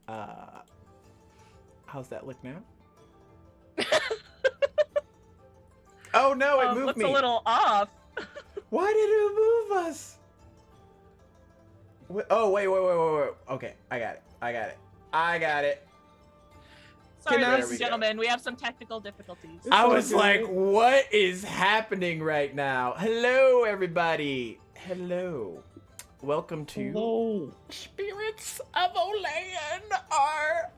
Uh, how's that look now? Oh no, it moved Looks me. a little off. Why did it move us? Oh, wait. Okay, I got it. Sorry, Can I ladies we and go. gentlemen, we have some technical difficulties. It's I all was like, good. what is happening right now? Hello, everybody. Hello. Welcome to Hello. Spirits of Olan, our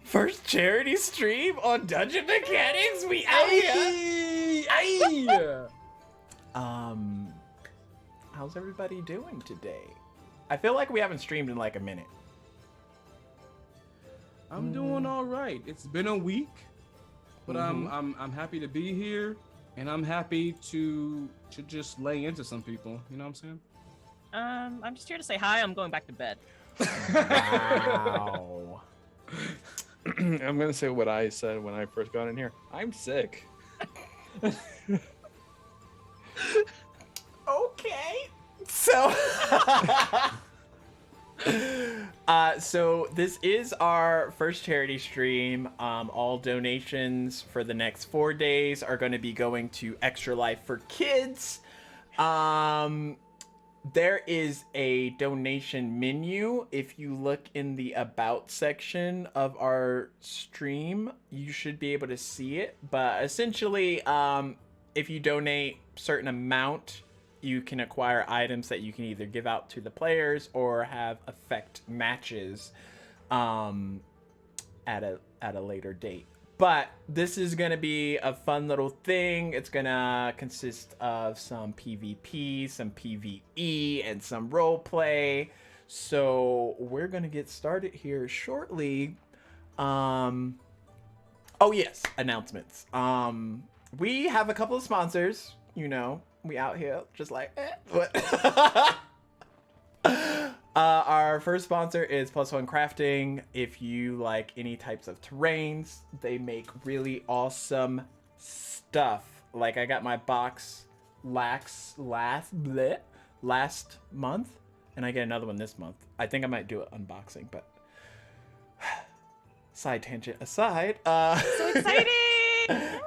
first charity stream on Dungeon Mechanics. We out here. Hey! How's everybody doing today? I feel like we haven't streamed in like a minute. I'm doing all right. It's been a week, but I'm happy to be here, and I'm happy to just lay into some people. You know what I'm saying? I'm just here to say hi. I'm going back to bed. Wow. I'm gonna say what I said when I first got in here. I'm sick. Okay. So so this is our first charity stream. All donations for the next 4 days are going to be going to ExtraLife4Kids. There is a donation menu. If you look in the about section of our stream, you should be able to see it. But essentially, if you donate a certain amount, you can acquire items that you can either give out to the players or have affect matches at a later date. But this is going to be a fun little thing. It's going to consist of some PvP, some PvE, and some roleplay. So we're going to get started here shortly. Oh yes, announcements. We have a couple of sponsors, you know. We out here just like our first sponsor is Plus One Crafting. If you like any types of terrains, they make really awesome stuff. Like I got my box last month, and I get another one this month. I think I might do an unboxing, but side tangent aside, So exciting!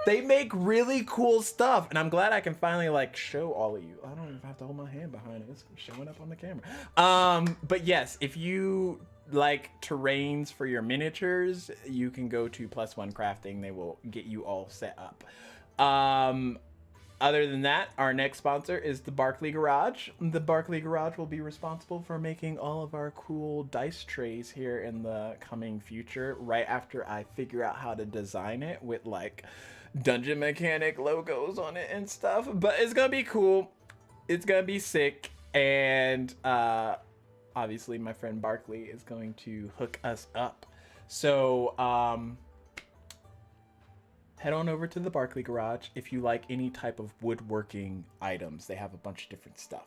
they make really cool stuff, and I'm glad I can finally like show all of you. I don't even have to hold my hand behind it. It's showing up on the camera. But yes, if you like terrains for your miniatures, you can go to Plus One Crafting. They will get you all set up. Other than that, our next sponsor is the Barkley Garage. The Barkley Garage will be responsible for making all of our cool dice trays here in the coming future, right after I figure out how to design it with like Dungeon Mechanic logos on it and stuff. But it's gonna be cool. It's gonna be sick. And obviously my friend Barkley is going to hook us up. So head on over to the Barkley Garage if you like any type of woodworking items. They have a bunch of different stuff.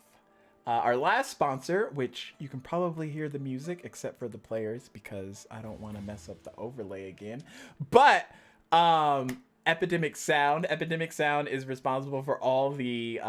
Our last sponsor, which you can probably hear the music except for the players because I don't want to mess up the overlay again. But Epidemic Sound. Epidemic Sound is responsible for all the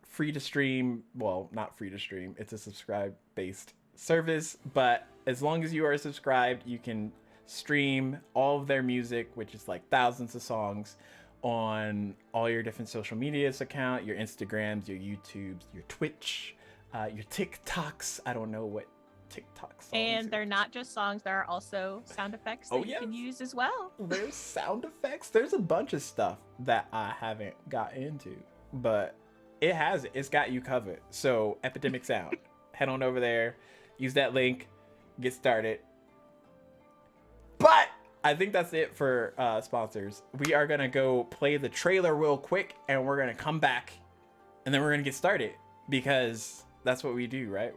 free to stream, well, not free to stream, it's a subscribe based service, but as long as you are subscribed, you can stream all of their music, which is like thousands of songs, on all your different social medias account, your Instagrams, your YouTubes, your Twitch, your TikToks. I don't know what TikTok songs. And they're not just songs, there are also sound effects that you can use as well. There's sound effects. There's a bunch of stuff that I haven't got into, but it's got you covered. So Epidemic Sound, head on over there, use that link, get started. But I think that's it for sponsors. We are going to go play the trailer real quick, and we're going to come back, and then we're going to get started, because that's what we do, right?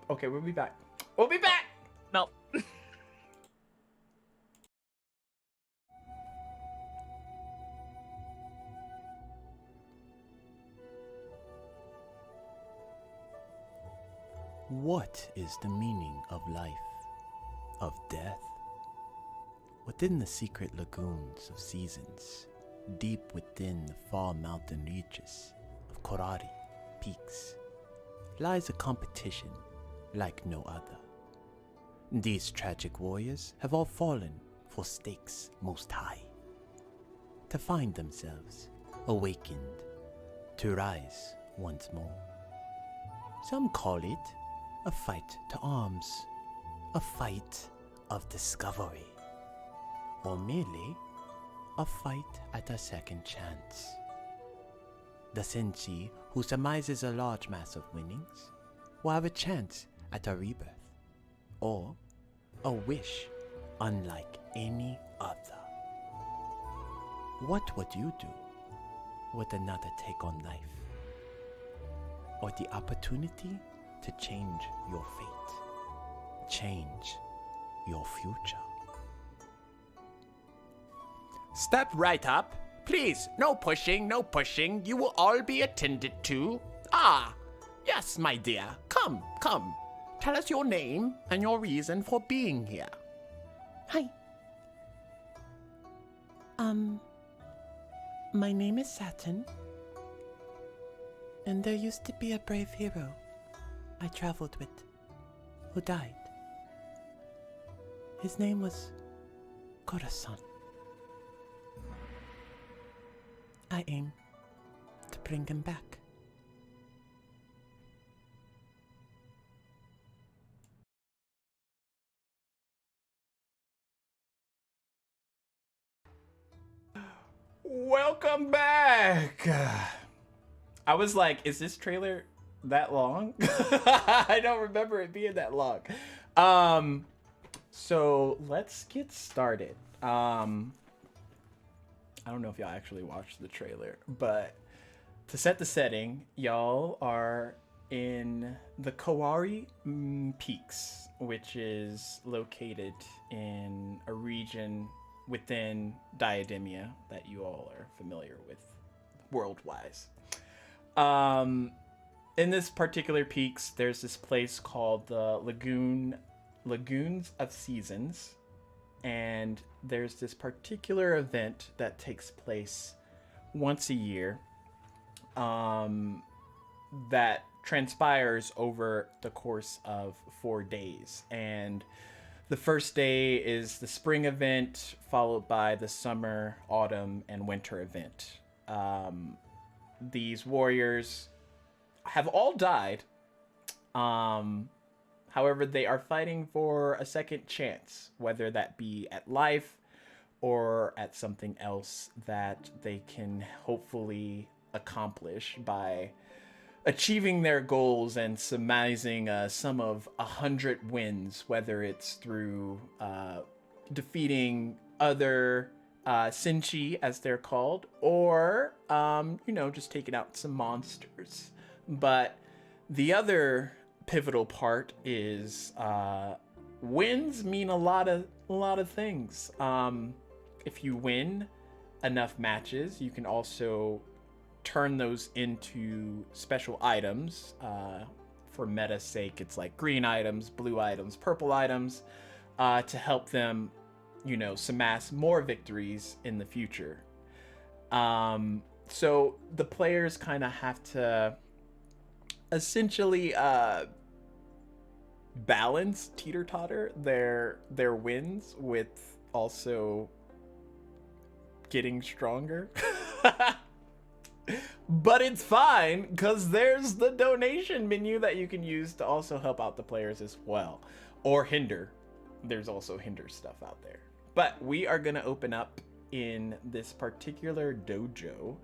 Okay, we'll be back. We'll be back! No. What is the meaning of life? Of death? Within the secret lagoons of seasons, deep within the far mountain reaches of Korari peaks, lies a competition like no other. These tragic warriors have all fallen for stakes most high, to find themselves awakened, to rise once more. Some call it a fight to arms, a fight of discovery, or merely a fight at a second chance. The Senshi who surmises a large mass of winnings will have a chance at a rebirth, or a wish unlike any other. What would you do with another take on life, or the opportunity to change your fate, change your future? Step right up. Please, no pushing, no pushing. You will all be attended to. Ah, yes, my dear. Come, come. Tell us your name and your reason for being here. Hi. My name is Saturn. And there used to be a brave hero I traveled with who died. His name was Corin. I aim to bring him back. Welcome back. I was like, is this trailer that long? I don't remember it being that long. So let's get started. I don't know if y'all actually watched the trailer, but to set the setting, y'all are in the Kawari Peaks, which is located in a region within Diademia that you all are familiar with world-wise. In this particular peaks, there's this place called the Lagoons of Seasons, and there's this particular event that takes place once a year that transpires over the course of 4 days. And the first day is the spring event, followed by the summer, autumn, and winter event. These warriors have all died. However, they are fighting for a second chance, whether that be at life or at something else that they can hopefully accomplish by achieving their goals and surmising a sum of 100 wins, whether it's through defeating other Senshi, as they're called, or, just taking out some monsters. But the other pivotal part is wins mean a lot of things. If you win enough matches, you can also turn those into special items. For meta's sake, it's like green items, blue items, purple items, to help them, amass more victories in the future. So the players kind of have to essentially balance, teeter-totter their wins with also getting stronger. But it's fine, because there's the donation menu that you can use to also help out the players as well. Or hinder. There's also hinder stuff out there. But we are going to open up in this particular dojo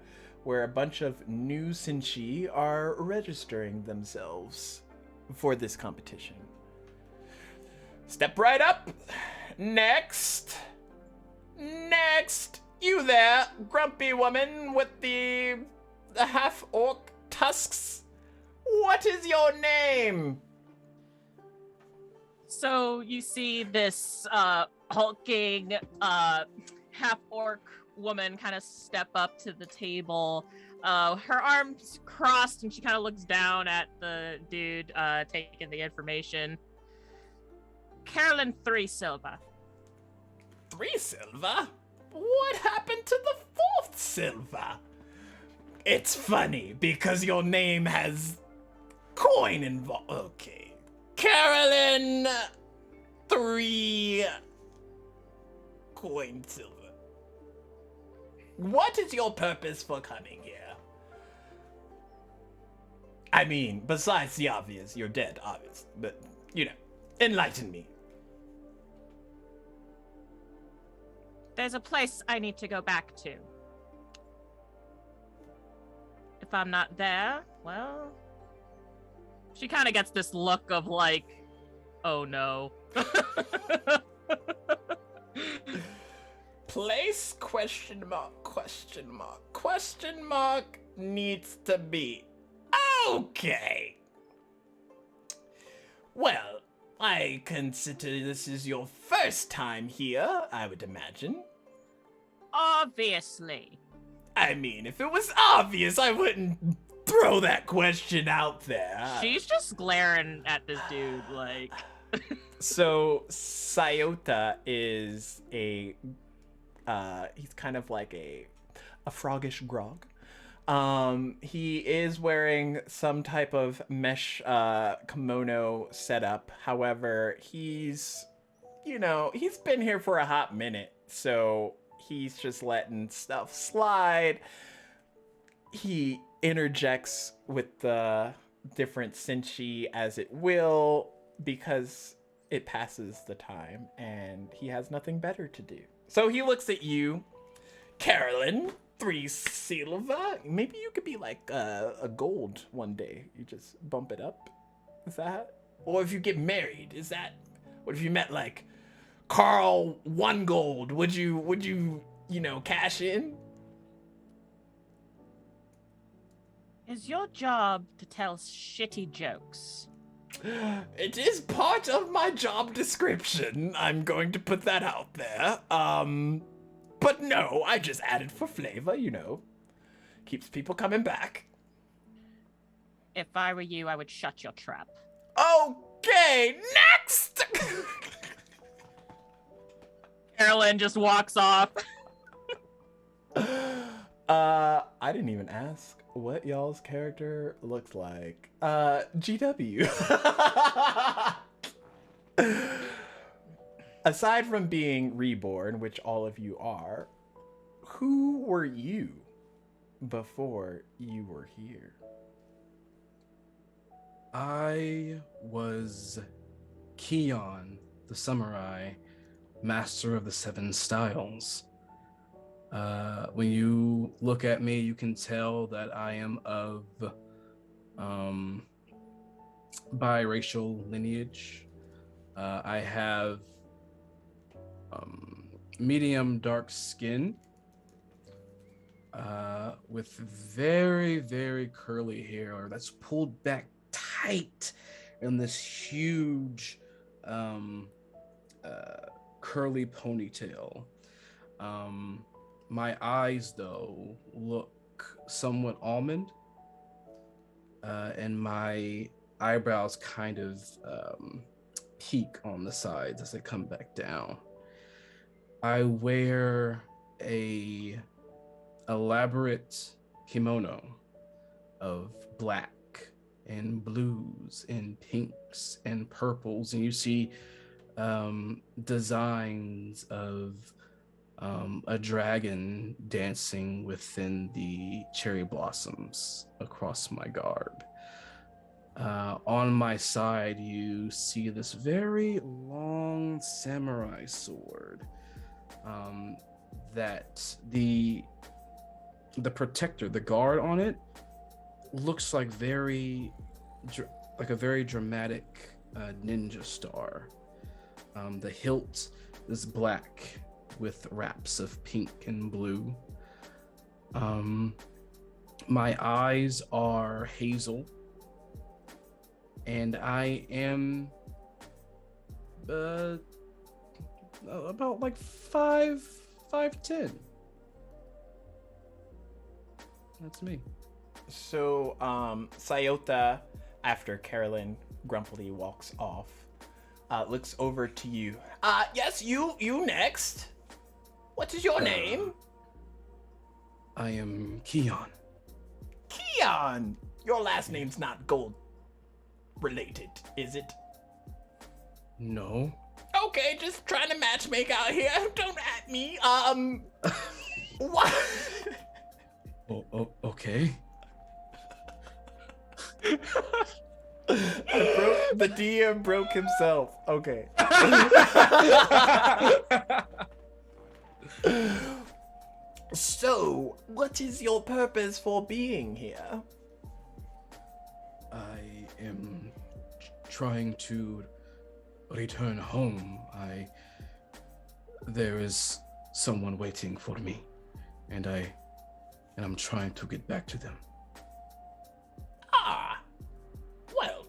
where a bunch of new Senshi are registering themselves for this competition. Step right up. Next. You there, grumpy woman with the half-orc tusks. What is your name? So you see this hulking half-orc woman kind of step up to the table. Her arms crossed, and she kind of looks down at the dude taking the information. Carolyn 3 silver. 3 silver? What happened to the 4th silver? It's funny because your name has coin involved. Okay. Carolyn 3 coin silver. What is your purpose for coming here? I mean, besides the obvious, you're dead, obvious. But, enlighten me. There's a place I need to go back to. If I'm not there, well... She kind of gets this look of like, oh no. Place question mark needs to be. Okay. Well, I consider this is your first time here, I would imagine. Obviously. I mean, if it was obvious, I wouldn't throw that question out there. She's just glaring at this dude like... So, Sayota is he's kind of like a froggish grog. He is wearing some type of mesh kimono setup. However, he's been here for a hot minute, so he's just letting stuff slide. He interjects with the different senshi as it will because it passes the time and he has nothing better to do. So he looks at you, Carolyn, 3 silver. Maybe you could be like a gold one day. You just bump it up. Is that? Or if you get married, is that? What if you met like Carl 1 gold? Would you cash in? Is your job to tell shitty jokes? It is part of my job description. I'm going to put that out there. But no, I just added for flavor, Keeps people coming back. If I were you, I would shut your trap. Okay, next! Carolyn just walks off. I didn't even ask what y'all's character looks like. GW. Aside from being reborn, which all of you are, who were you before you were here? I was Keon, the samurai, master of the 7 styles. When you look at me, you can tell that I am of biracial lineage. I have medium dark skin with very, very curly hair that's pulled back tight in this huge curly ponytail. My eyes, though, look somewhat almond, and my eyebrows kind of peak on the sides as they come back down. I wear a elaborate kimono of black and blues and pinks and purples, and you see designs of a dragon dancing within the cherry blossoms across my garb. On my side, you see this very long samurai sword that the protector, the guard on it, looks like a very dramatic ninja star. The hilt is black with wraps of pink and blue. My eyes are hazel, and I am about like 5'10". That's me. So, Sayota, after Carolyn grumpily walks off, looks over to you. Yes, you next. What is your name? I am Keon. Keon! Your last name's not gold related, is it? No. okay, just trying to matchmake out here. Don't at me. What? Okay. The DM broke himself. Okay. So, what is your purpose for being here? I am trying to return home. There is someone waiting for me, and I'm trying to get back to them. Ah. Well,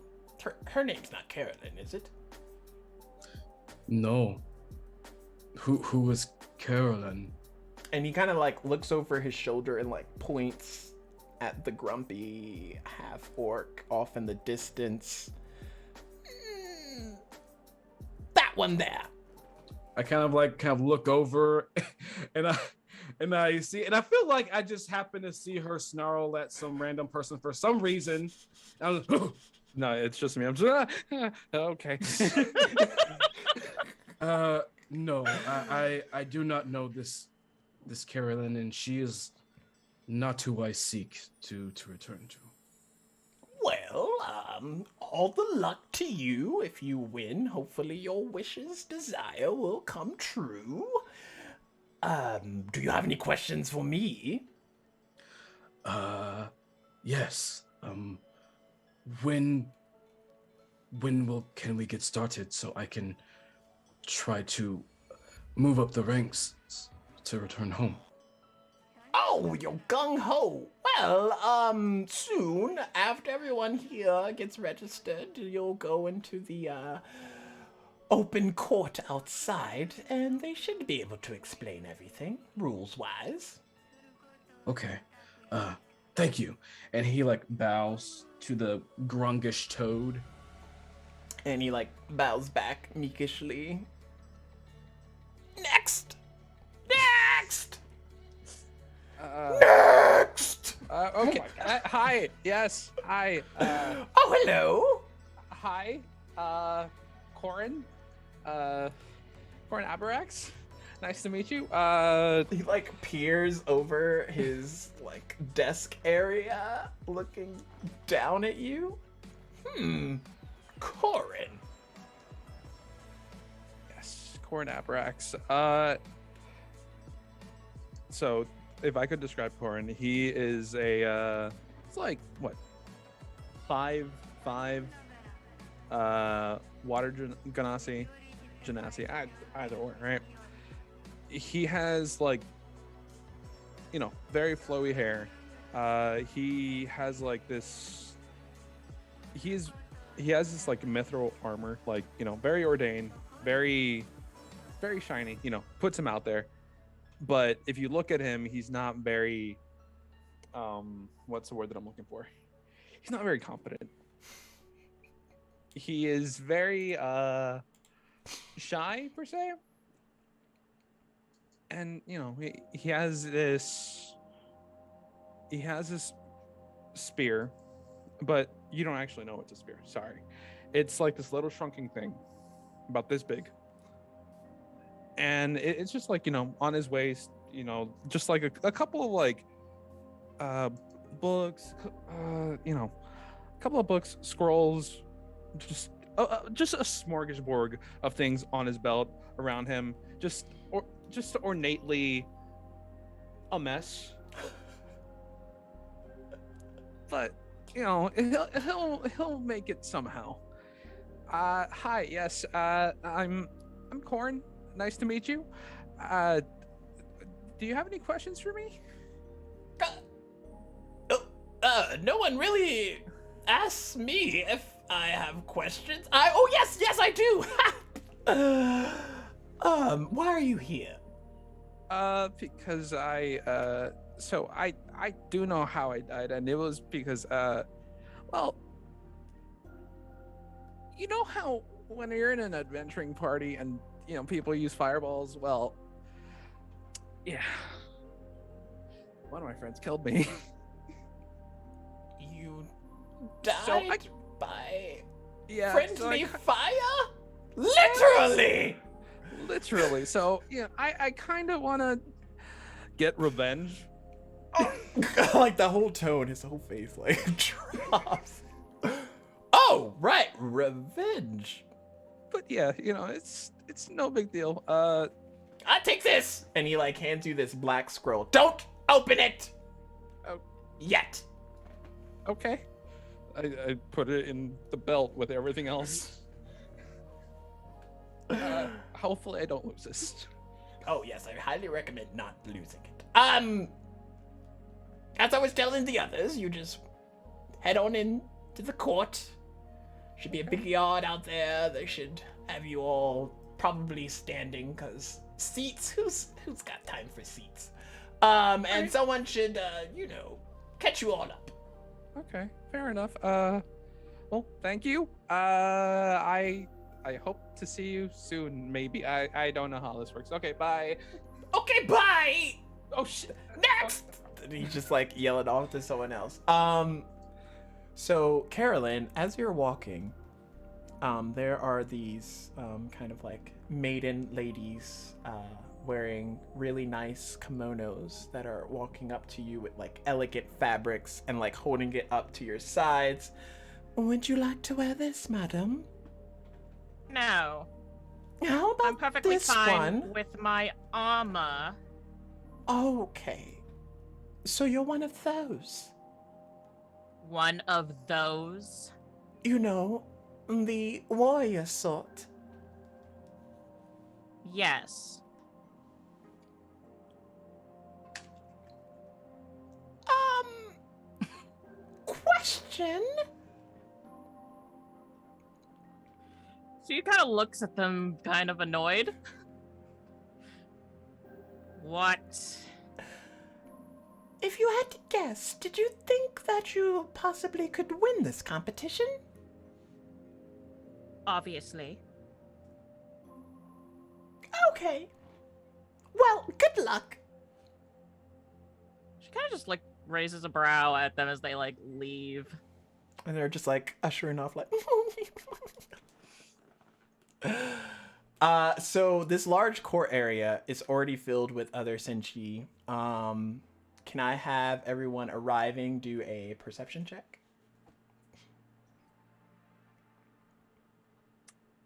her name's not Carolyn, is it? No. Who is Carolyn? And he kind of like looks over his shoulder and like points at the grumpy half orc off in the distance. That one there. I kind of look over and I see, and I feel like I just happen to see her snarl at some random person for some reason. I was, No, it's just me. I'm just okay. No, I do not know this Carolyn, and she is not who I seek to return to. Well, all the luck to you. If you win, hopefully your wishes desire will come true. Do you have any questions for me? Yes. Can we get started so I can try to move up the ranks to return home? Oh, you're gung-ho. Well, soon, after everyone here gets registered, you'll go into the, open court outside, and they should be able to explain everything, rules-wise. Okay. Thank you. And he like bows to the grungish toad. And he like bows back meekishly. Next! Next! Next! Okay. Hi. Yes. Hi. Oh, hello! Hi. Corin. Corin Abarax. Nice to meet you. He like peers over his like desk area, looking down at you. Corin. Yes, Corin Abarax. So if I could describe Corin, he is a it's like what 5'5" water genasi, either or, right? He has like, you know, very flowy hair. He has like this. He has this like mithril armor, like, you know, very ordained, very, very shiny. You know, puts him out there. But if you look at him, he's not very. What's the word that I'm looking for? He's not very confident. He is very shy per se. And you know, he has this spear, but you don't actually know it's a spear. Sorry. It's like this little shrunken thing about this big. And it's just like, you know, on his waist, you know, just like a couple of like books, you know, a couple of books, scrolls, just a smorgasbord of things on his belt around him, just ornately a mess. But you know, he'll make it somehow. Hi, yes, I'm Corin. Nice to meet you. Do you have any questions for me? No one really asks me if I have questions. Yes, I do. Why are you here? Because I do know how I died, and it was because, well, you know how when you're in an adventuring party and, you know, people use fireballs? Well, yeah. One of my friends killed me. You died by Yeah. friendly fire? Literally! Literally. So, yeah, I kind of want to get revenge. Like the whole tone, his whole face like drops. Oh, right, revenge. But yeah, it's no big deal. I take this, and he like hands you this black scroll. Don't open it. Oh. Yet. Okay. I put it in the belt with everything else. Hopefully I don't lose this. Oh yes, I highly recommend not losing it. As I was telling the others, you just head on in to the court. Should be a big yard out there. They should have you all probably standing, cause seats. Who's got time for seats? And someone should, catch you all up. Okay, fair enough. Well, thank you. I hope to see you soon. Maybe I don't know how this works. Okay, bye. Okay, bye. Oh shit. Next. And he's just like yelling off to someone else. So Carolyn, as you're walking, there are these kind of like maiden ladies wearing really nice kimonos that are walking up to you with like elegant fabrics and like holding it up to your sides. Would you like to wear this, madam? No. How about I'm perfectly this fine one? with my armor. Okay. So you're one of those. One of those. You know, the warrior sort. Yes. Question? So he kind of looks at them, kind of annoyed. What? If you had to guess, did you think that you possibly could win this competition? Obviously. Okay. Well, good luck. She kind of just like raises a brow at them as they like leave. And they're just like ushering off like so this large court area is already filled with other Senshi. Can I have everyone arriving do a perception check?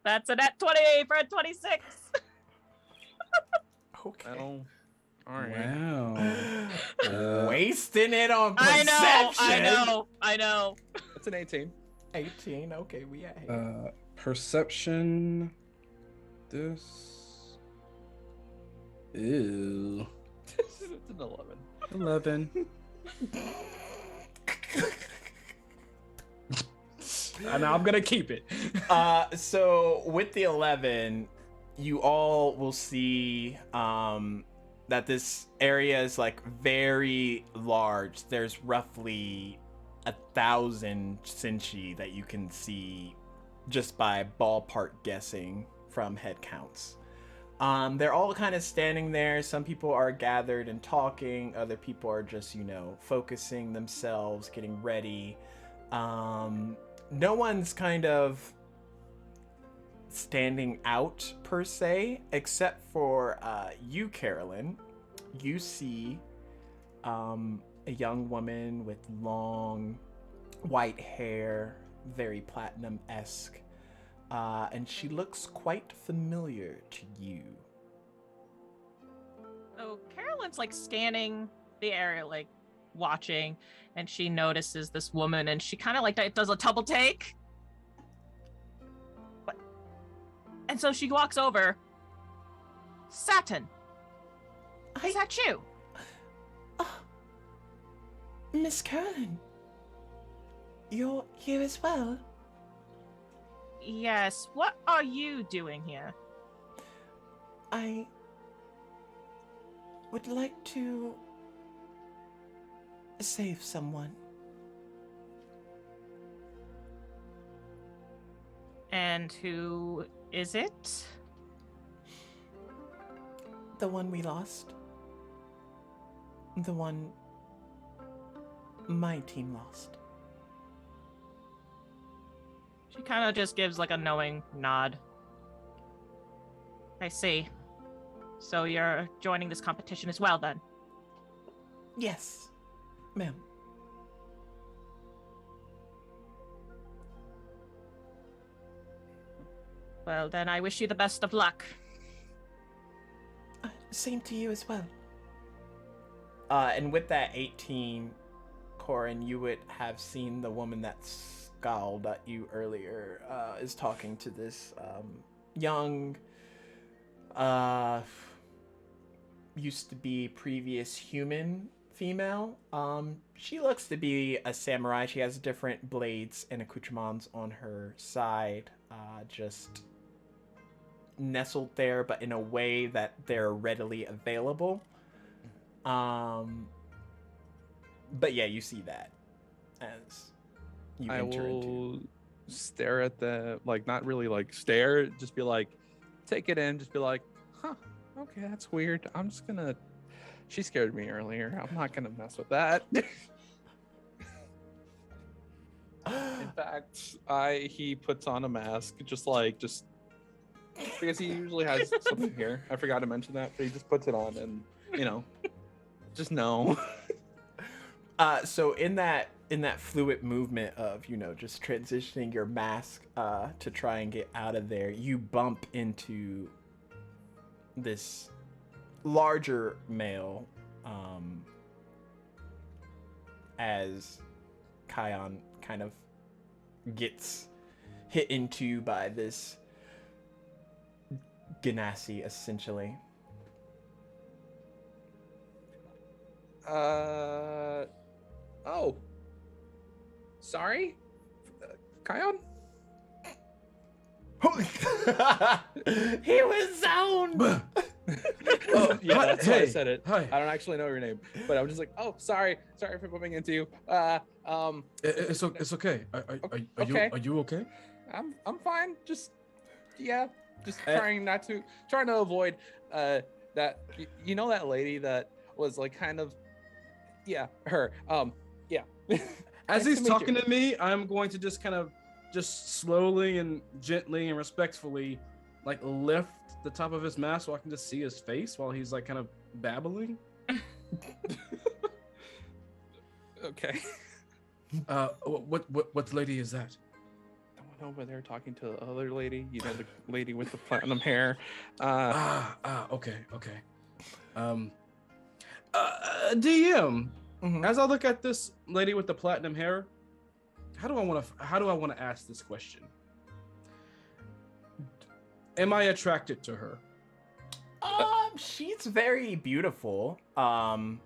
That's a net 20 for a 26. Okay. Oh, all right. Wow. Wasting it on perception. I know. That's an 18. 18. Okay, we at here. Perception. This. Ew. It's an 11. 11. And I'm gonna keep it. So with the 11, you all will see that this area is like very large. There's roughly 1,000 Senshi that you can see just by ballpark guessing from head counts. They're all kind of standing there. Some people are gathered and talking. Other people are just, focusing themselves, getting ready. No one's kind of standing out per se, except for you, Carolyn. You see a young woman with long white hair, very platinum-esque. And she looks quite familiar to you. So Carolyn's like scanning the area, like watching, and she notices this woman, and she kind of like does a double take. And so she walks over. Satin, is that you? Miss Carolyn, you're here as well? Yes. What are you doing here? I would like to save someone. And who is it? The one we lost. The one my team lost. She kind of just gives like a knowing nod. I see. So you're joining this competition as well, then? Yes, ma'am. Well, then I wish you the best of luck. Same to you as well. And with that 18, Corin, you would have seen the woman that scowled at you earlier is talking to this young, used to be previous human female. She looks to be a samurai. She has different blades and accoutrements on her side, just nestled there, but in a way that they're readily available. But yeah, you see that as you I enter will into. stare at the, like, not really like stare, just be like, take it in, just be like, huh, okay, that's weird. I'm just gonna. She scared me earlier. I'm not gonna mess with that. In fact, he puts on a mask, just because he usually has something here. I forgot to mention that, but he just puts it on, and just no. So in that fluid movement of just transitioning your mask to try and get out of there, you bump into this larger male as Kion kind of gets hit into by this Ganassi, essentially. Oh. Sorry? Kion? He was zoned. Oh, yeah, that's why I Hey, said it. hi. I don't actually know your name, but I'm just like, oh, sorry for bumping into you. It's okay. Okay. Are you okay? I'm fine. Just trying to avoid that. That lady that was like kind of, yeah, her. Yeah. As Nice he's to meet talking you. to me, I'm going to just kind of slowly and gently and respectfully like lift the top of his mask so I can just see his face while he's like kind of babbling. Okay. What lady is that? The one over there talking to the other lady, the lady with the platinum hair. Okay. DM, Mhm. as I look at this lady with the platinum hair, how do I want to ask this question? Am I attracted to her? She's very beautiful. In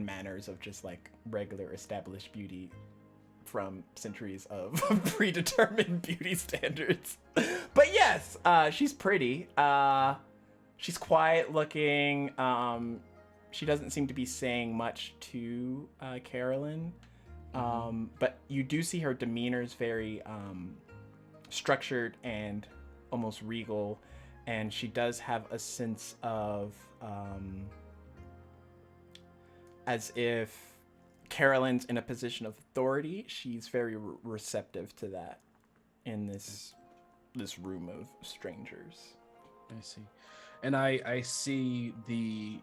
manners of just like regular established beauty from centuries of predetermined beauty standards. But yes, she's pretty. She's quiet looking. She doesn't seem to be saying much to Carolyn. But you do see her demeanor is very structured and almost regal, and she does have a sense of as if Carolyn's in a position of authority. She's very receptive to that in this room of strangers. I see, and I see the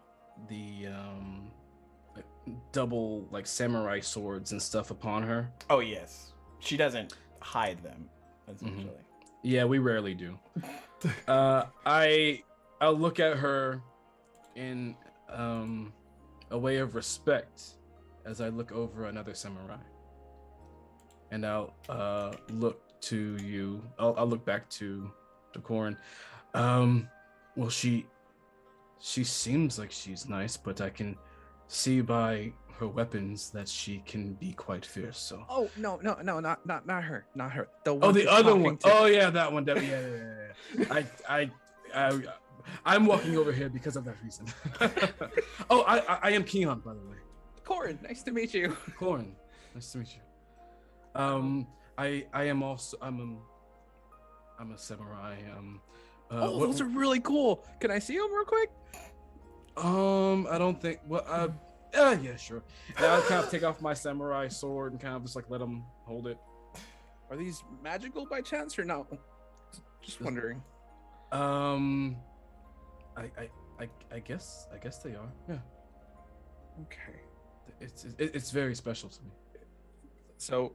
like, double like samurai swords and stuff upon her. Oh yes, she doesn't hide them essentially. Yeah, we rarely do. I'll look at her in a way of respect as I look over another samurai, and I'll look to you. I'll look back to Corin. Well, she seems like she's nice, but I can see by her weapons that she can be quite fierce. So. Oh no, not her, not her. The one Oh, the you're other talking one. to. Oh yeah, that one. Yeah. I'm walking over here because of that reason. Oh, I am Keon, by the way. Corin, nice to meet you. Corin, nice to meet you. I am also I'm a samurai. Those are really cool. Can I see them real quick? I don't think. Well, yeah, sure. Yeah, I'll kind of take off my samurai sword and kind of just like let him hold it. Are these magical by chance or no? Just wondering. I guess they are. Yeah. Okay. It's very special to me. So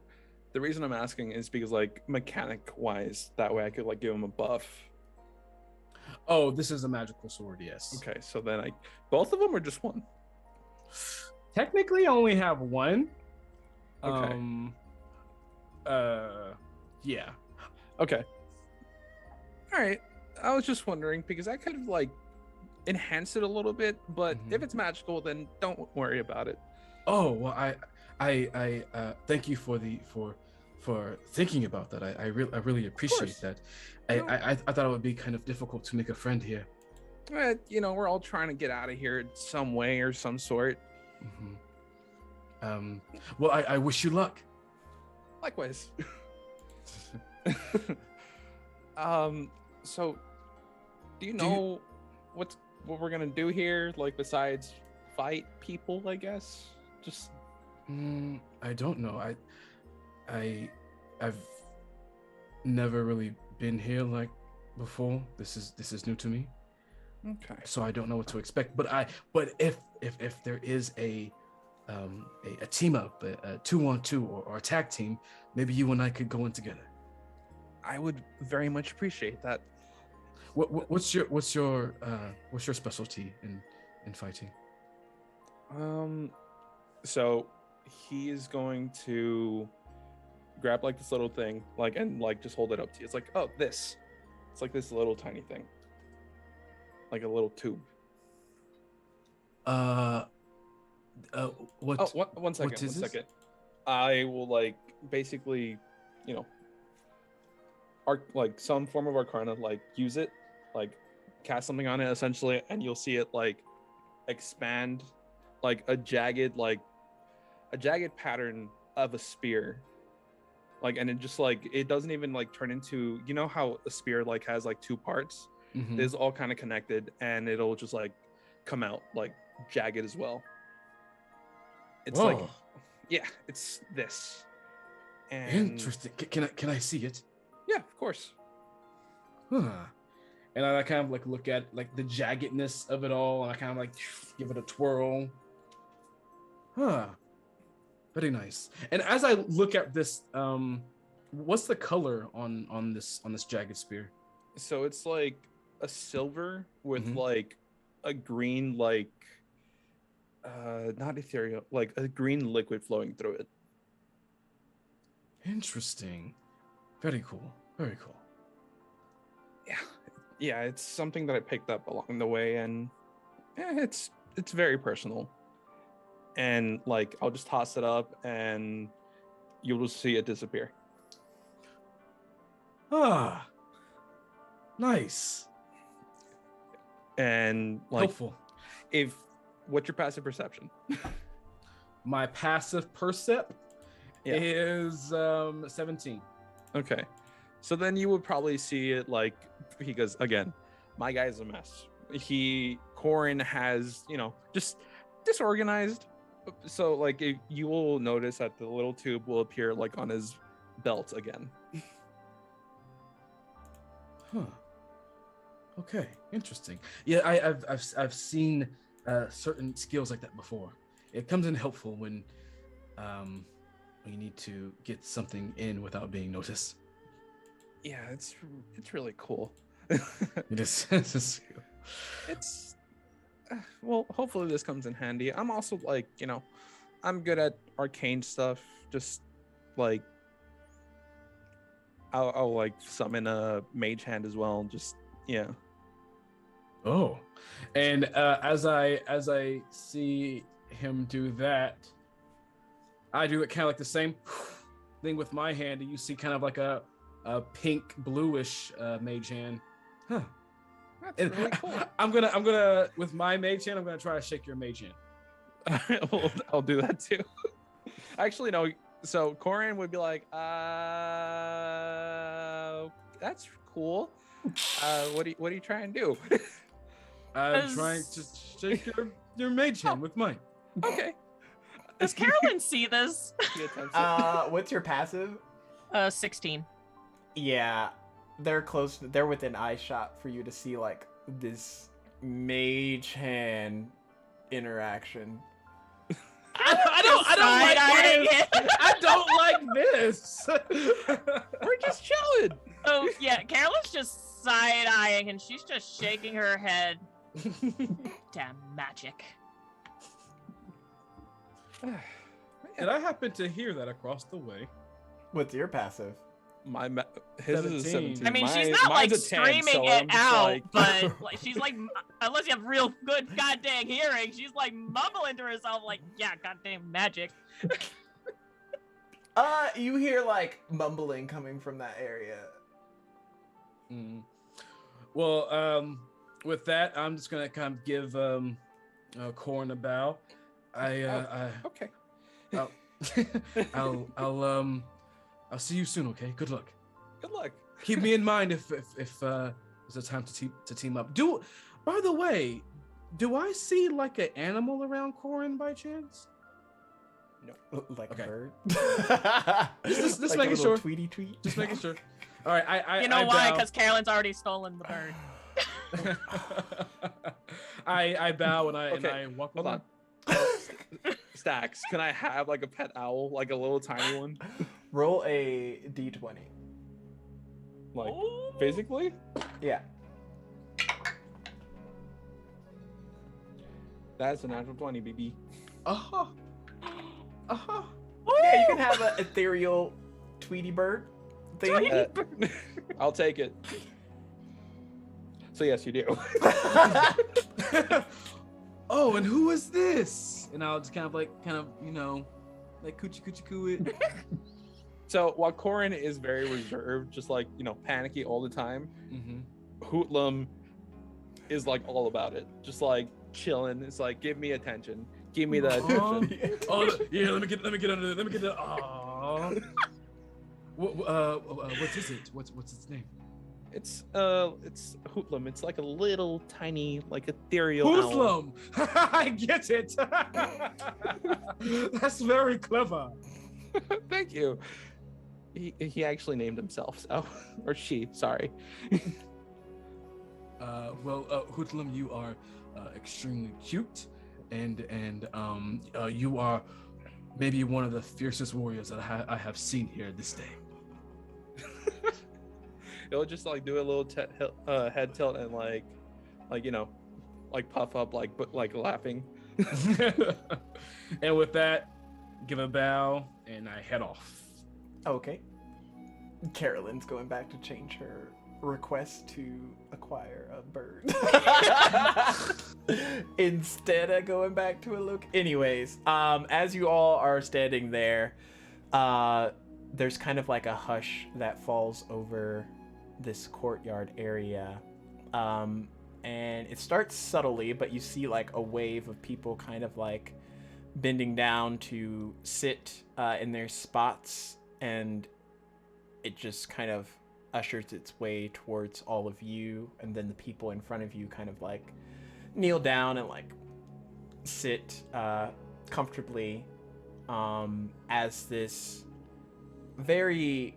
the reason I'm asking is because like mechanic wise, that way I could like give him a buff. Oh, this is a magical sword. Yes. Okay, so then both of them or just one? Technically, I only have one. Okay. Yeah. Okay. All right. I was just wondering because I could have like enhanced it a little bit, but if it's magical, then don't worry about it. Oh well, I thank you for thinking about that. I really appreciate that. I thought it would be kind of difficult to make a friend here. You know, we're all trying to get out of here some way or some sort. Well, I wish you luck. Likewise. So do you know what we're gonna do here? Like besides fight people, I guess. Just I don't know. I've never really been here like before. This is new to me. okay. So I don't know what to expect. But if there is a team up, a 2-on-2 or a tag team, maybe you and I could go in together. I would very much appreciate that. What's your specialty in fighting? So he is going to grab like this little thing, like and like just hold it up to you. It's like, oh, this. It's like this little tiny thing, like a little tube. What? Oh, one second. What is One this? second. I will like basically, you know, like some form of arcana, like use it, like cast something on it essentially, and you'll see it like expand, like a jagged pattern of a spear. Like, and it just like it doesn't even like turn into, you know how a spear like has like two parts. Mhm. It's all kind of connected, and it'll just like come out like jagged as well. It's like, Whoa. yeah, it's this. And Interesting. Can I see it? yeah, of course. Huh. And I kind of like look at like the jaggedness of it all, and I kind of like give it a twirl. Huh. Very nice. And as I look at this, what's the color on this jagged spear? So it's like a silver with Mhm. like a green, like not ethereal, like a green liquid flowing through it. Interesting. Very cool. Very cool. Yeah, it's something that I picked up along the way, and it's very personal. And like I'll just toss it up, and you'll just see it disappear. Ah. Nice. And like, Helpful. What's your passive perception? My passive percept Yeah. is 17. Okay. So then you would probably see it like, because again, my guy's a mess. Corin has, you know, just disorganized. So like you will notice that the little tube will appear like on his belt again. Huh. Okay. Interesting. Yeah, I've seen certain skills like that before. It comes in helpful when you need to get something in without being noticed. Yeah, it's really cool. It is. It's well, hopefully this comes in handy. I'm also like, you know, I'm good at arcane stuff. Just like I'll like summon a mage hand as well. Just yeah. Oh, and as I see him do that, I do it kind of like the same thing with my hand, and you see kind of like a pink bluish mage hand. Huh. That's really cool. I'm gonna with my mage hand, I'm gonna try to shake your mage hand. I'll do that too. Actually, no. So Corin would be like, that's cool. What are you trying to do? I'm trying to shake your mage hand with mine. Okay. Does Carolyn see this? He attempts it. What's your passive? 16. Yeah, they're close. They're within eye shot for you to see like this mage hand interaction. I don't like this. We're just chilling. So yeah, Carolyn's just side-eyeing and she's just shaking her head. Damn magic. And I happen to hear that across the way. What's your passive? His is a 17. I mean, she's Mine- not like mine's a 10, screaming so it I'm just out, like- but like, she's like, unless you have real good goddamn hearing, she's like mumbling to herself, like, yeah, goddamn magic. You hear like mumbling coming from that area. Well, with that, I'm just gonna kind of give Corin a bow. Okay. I'll see you soon. Okay. Good luck. Good luck. Keep me in mind if there's a time to team up. By the way, do I see like an animal around Corin by chance? Like Okay. a bird. Just Like a making little sure. Tweety tweet. Just making sure. All right. I You know I why? bow. Because Carolyn's already stolen the bird. I bow and I Okay, walk. Hold on. Stacks, can I have like a pet owl, like a little tiny one? Roll a d20. Like Ooh. physically? Yeah. That's a natural 20, baby. Uh-huh. Yeah, you can have an ethereal Tweety bird thing. I'll take it. So yes, you do. Oh, and who is this? And I'll just kind of like like coochie coo it. So while Corin is very reserved, just like, panicky all the time, Hootlam is like all about it. Just like chilling. It's like, give me attention. Give me the attention. Oh yeah, let me get under there. Let me get that. Aww. What is it? What's its name? It's Hootlam. It's like a little tiny, like ethereal owl. Hootlam. I get it. That's very clever. Thank you. He actually named himself, so or she. Sorry. Hootlam, you are extremely cute, and you are maybe one of the fiercest warriors that I have seen here this day. It'll just like do a little head tilt and like puff up like laughing. And with that, give a bow and I head off. Okay. Carolyn's going back to change her request to acquire a bird. Instead of going back to a look. Anyways, as you all are standing there, there's kind of like a hush that falls over this courtyard area. And it starts subtly, but you see like a wave of people kind of like bending down to sit in their spots, and it just kind of ushers its way towards all of you, and then the people in front of you kind of like kneel down and like sit comfortably as this very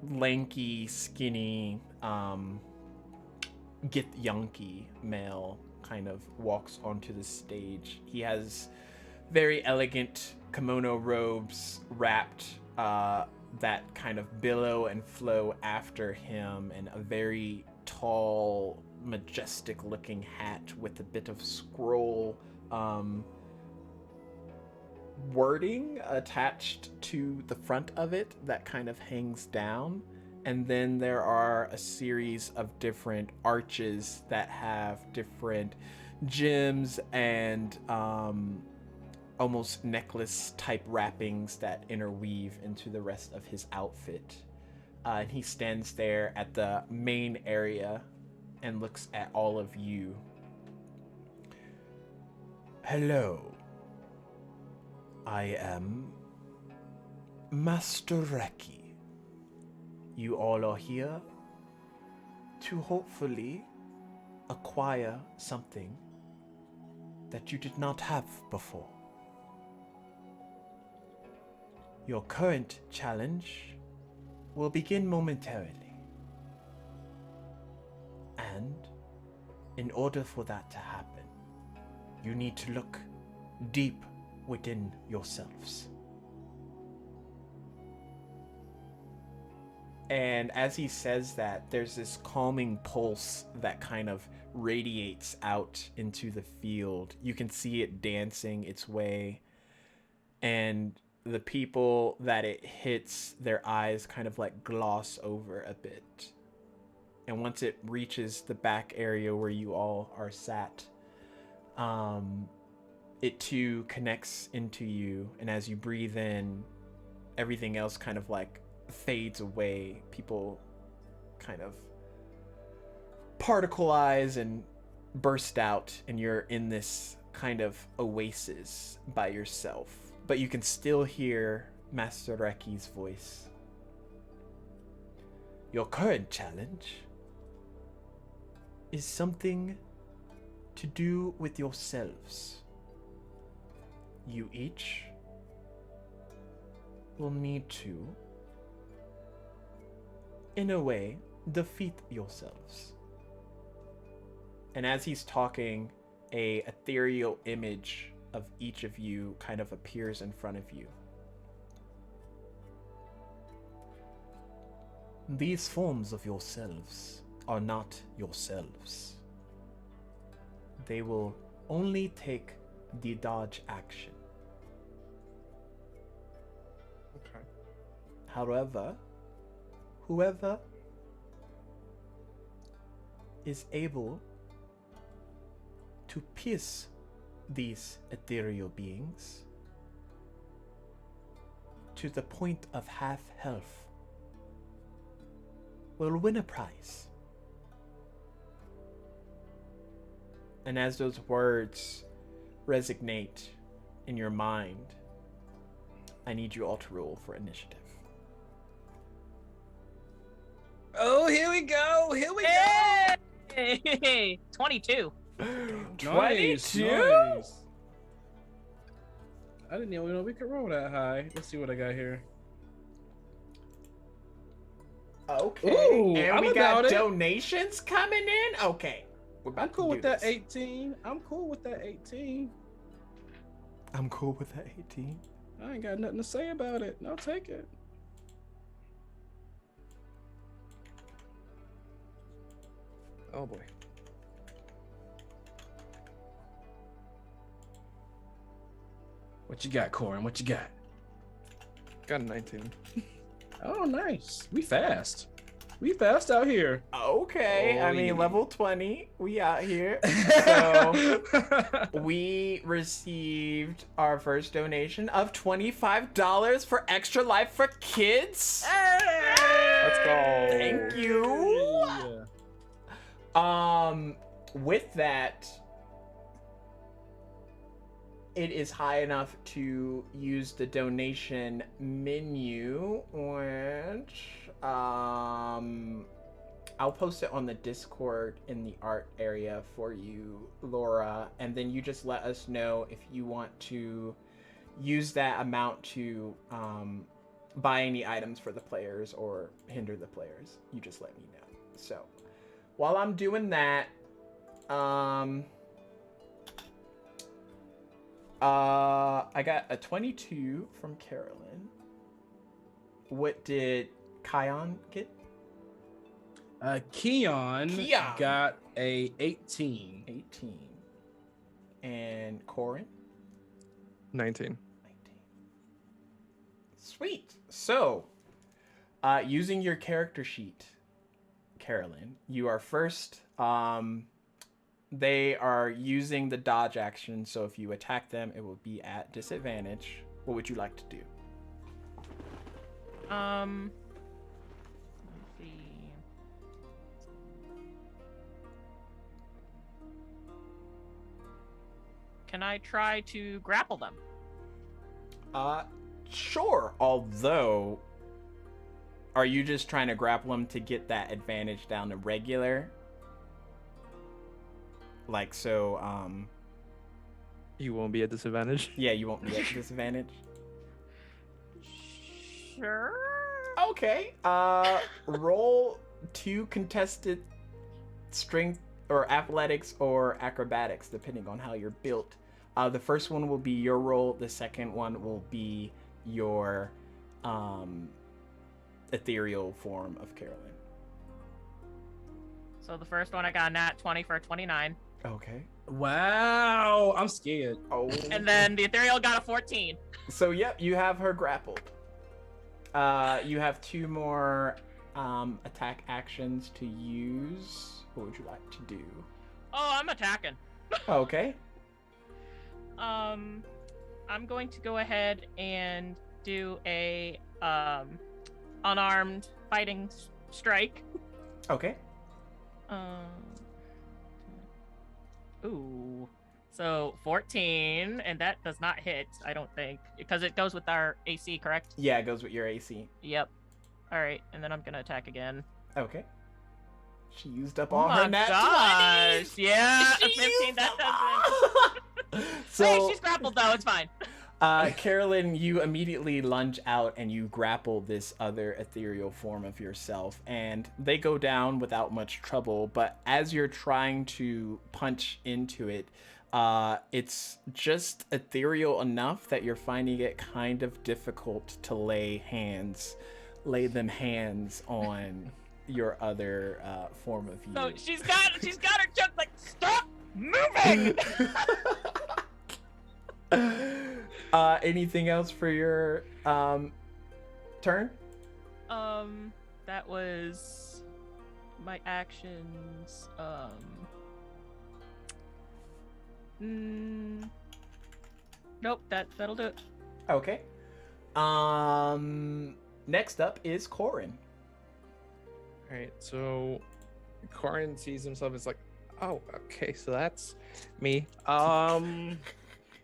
lanky, skinny Githyanki male kind of walks onto the stage. He has very elegant kimono robes wrapped that kind of billow and flow after him, and a very tall, majestic looking hat with a bit of scroll wording attached to the front of it that kind of hangs down. And then there are a series of different arches that have different gems and almost necklace type wrappings that interweave into the rest of his outfit. And he stands there at the main area and looks at all of you. Hello. I am Master Reki. You all are here to hopefully acquire something that you did not have before. Your current challenge will begin momentarily. And in order for that to happen, you need to look deep within yourselves. And as he says that, there's this calming pulse that kind of radiates out into the field. You can see it dancing its way. And the people that it hits, their eyes kind of like gloss over a bit. And once it reaches the back area where you all are sat, it too connects into you. And as you breathe in, everything else kind of like fades away. People kind of particleize and burst out, and you're in this kind of oasis by yourself. But you can still hear Master Reki's voice. Your current challenge is something to do with yourselves. You each will need to, in a way, defeat yourselves. And as he's talking, a ethereal image of each of you kind of appears in front of you. These forms of yourselves are not yourselves. They will only take the dodge action. Okay. However, whoever is able to pierce these ethereal beings to the point of half health will win a prize. And as those words resonate in your mind, I need you all to roll for initiative. Oh, here we go. Here we Hey! 22. go. 22? Nice. I didn't even know we could roll that high. Let's see what I got here. Okay. Ooh, and I'm we got about it. donations coming in? Okay. We're about I'm cool to with do that this. 18. I'm cool with that 18. I'm cool with that 18. I ain't got nothing to say about it. I'll take it. Oh boy. What you got, Corin? What you got? Got a 19. Oh, nice. We fast. We fast out here. Okay. I Oh, mean, yeah. level 20. We out here. So we received our first donation of $25 for Extra Life for Kids. Let's go. Thank you. With that, it is high enough to use the donation menu, which I'll post it on the Discord in the art area for you, Laura, and then you just let us know if you want to use that amount to buy any items for the players or hinder the players. You just let me know. So while I'm doing that, I got a 22 from Carolyn. What did Kion get? Keon Keon. got a 18. 18. And Corin? 19. 19. Sweet. So, using your character sheet, Carolyn, you are first. They are using the dodge action, so if you attack them, it will be at disadvantage. What would you like to do? Let's see. Can I try to grapple them? Sure. Although, are you just trying to grapple them to get that advantage down to regular? Like, so, You won't be at disadvantage. yeah, you won't be at disadvantage. Sure. Okay. Roll 2 contested strength or athletics or acrobatics, depending on how you're built. The first one will be your roll. The second one will be your ethereal form of Carolyn. So the first one I got a nat 20 for a 29. Okay. Wow, I'm scared. Oh. And then the ethereal got a 14. So yep, you have her grappled. You have 2 more attack actions to use. What would you like to do? Oh, I'm attacking. Okay. I'm going to go ahead and do a unarmed fighting strike. Okay. Ooh. So 14, and that does not hit, I don't think, because it goes with our AC, correct? Yeah, it goes with your AC. Yep. All right, and then I'm gonna attack again. Okay. She used up Oh all her my nat gosh! 20s! Yeah, a She 15. used That them doesn't. all! So hey, So, she's grappled though. It's fine. Carolyn, you immediately lunge out and you grapple this other ethereal form of yourself, and they go down without much trouble. But as you're trying to punch into it, it's just ethereal enough that you're finding it kind of difficult to lay them hands on your other form of you. So she's got her chunk. Like, stop moving. Anything else for your turn? That was my actions. Nope. That'll do it. Okay. Next up is Corin. All right, so Corin sees himself as like, oh, okay, so that's me.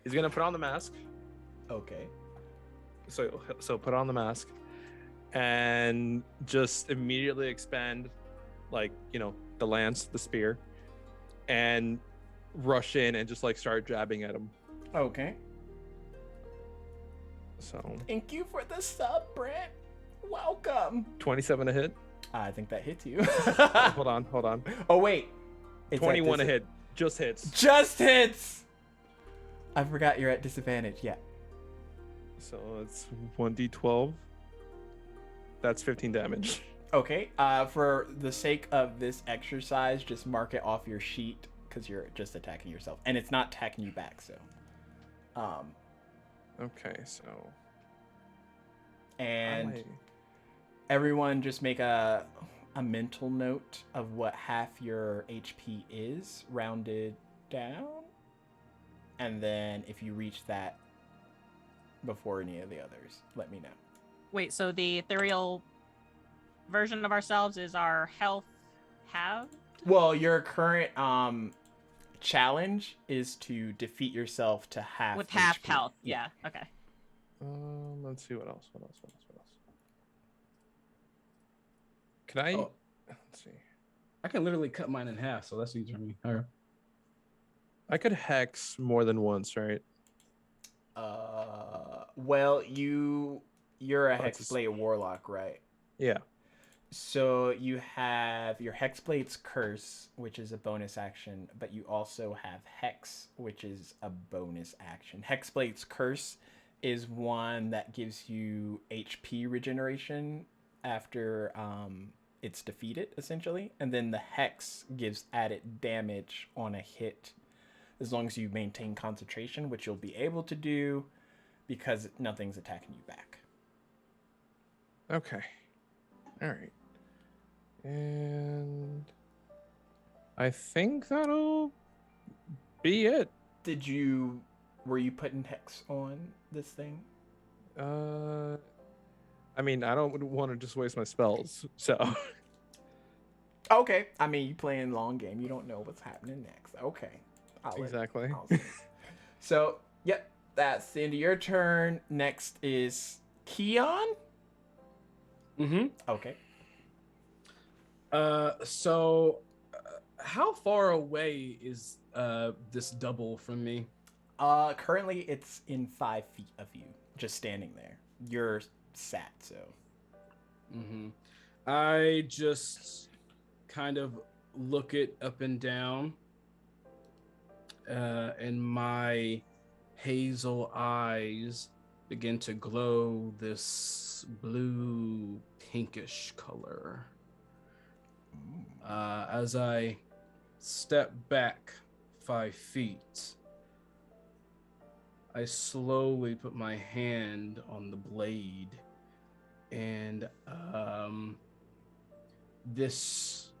He's gonna put on the mask. Okay. So put on the mask, and just immediately expend, like, you know, the lance, the spear, and rush in and just like start jabbing at him. Okay. So Thank you for the sub, Brent. Welcome. 27 to hit. I think that hits you. Hold on. Oh wait. It's 21 at to hit. Just hits. Just hits. I forgot you're at disadvantage. Yeah. So it's 1d12. That's 15 damage. Okay. For the sake of this exercise, just mark it off your sheet because you're just attacking yourself, and it's not attacking you back. So. Okay, so. And everyone just make a mental note of what half your HP is, rounded down. And then if you reach that before any of the others, let me know. Wait. So the ethereal version of ourselves is our health halved? Well, your current challenge is to defeat yourself to half With half HP. health. Yeah. Okay. Let's see what else. Can I? Oh. Let's see. I can literally cut mine in half, so that's easy for me. All right. I could hex more than once, right? Well, you're a That's Hexblade Warlock, right? Yeah. So you have your Hexblade's Curse, which is a bonus action, but you also have Hex, which is a bonus action. Hexblade's Curse is one that gives you HP regeneration after it's defeated, essentially. And then the Hex gives added damage on a hit as long as you maintain concentration, which you'll be able to do because nothing's attacking you back. Okay. All right. And I think that'll be it. Were you putting Hex on this thing? I mean, I don't want to just waste my spells, so. Okay. I mean, you playing long game. You don't know what's happening next. Okay. Exactly. So, yep. That's the end of your turn. Next is Keon. Mm-hmm. Okay. So how far away is this double from me? Currently it's in 5 feet of you, just standing there. You're sat, so. Mm-hmm. I just kind of look it up and down, and my hazel eyes begin to glow this blue pinkish color. As I step back 5 feet, I slowly put my hand on the blade, and this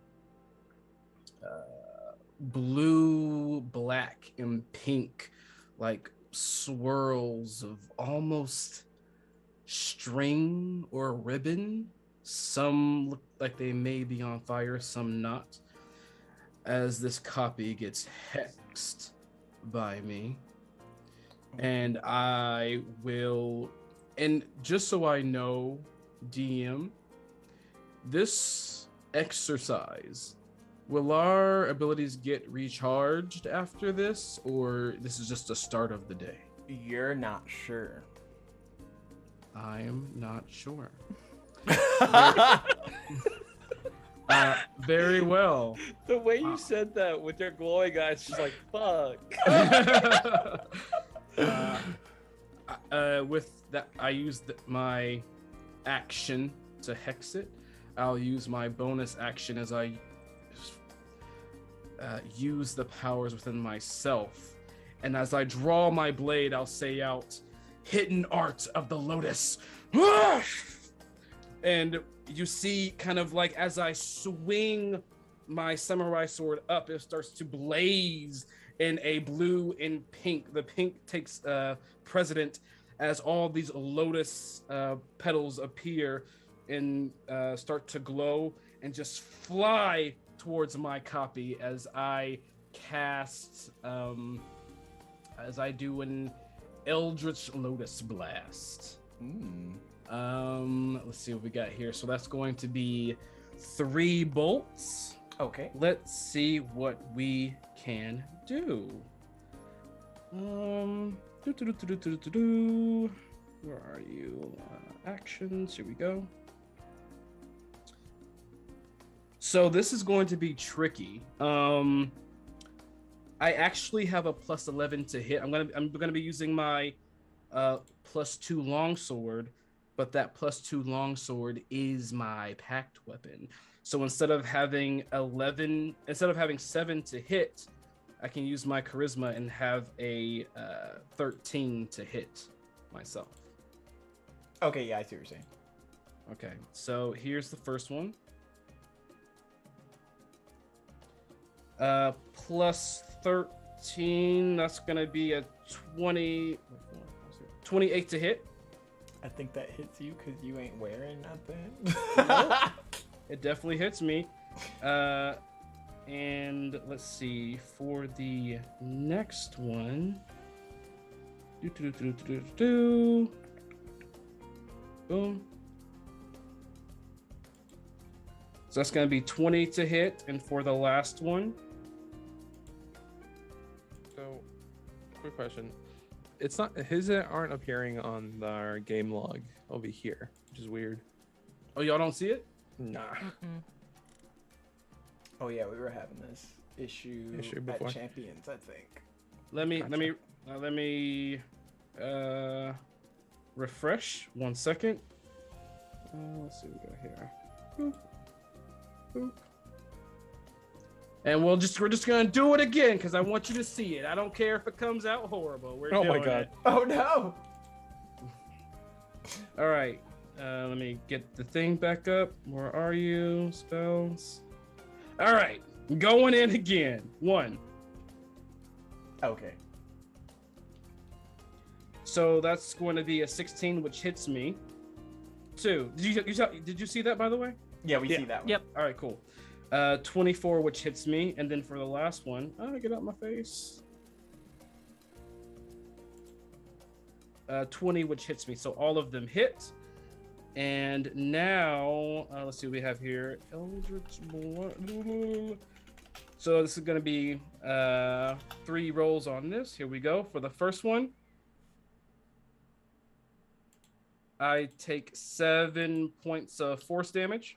blue, black, and pink, like swirls of almost string or ribbon. Some look like they may be on fire, some not. As this copy gets hexed by me. And I will, and just so I know, DM, this exercise, will our abilities get recharged after this, or this is just the start of the day? You're not sure. I'm not sure. Very well. The way you said that with your glowing eyes, she's like, fuck. With that, I used my action to hex it. I'll use my bonus action as I use the powers within myself. And as I draw my blade, I'll say out, "Hidden art of the lotus." And you see, kind of like as I swing my samurai sword up, it starts to blaze in a blue and pink. The pink takes precedent as all these lotus petals appear and start to glow and just fly towards my copy as I cast, as I do an Eldritch Lotus Blast. Let's see what we got here. So that's going to be 3 bolts. Okay. Let's see what we can do. Where are you? Actions. Here we go. So this is going to be tricky. I actually have a +11 to hit. I'm gonna be using my +2 longsword, but that +2 longsword is my pact weapon. So instead of having 7 to hit, I can use my charisma and have a 13 to hit myself. Okay, yeah, I see what you're saying. Okay, so here's the first one. +13, that's gonna be a 28 to hit. I think that hits you because you ain't wearing nothing. Nope. It definitely hits me. And let's see, for the next one. Boom. So that's going to be 20 to hit. And for the last one. So, quick question. It's not, his aren't appearing on our game log over here, which is weird. Oh, y'all don't see it? Nah. Oh yeah, we were having this issue before. at Champions, I think. Let me refresh 1 second. Let's see what we got here. Boop. Boop. And we're just gonna do it again because I want you to see it. I don't care if it comes out horrible. We're Oh my doing God. it. Oh no! All right. Let me get the thing back up. Where are you? Spells. All right. Going in again. 1. Okay. So that's going to be a 16, which hits me. 2. Did you see that, by the way? Yeah, we see that one. Yep. All right, cool. 24, which hits me. And then for the last one, get out my face. 20, which hits me. So all of them hit. And now, let's see what we have here. Eldritch Blast. So this is going to be 3 rolls on this. Here we go. For the first one, I take 7 points of force damage.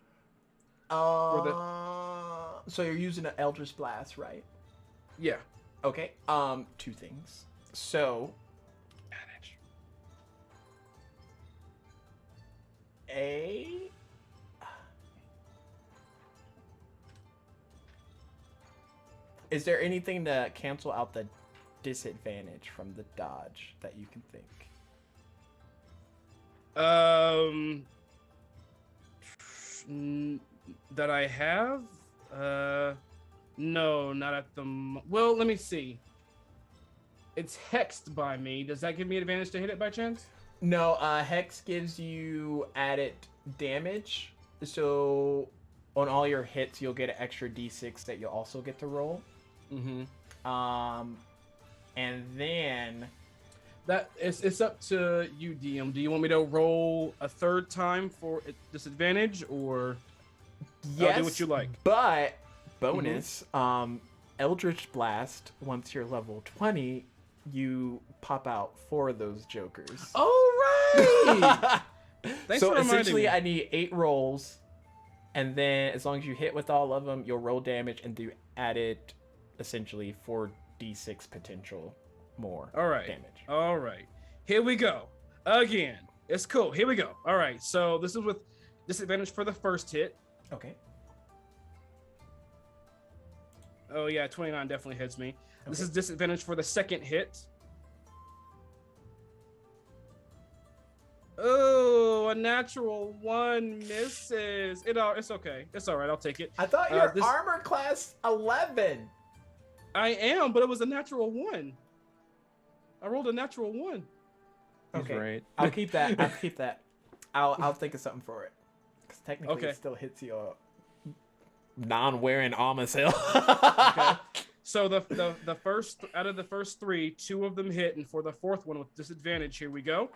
I So you're using an Eldritch Blast, right? Yeah. Okay. Two things. So is there anything to cancel out the disadvantage from the dodge that you can think? That I have? No, not at the well, let me see. It's hexed by me. Does that give me advantage to hit it by chance? No, Hex gives you added damage. So on all your hits, you'll get an extra d6 that you'll also get to roll. Mm-hmm. And then it's up to you, DM. Do you want me to roll a third time for disadvantage, or yes, I'll do what you like? But bonus, Eldritch Blast. Once you're level 20, you pop out 4 of those jokers. Oh right. Thanks So for reminding essentially, me. I need 8 rolls, and then as long as you hit with all of them, you'll roll damage and do added, essentially 4d6 potential more All right. damage. All right. Here we go. Again. It's cool. Here we go. All right. So this is with disadvantage for the first hit. Okay. Oh yeah, 29 definitely hits me. This Okay. is disadvantage for the second hit. Oh, a natural 1 misses. It's okay. It's all right. I'll take it. I thought you're this- armor class 11. I am, but it was a natural 1. I rolled a natural 1. He's Okay. right. I'll keep that. I'll keep that. I'll think of something for it. Because technically Okay. it still hits your non-wearing armor cell. Okay. So the first out of the first 3, 2 of them hit, and for the fourth one with disadvantage, here we go.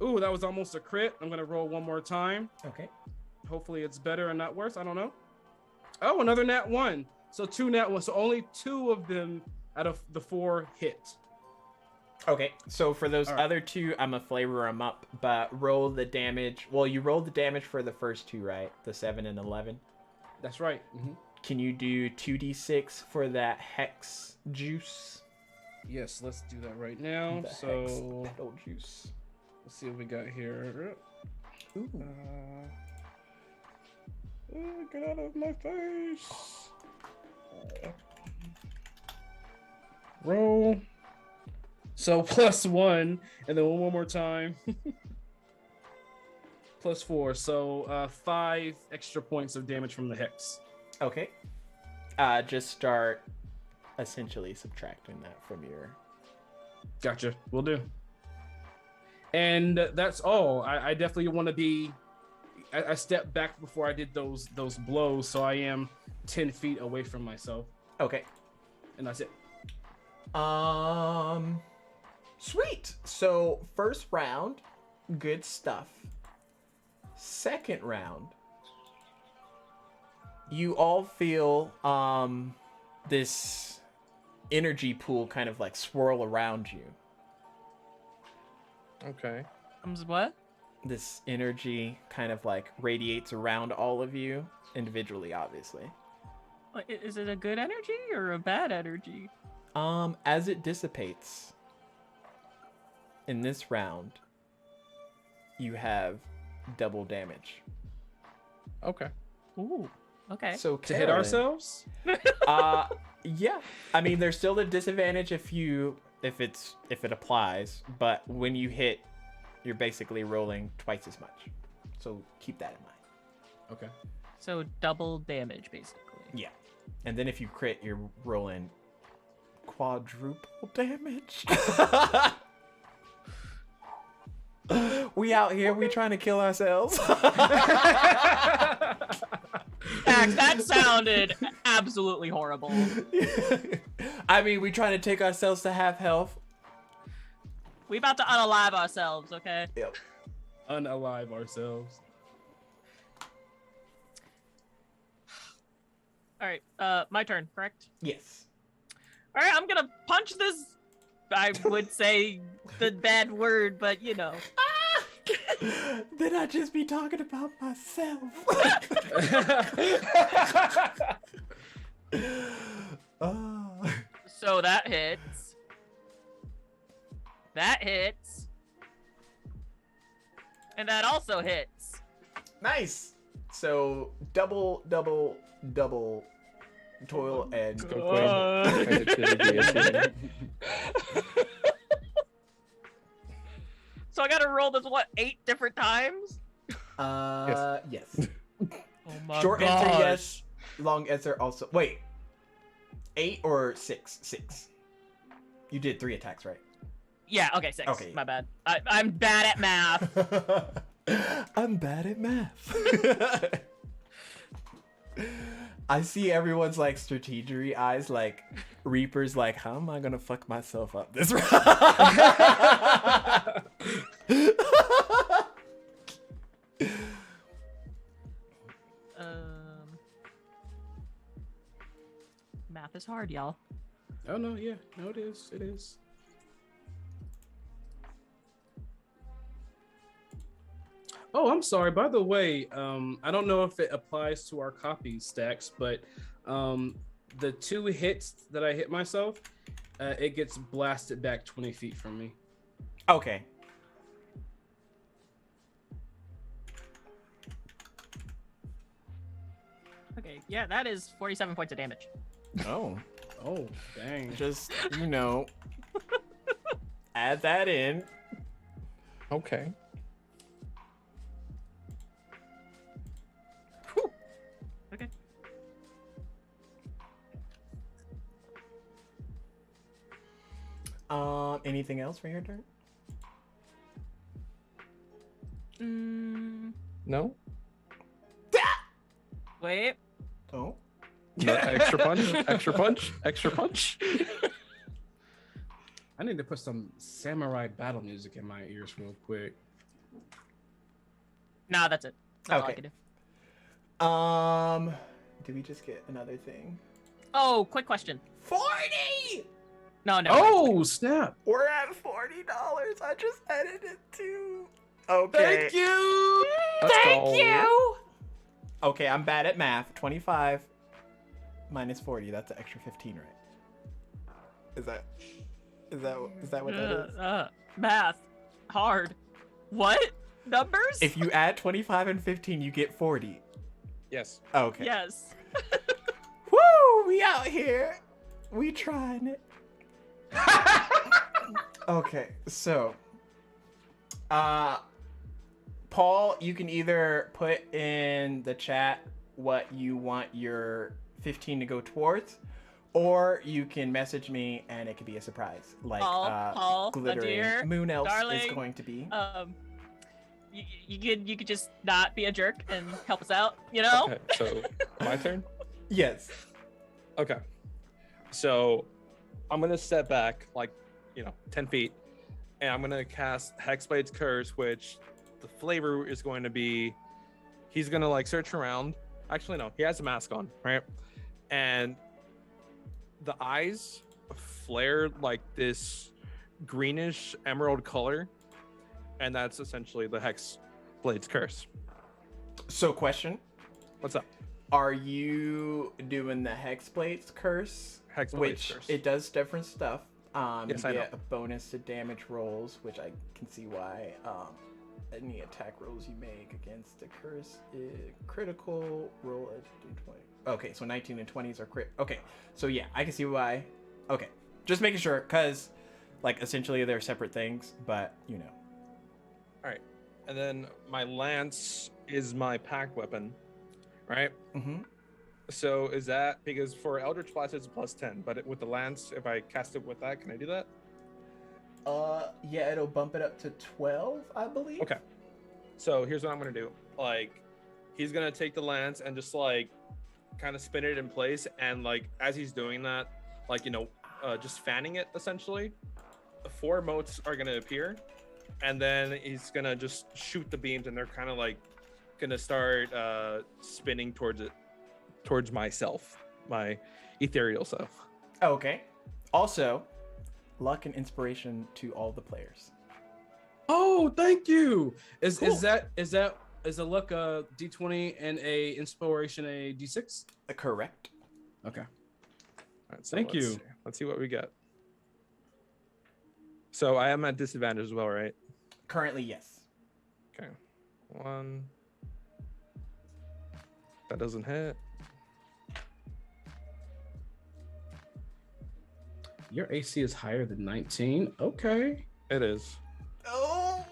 Ooh, that was almost a crit. I'm gonna roll one more time. Okay. Hopefully it's better and not worse. I don't know. Oh, another nat 1. So 2 nat 1. So only 2 of them out of the 4 hit. Okay. So for those All right. other 2, I'm gonna flavor them up, but roll the damage. Well, you rolled the damage for the first 2, right? The 7 and 11. That's right. Mm-hmm. Can you do 2d6 for that hex juice? Yes, let's do that right now. The hex So petal juice. let's see what we got here. Ooh. Get out of my face. Roll. So +1, and then one more time. +4. So 5 extra points of damage from the hex. Okay. Just start essentially subtracting that from your. Gotcha. Will do. And that's all. I definitely want to be. I stepped back before I did those blows, so I am 10 feet away from myself, Okay. and that's it. Sweet. So first round, good stuff. Second round, you all feel this energy pool kind of like swirl around you. Okay. What? This energy kind of like radiates around all of you individually, obviously. Is it a good energy or a bad energy? As it dissipates in this round, you have double damage. Okay. Ooh. Okay. So To hit Corin, ourselves? yeah. I mean, there's still a disadvantage if it applies, but when you hit, you're basically rolling twice as much. So keep that in mind. Okay. So double damage, basically. Yeah. And then if you crit, you're rolling quadruple damage. We out here, we trying to kill ourselves. Max, that sounded absolutely horrible. I mean, we trying to take ourselves to half health. We about to unalive ourselves, okay? Yep. Unalive ourselves. All right, my turn, correct? Yes. All right, I'm gonna punch this. I would say the bad word, but you know, Then I'd just be talking about myself. Oh. So that hits. That hits. And that also hits. Nice. So double toil and So I gotta roll this, what, 8 different times? yes. Oh my Short gosh. answer yes. Long answer also. Wait. 8 or 6? 6. You did 3 attacks, right? Yeah, okay, 6. Okay. My bad. I'm bad at math. I'm bad at math. I see everyone's like strategery eyes, like Reaper's like, how am I gonna fuck myself up this round? Math is hard, y'all. Oh no, yeah, no, it is. It is. Oh, I'm sorry. By the way, I don't know if it applies to our copy stacks, but the 2 hits that I hit myself, it gets blasted back 20 feet from me. Okay. Okay, yeah, that is 47 points of damage. Oh. Oh, dang. Just, add that in. Okay. Okay. Anything else for your turn? No? Wait. Oh. No, extra punch, extra punch, extra punch. I need to put some samurai battle music in my ears real quick. Nah, that's it. That's all I Okay. can do. Did we just get another thing? Oh, quick question. 40! No. Oh, snap. We're at $40. I just edited it too. Okay. Thank you. Thank you. Okay, I'm bad at math. 25 minus 40. That's an extra 15, right? Is that what that is? Math. Hard. What? Numbers? If you add 25 and 15, you get 40. Yes. Okay. Yes. Woo! We out here. We trying it. Okay, so Paul, you can either put in the chat what you want your 15 to go towards, or you can message me and it could be a surprise. Like Paul, my glittering dear, moon elf is darling, going to be. You could just not be a jerk and help us out, you know? Okay, so my turn? Yes. Okay. So I'm going to step back like, 10 feet, and I'm going to cast Hexblade's Curse, which the flavor is going to be, he's going to like search around. Actually, no, he has a mask on, right? And the eyes flare like this greenish emerald color, and that's essentially the Hexblade's Curse. So question. What's up? Are you doing the Hexblade's Curse? Hexblade's Which Curse. it does different stuff. Yes, You I know. get a bonus to damage rolls, which I can see why. Any attack rolls you make against the curse is critical. Roll a d20. Okay, so 19 and 20s are crit. Okay, so yeah, I can see why. Okay, just making sure, because like essentially they're separate things, but All right, and then my lance is my pack weapon, right? Mm-hmm. So is that because for Eldritch Blast it's plus 10, but with the lance, if I cast it with that, can I do that? Yeah, it'll bump it up to 12, I believe. Okay. So here's what I'm gonna do. Like, he's gonna take the lance and just like kind of spin it in place, and like as he's doing that, like just fanning it essentially, 4 motes are gonna appear, and then he's gonna just shoot the beams, and they're kind of like gonna start spinning towards myself, my ethereal self. Okay. Also, luck and inspiration to all the players. Oh, thank you. Is Cool. is a luck a D20 and a inspiration a D6? Correct. Okay. All right, so Thank let's you. see. Let's see what we get. So I am at disadvantage as well, right? Currently, yes. Okay. 1. That doesn't hit. Your AC is higher than 19. Okay. It is. Oh.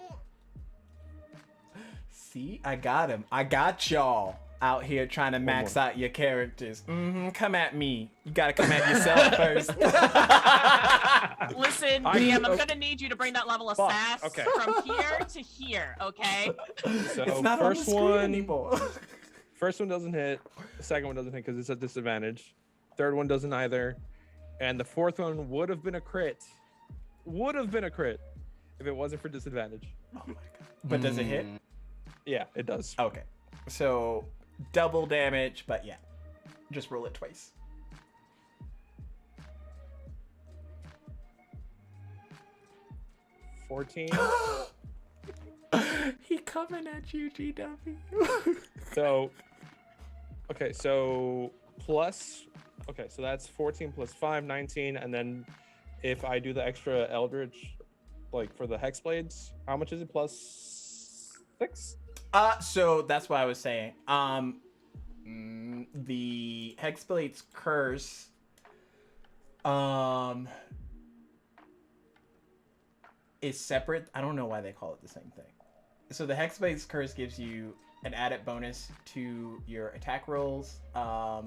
See, I got him. I got y'all out here trying to max out your characters. Come at me. You gotta come at yourself first. Listen, DM, I'm gonna need you to bring that level of sass Okay. from here to here, okay? So It's not on the first screen one anymore. First one doesn't hit. The second one doesn't hit because it's at disadvantage. Third one doesn't either. And the fourth one would have been a crit. Would have been a crit if it wasn't for disadvantage. Oh my god. But does it hit? Yeah, it does. Okay. So double damage, but yeah. Just roll it twice. Oh. 14. He coming at you, GW. So, okay, so plus, okay, so that's 14 plus 5, 19. And then if I do the extra Eldritch, like for the Hex Blades, how much is it? Plus 6? So that's what I was saying. The Hexblade's curse, is separate. I don't know why they call it the same thing. So the Hexblade's curse gives you an added bonus to your attack rolls. A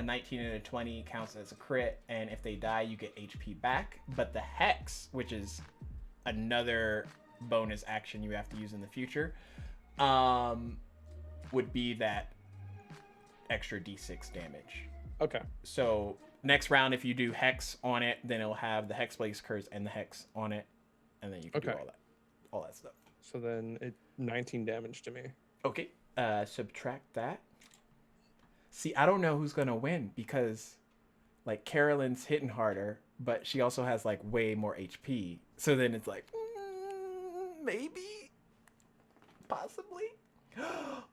19 and a 20 counts as a crit, and if they die, you get HP back. But the Hex, which is another bonus action you have to use in the future, would be that extra d6 damage. Okay. So next round, if you do Hex on it, then it'll have the Hexblade's curse and the Hex on it, and then you can do Okay. all that stuff. So then it 19 damage to me. Okay. Subtract that. See, I don't know who's gonna win because, like, Carolyn's hitting harder, but she also has like way more HP. So then it's like, maybe, possibly.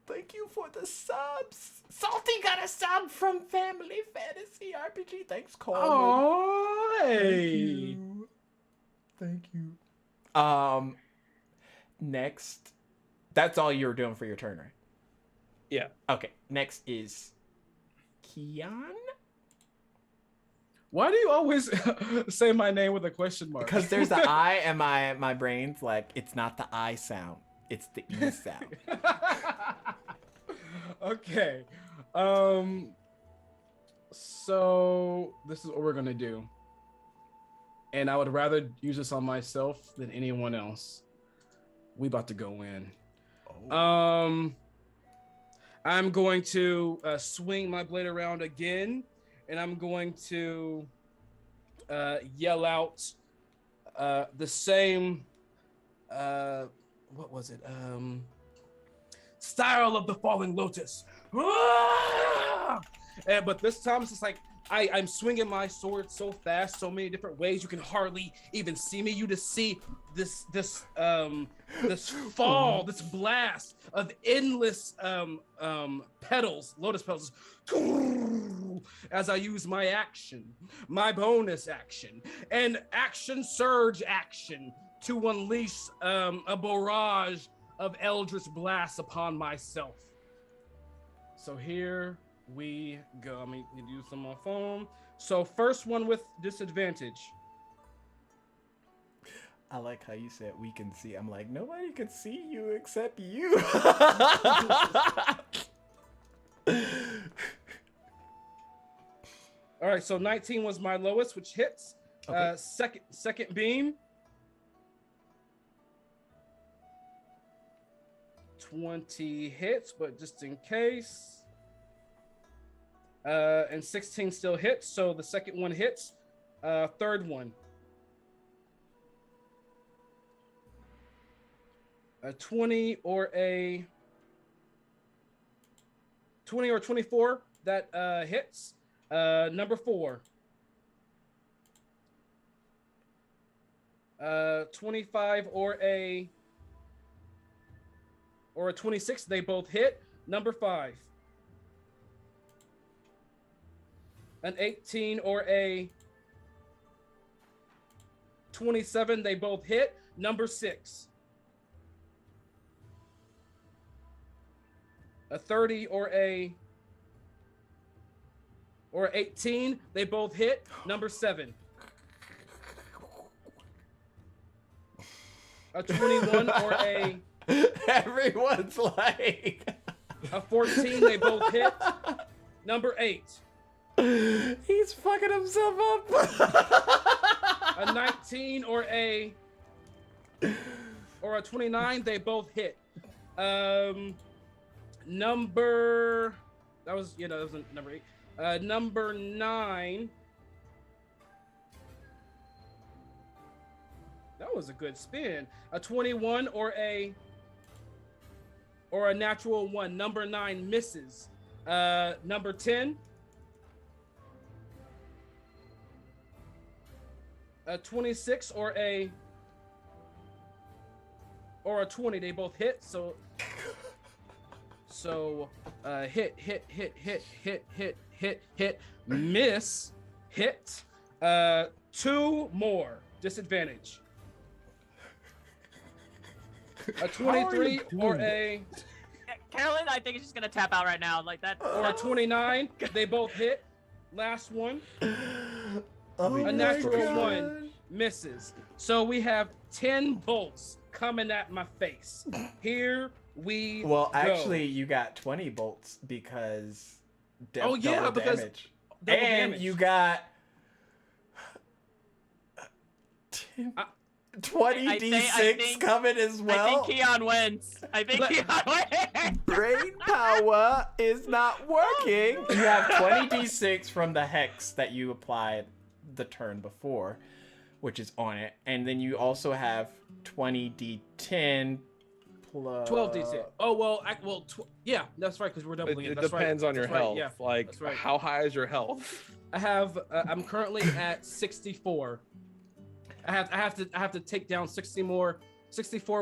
Thank you for the subs. Salty got a sub from Family Fantasy RPG. Thanks, Corin. Oh, hey. Thank you. Next, that's all you were doing for your turn, right? Yeah. Okay. Next is Kian. Why do you always say my name with a question mark? Because there's the I, and my brain's like, it's not the I sound, it's the E sound. Okay. So this is what we're gonna do. And I would rather use this on myself than anyone else. We about to go in. Oh. I'm going to swing my blade around again, and I'm going to yell out the same what was it? Style of the Falling Lotus. But this time it's just like I'm swinging my sword so fast, so many different ways, you can hardly even see me. You just see this fall, this blast of endless petals, lotus petals, as I use my action, my bonus action, and action surge action to unleash a barrage of eldritch blasts upon myself. So here we go. I'm gonna use them on phone. So first one with disadvantage. I like how you said we can see. I'm like, nobody can see you except you. All right, so 19 was my lowest, which hits. Okay. Second beam. 20 hits, but just in case. And 16 still hits, so the second one hits. Third one. A 20 or 24 that hits. Number 4. 25 or a or a 26, they both hit. Number 5. An 18 or a 27, they both hit. Number 6. A 30 or a 18, they both hit. Number 7. A 21 or a Everyone's like a 14, they both hit. Number 8. He's fucking himself up. A 19 or a 29, they both hit. Number that was number 8. Number 9. That was a good spin. A 21 or a natural 1. Number 9 misses. Number 10. A 26 or a 20. They both hit. So hit, miss, hit. 2 more. Disadvantage. A 23 or a Carolyn, I think is just gonna tap out right now, like that. or a 29. They both hit. Last one. A natural 1 misses. So we have 10 bolts coming at my face. Here we Well, go. actually, you got 20 bolts because double because damage. double And damage. you got 20 I d6 think- coming as well. I think Keon wins. Keon wins. Brain power is not working. You have 20 d6 from the hex that you applied the turn before, which is on it, and then you also have 20 d10 plus 12 d6. Oh well, yeah, that's right because we're doubling it. It That's depends right. on your That's right, health. Yeah, Like, that's right. how high is your health? I have. I'm currently at 64. I have to take down 64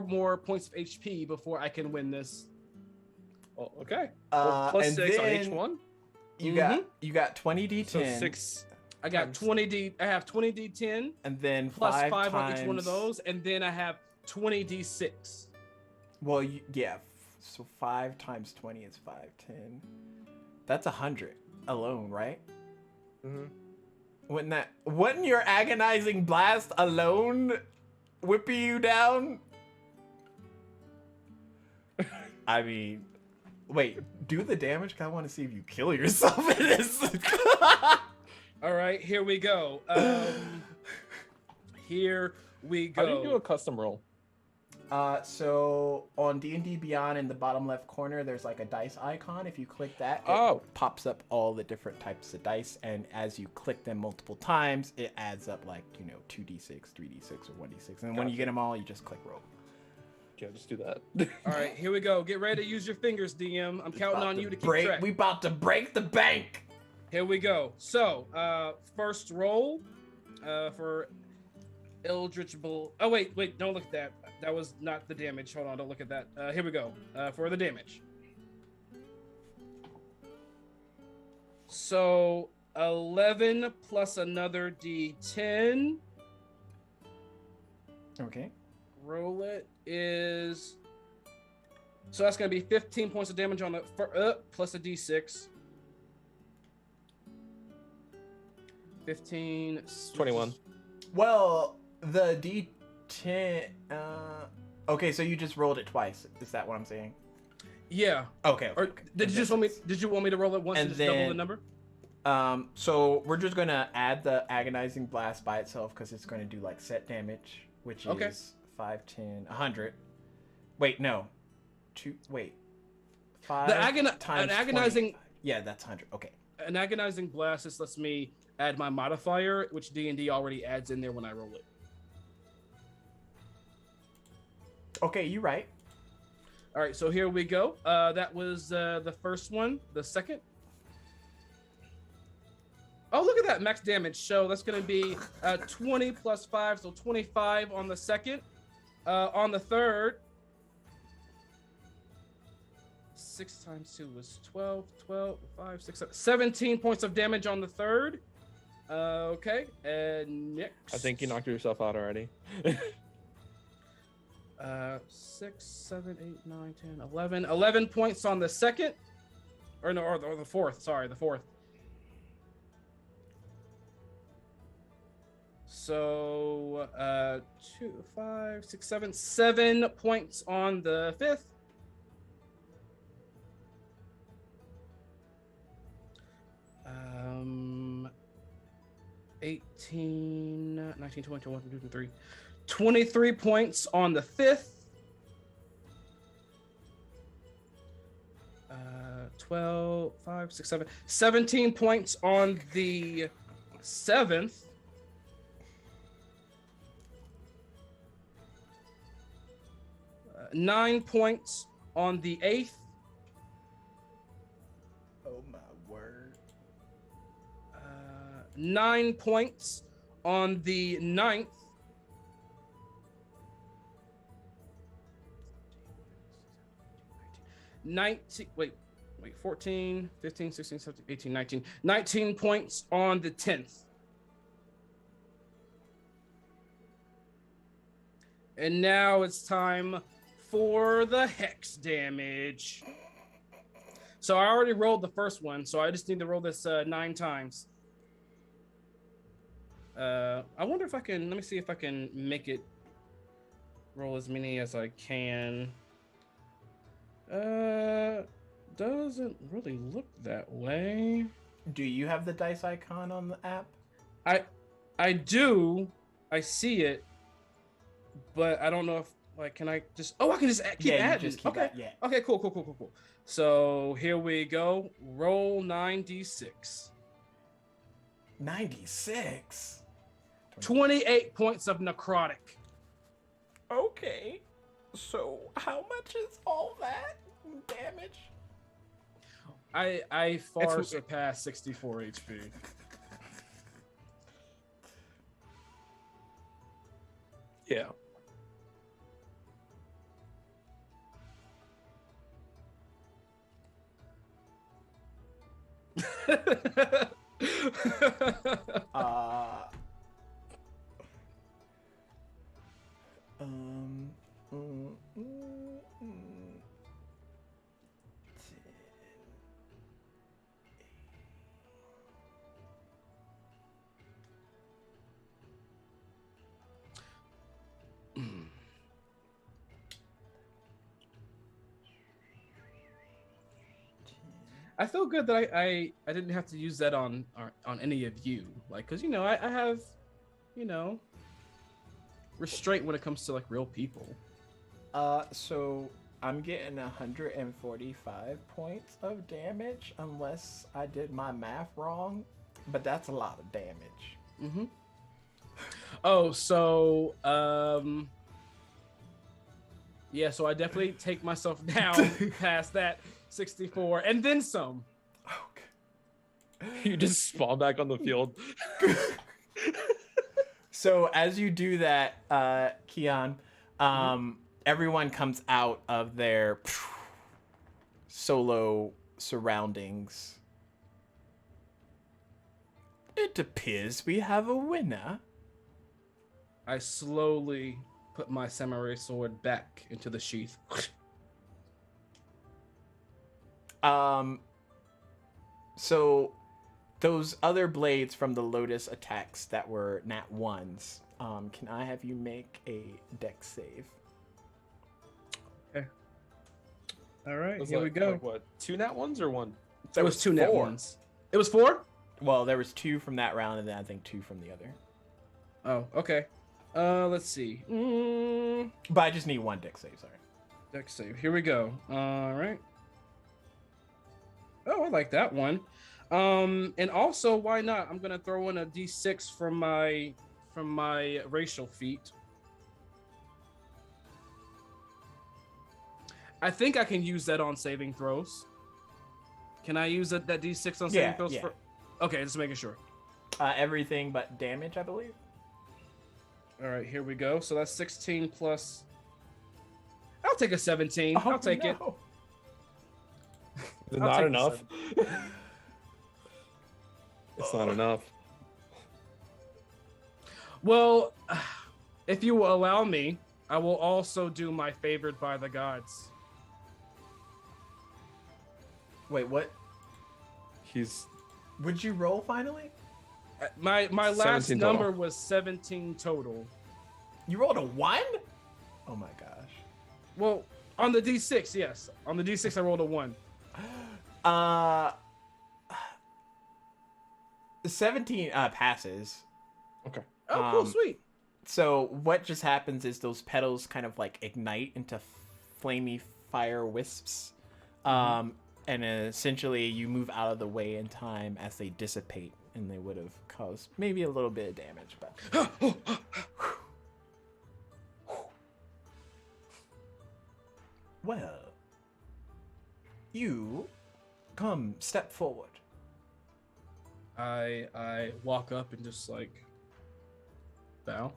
more points of HP before I can win this. Oh, okay. Well, plus and 6 on then each one. You got 20 d10. So 6. I got times- 20 I have 20 d10 and then plus 5 times, on each one of those, and then I have 20 d6. Well, yeah. So 5 times 20 is 510. That's 100 alone, right? Mm-hmm. Wouldn't your agonizing blast alone whip you down? I mean, wait, do the damage? 'Cause I want to see if you kill yourself in this. All right, here we go. Here we go. How do you do a custom roll? So on D&D Beyond in the bottom left corner, there's like a dice icon. If you click that, Oh. it pops up all the different types of dice. And as you click them multiple times, it adds up like, 2d6, 3d6, or 1d6. And when you get them all, you just click roll. Yeah, just do that. All right, here we go. Get ready to use your fingers, DM. I'm counting on you to keep track. We about to break the bank. Here we go. So, first roll for Eldritch Bull. Oh, wait, don't look at that. That was not the damage. Hold on, don't look at that. Here we go. For the damage. So, 11 plus another d10. Okay. Roll it is... So that's going to be 15 points of damage on the... plus a d6. 15... 21. Well, the D10. Okay, so you just rolled it twice. Is that what I'm saying? Yeah. Okay. Or did you want me to roll it once and just double the number? So we're just gonna add the agonizing blast by itself because it's gonna do like set damage, which is 5, 10, 100. Wait, no. 5 times an agonizing 20. Yeah, that's 100. Okay. An agonizing blast just lets me add my modifier, which D&D already adds in there when I roll it. Okay, you're right. All right, so here we go. That was the first one. The second. Oh, look at that max damage. So that's going to be 20 plus 5, so 25 on the second. On the third, 6 times 2 was 12. 12, 5, 6, 7. 17 points of damage on the third. Okay, and next. I think you knocked yourself out already. 6, 7, 8, 9, 10, 11. 11 points on the second. Or no, or the fourth. Sorry, the fourth. So, 2, 5, 6, 7. 7 points on the fifth. 18, 19, 20, 21, 22, 23. 23 points on the fifth. 12, 5, 6, 7. 17 points on the seventh. Uh, 9 points on the eighth. Oh my word. 9 points on the ninth. 14, 15, 16, 17, 18, 19. 19 points on the 10th. And now it's time for the hex damage. So I already rolled the first one, so I just need to roll this 9 times. I wonder if I can, let me see if I can make it roll as many as I can. Doesn't really look that way. Do you have the dice icon on the app? I do. I see it, but I don't know if can I just? Oh, I can just keep adding. Just keep Okay. Yeah. Okay. Cool. So here we go. Roll 9d6. 96. 28 points of necrotic. Okay. So how much is all that damage? I far surpassed 64 HP. Yeah. I feel good that I didn't have to use that on any of you, because I have, restraint when it comes to real people. So I'm getting 145 points of damage unless I did my math wrong, but that's a lot of damage. Mm-hmm. Oh, so yeah, so I definitely take myself down past that 64 and then some. Okay. You just spawn back on the field. So as you do that, Kian, everyone comes out of their solo surroundings. It appears we have a winner. I slowly put my samurai sword back into the sheath. So those other blades from the Lotus attacks that were nat 1s, can I have you make a dex save? Okay. All right, Was here we go. What? 2 nat ones or 1? It was 2 nat 4. ones. It was 4? Well, there was 2 from that round, and then I think 2 from the other. Oh, okay. Let's see. But I just need 1 dex save, sorry. Dex save. Here we go. All right. Oh, I like that one. And also, why not? I'm gonna throw in a d6 from my racial feat. I think I can use that on saving throws. Can I use that d6 on saving throws? Yeah. Okay, just making sure. Everything but damage, I believe. All right, here we go. So that's 16 plus. I'll take a 17. Oh, I'll take it. Is it I'll not take the enough? It's not enough. Well, if you will allow me, I will also do my favored by the gods. Wait, what? He's Would you roll finally? My last 17 total. number was 17 total. You rolled a 1? Oh my gosh. Well, on the D6, yes. On the D6, I rolled a 1. 17 passes. Oh, cool, Um, sweet. So what just happens is those petals kind of like ignite into flamey fire wisps. And essentially you move out of the way in time as they dissipate, and they would have caused maybe a little bit of damage, but well, you come step forward. I walk up and just like bow.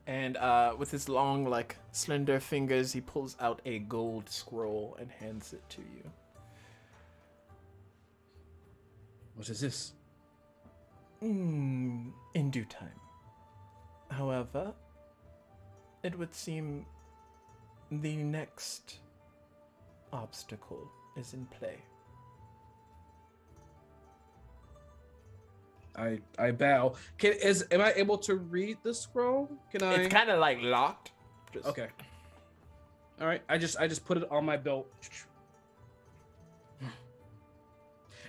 And with his long, like, slender fingers, he pulls out a gold scroll and hands it to you. What is this? In due time. However, it would seem the next obstacle is in play. I bow. Am I able to read the scroll? Can I? It's kind of like locked. Just... Okay. All right. I just put it on my belt.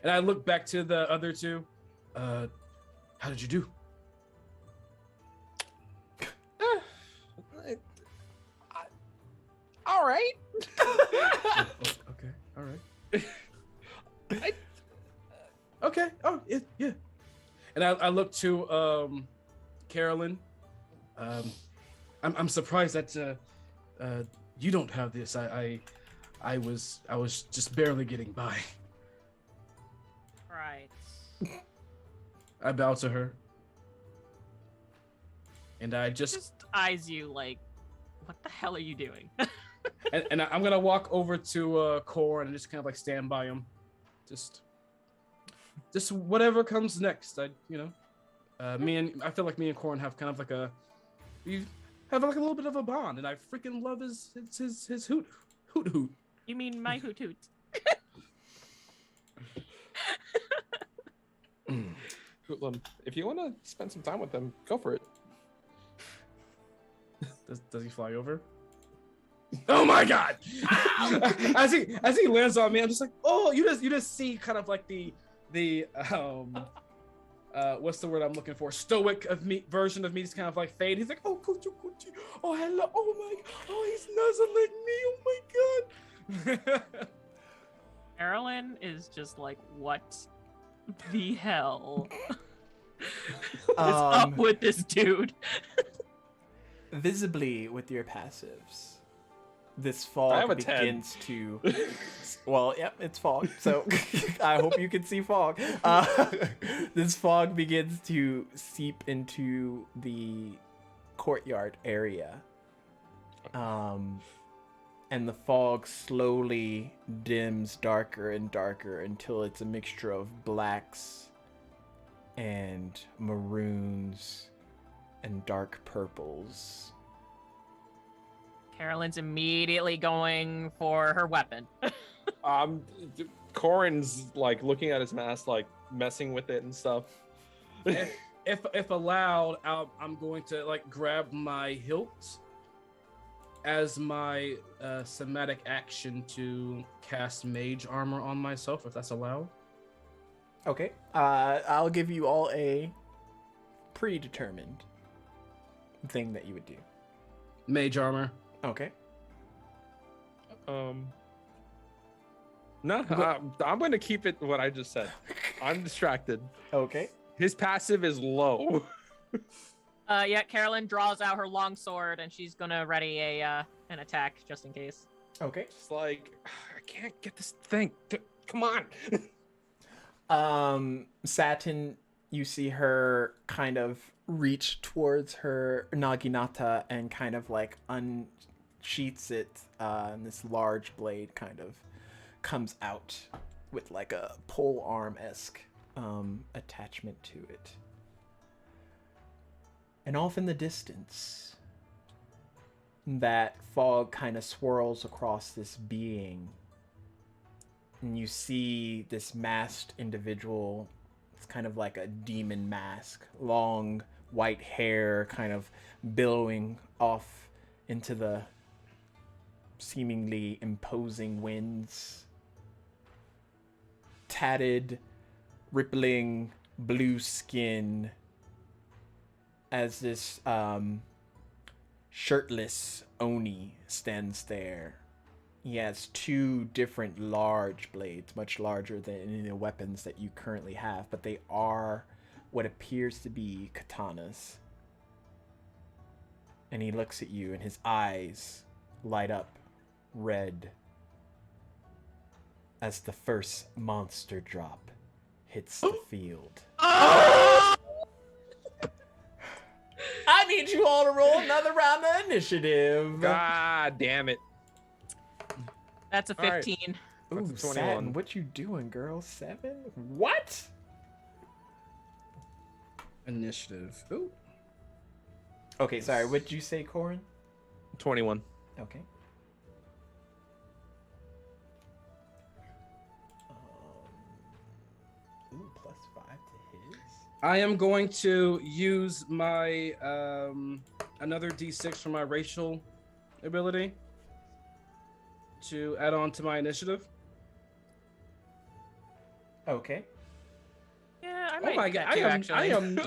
And I look back to the other two. How did you do? All right. Okay. All right. Okay. Oh, yeah. And I look to Carolyn. I'm surprised that you don't have this. I was just barely getting by. Right. I bow to her. And I Just eyes you like, what the hell are you doing? and I'm gonna walk over to Corin and just kind of like stand by him. Just whatever comes next. I feel like me and Corin have kind of like we have like a little bit of a bond, and I freaking love his hoot. You mean my hoot hoot? If you want to spend some time with them, go for it. Does he fly over? Oh my god! as he lands on me, I'm just like, oh, you just see kind of like the what's the word I'm looking for? Stoic of me version of me just kind of like fade. He's like, oh, Gucci, oh hello, oh my, oh he's nuzzling me, oh my god. Carolyn is just like, what the hell is up with this dude? Visibly with your passives, this I fog have a 10. begins to... Well, yep, it's fog, so I hope you can see fog. This fog begins to seep into the courtyard area. And the fog slowly dims darker and darker until it's a mixture of blacks and maroons and dark purples. Carolyn's immediately going for her weapon. Corin's like looking at his mask, like messing with it and stuff. If allowed, I'm going to like grab my hilt as my somatic action to cast mage armor on myself, if that's allowed. Okay. I'll give you all a predetermined thing that you would do. Mage armor. Okay. No, I'm going to keep it what I just said. I'm distracted. Okay. His passive is low. Yeah, Carolyn draws out her long sword and she's gonna ready an attack just in case. Okay. It's like, I can't get this thing. Come on. Satin, you see her kind of reach towards her naginata and kind of like unsheaths it, and this large blade kind of comes out with like a pole arm-esque attachment to it. And off in the distance, that fog kind of swirls across this being. And you see this masked individual. It's kind of like a demon mask. Long white hair kind of billowing off into the seemingly imposing winds. Tatted, rippling blue skin as this shirtless Oni stands there. He has two different large blades, much larger than any of the weapons that you currently have, but they are what appears to be katanas. And he looks at you, and his eyes light up red as the first monster drop hits the field. I need you all to roll another round of initiative. God damn it. That's a All right. 15. Ooh, That's a 21. Satin, what you doing, girl? 7? What? Initiative. Ooh. Okay, sorry. What did you say, Corin? 21. Okay. Ooh, +5 to his. I am going to use my another D6 for my racial ability to add on to my initiative. Okay. Yeah, I Oh might my do god, that too, actually. Again?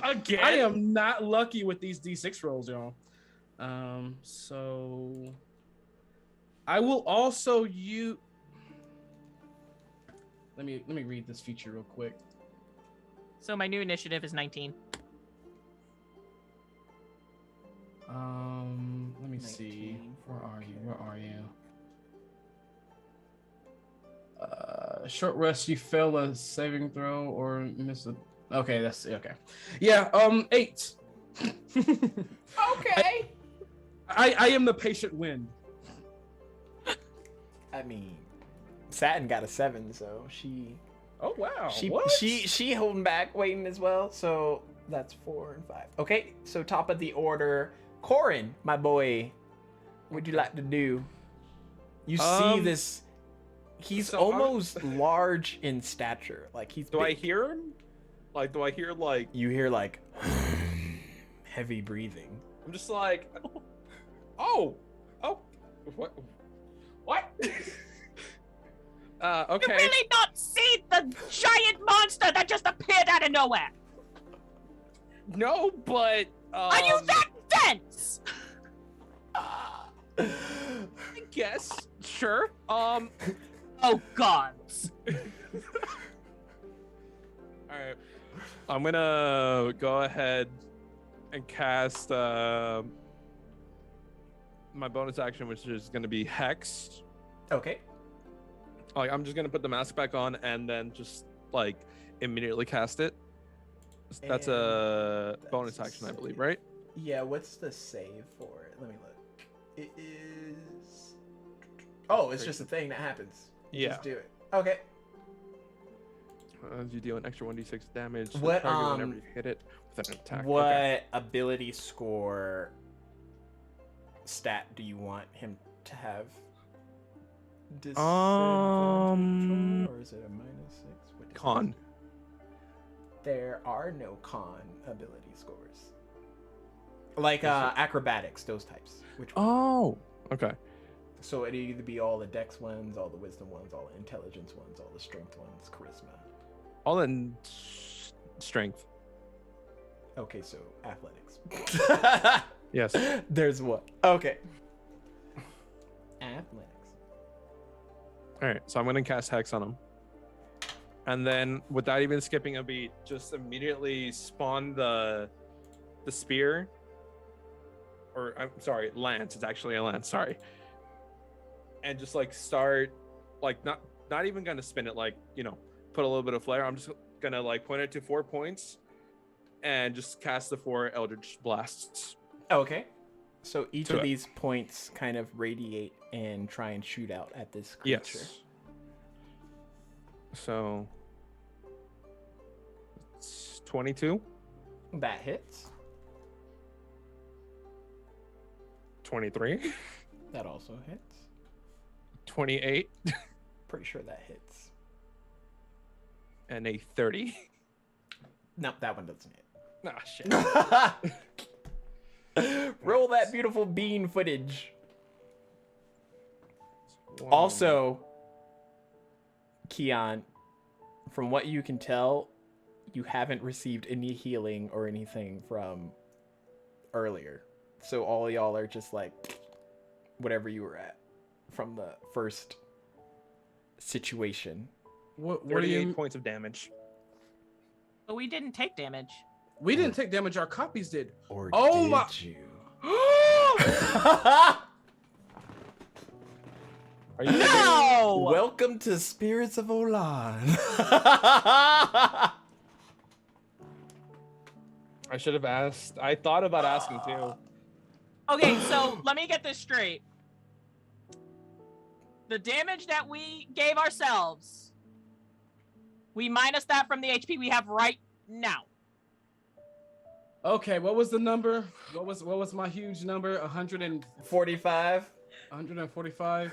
I am not lucky with these D6 rolls, y'all. So I will also use. Let me read this feature real quick. So my new initiative is 19. Let me see. 19 Where for are you? Karen. Where are you? Short rest. You fail a saving throw or miss a. Okay, that's okay. Yeah. 8. Okay. I am the patient wind. I mean, Satin got a 7, so she Oh wow. she holding back, waiting as well. So that's 4 and 5. Okay, so top of the order, Corin, my boy. What'd you like to do? You see this. He's so almost large in stature. Like he's. Do I big. hear him? Like, do I hear, like, You hear like heavy breathing. I'm just like, oh, what? Okay. You really not see the giant monster that just appeared out of nowhere? No, but, Are you that dense? I guess, sure. Oh, gods. Alright. I'm gonna go ahead and cast my bonus action, which is gonna be Hex. Okay. Like, I'm just gonna put the mask back on and then just, like, immediately cast it. That's a And bonus that's a action, I believe, save. right? Yeah. What's the save for it? Let me look. It is. Oh, it's just a thing that happens. You Yeah. Just do it. Okay. You deal an extra 1d6 damage to What, the target whenever you hit it with an attack. What Okay. ability score stat do you want him to have? Disadvantage or is it a -6? What is Con. it? There are no con ability scores. Like acrobatics, those types. Which Oh, okay. So it'd either be all the dex ones, all the wisdom ones, all the intelligence ones, all the strength ones, charisma. All in strength. Okay, so athletics. Yes. There's one. Okay. Athletics. All right, so I'm gonna cast Hex on him, and then without even skipping a beat, just immediately spawn the spear, or I'm sorry, lance. It's actually a lance. Sorry, and just like start, like not even gonna spin it, like, you know, put a little bit of flair. I'm just gonna like point it to 4 points, and just cast the 4 Eldritch Blasts. Okay. So each To of it. these points kind of radiate and try and shoot out at this creature. Yes. So it's 22, That hits. 23, That also hits. 28, Pretty sure that hits. and a 30. No, that one doesn't hit. Ah, shit. Roll that beautiful bean footage. Also, Keon, from what you can tell, you haven't received any healing or anything from earlier. So all y'all are just like whatever you were at from the first situation. What do 38 you? points of damage. But we didn't take damage. We didn't take damage. Our copies did. Or Oh did my- you? Are you No! Welcome to Spirits of Olan. I should have asked. I thought about asking too. Okay, so let me get this straight. The damage that we gave ourselves, we minus that from the HP we have right now. Okay, what was the number? What was my huge number? 45. 145.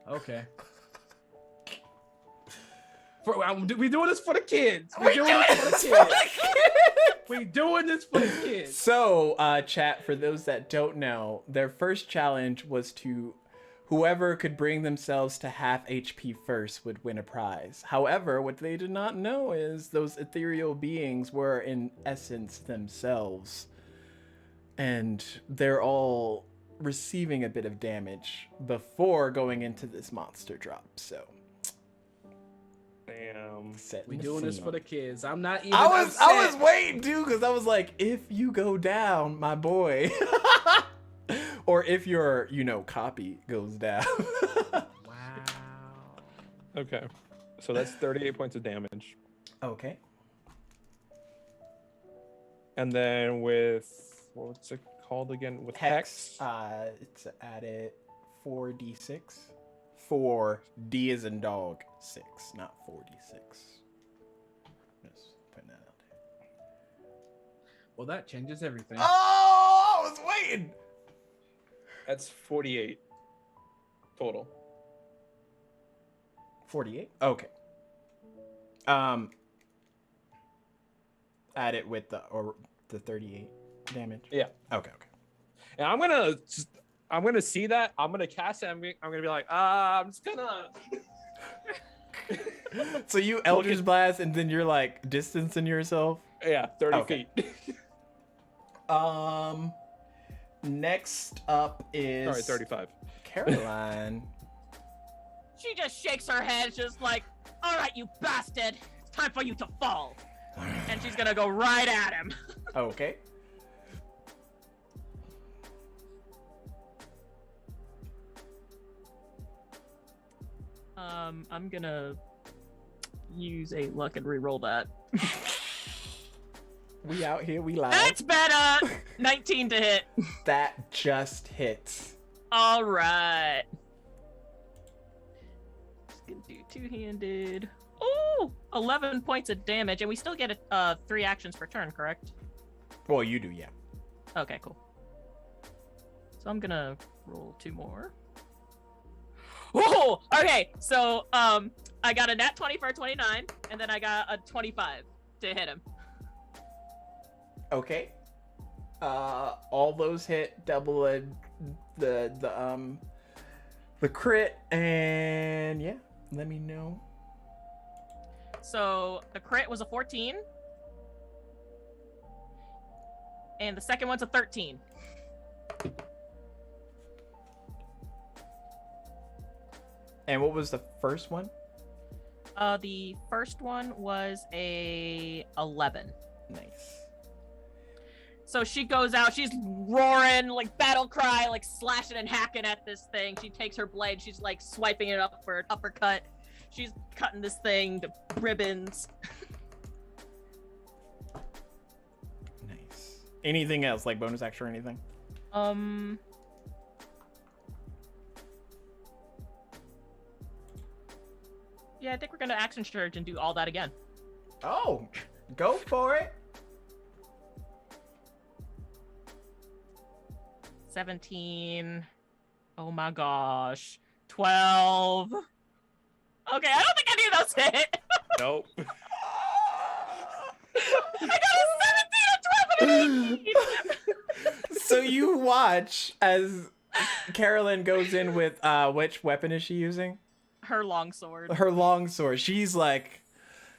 Okay. We doing this for the kids. We doing this for the kids. We doing this for the kids. So, chat, for those that don't know, their first challenge was to whoever could bring themselves to half HP first would win a prize. However, what they did not know is those ethereal beings were in essence themselves. And they're all receiving a bit of damage before going into this monster drop. So, Damn. We doing this for the kids. I'm not even. I was upset. waiting too, because I was like, if you go down, my boy, or if your copy goes down. Wow. Okay. So that's 38 points of damage. Okay. And then with what's it called again? With Hex. It's added 4d6. 4D as in dog 6, not 4d6. Just putting that out there. Well, that changes everything. Oh, I was waiting. That's 48 total. 48. Okay. Add it with the 38 damage. Yeah. Okay. And I'm gonna see that. I'm gonna cast it. I'm gonna be like, I'm just gonna. So you Eldritch Blast, and then you're like distancing yourself. Yeah, 30 Okay. feet. Next up is Sorry, 35. Caroline. She just shakes her head, just like, all right, you bastard. It's time for you to fall. And she's gonna go right at him. Okay. I'm gonna use a luck and re-roll that. We out here, we live. That's better! 19 to hit. That just hits. All right. Just gonna do two-handed. Ooh, 11 points of damage, and we still get 3 actions per turn, correct? Well, you do, yeah. Okay, cool. So I'm gonna roll 2 more. Oh, okay. So I got a nat 20 for a 29, and then I got a 25 to hit him. Okay. All those hit, double the crit, and yeah, let me know. So the crit was a 14, and the second one's a 13. And what was the first one? The first one was a 11. Nice. So she goes out, she's roaring, like battle cry, like slashing and hacking at this thing. She takes her blade, she's like swiping it up for an uppercut. She's cutting this thing to ribbons. Nice. Anything else, like bonus action or anything? gonna action surge and do all that again. Oh, go for it. 17. Oh my gosh. 12. Okay, I don't think any of those hit. Nope. I got a 17 and 12 and an 18. So you watch as Carolyn goes in with which weapon is she using? Her longsword. Her longsword. She's like,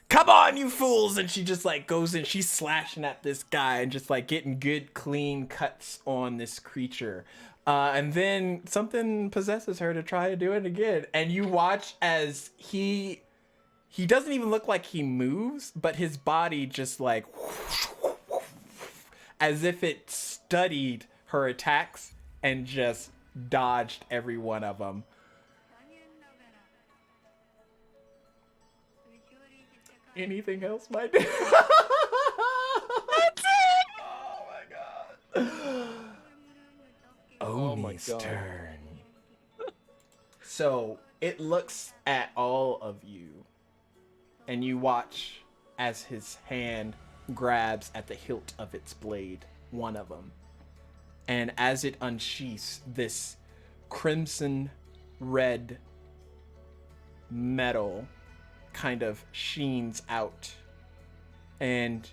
come on, you fools! And she just like goes in, she's slashing at this guy and just like getting good clean cuts on this creature. And then something possesses her to try to do it again. And you watch as he doesn't even look like he moves, but his body just like as if it studied her attacks and just dodged every one of them. Anything else, my dude? That's it! Oh my god. Oh my Oni's God. turn. So it looks at all of you, and you watch as his hand grabs at the hilt of its blade, one of them. And as it unsheaths, this crimson red metal kind of sheens out, and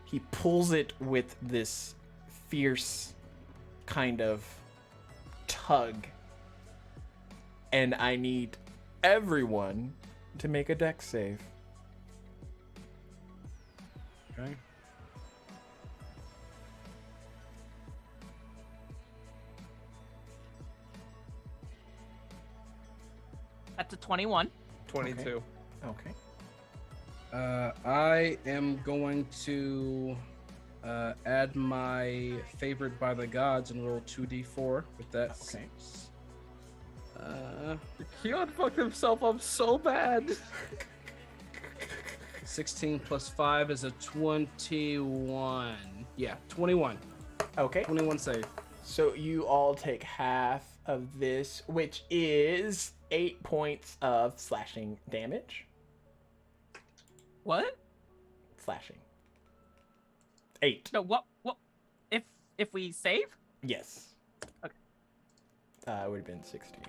he pulls it with this fierce kind of tug, and I need everyone to make a dex save. Okay. That's a 21. 22. Okay. I am going to add my favorite by the gods and roll 2d4 with that. Okay. Keon fucked himself up so bad. 16 plus 5 is a 21. Yeah, 21. Okay. 21 save. So you all take half of this, which is 8 points of slashing damage. What? Slashing. 8. No, what if we save? Yes. Okay. It would have been 16.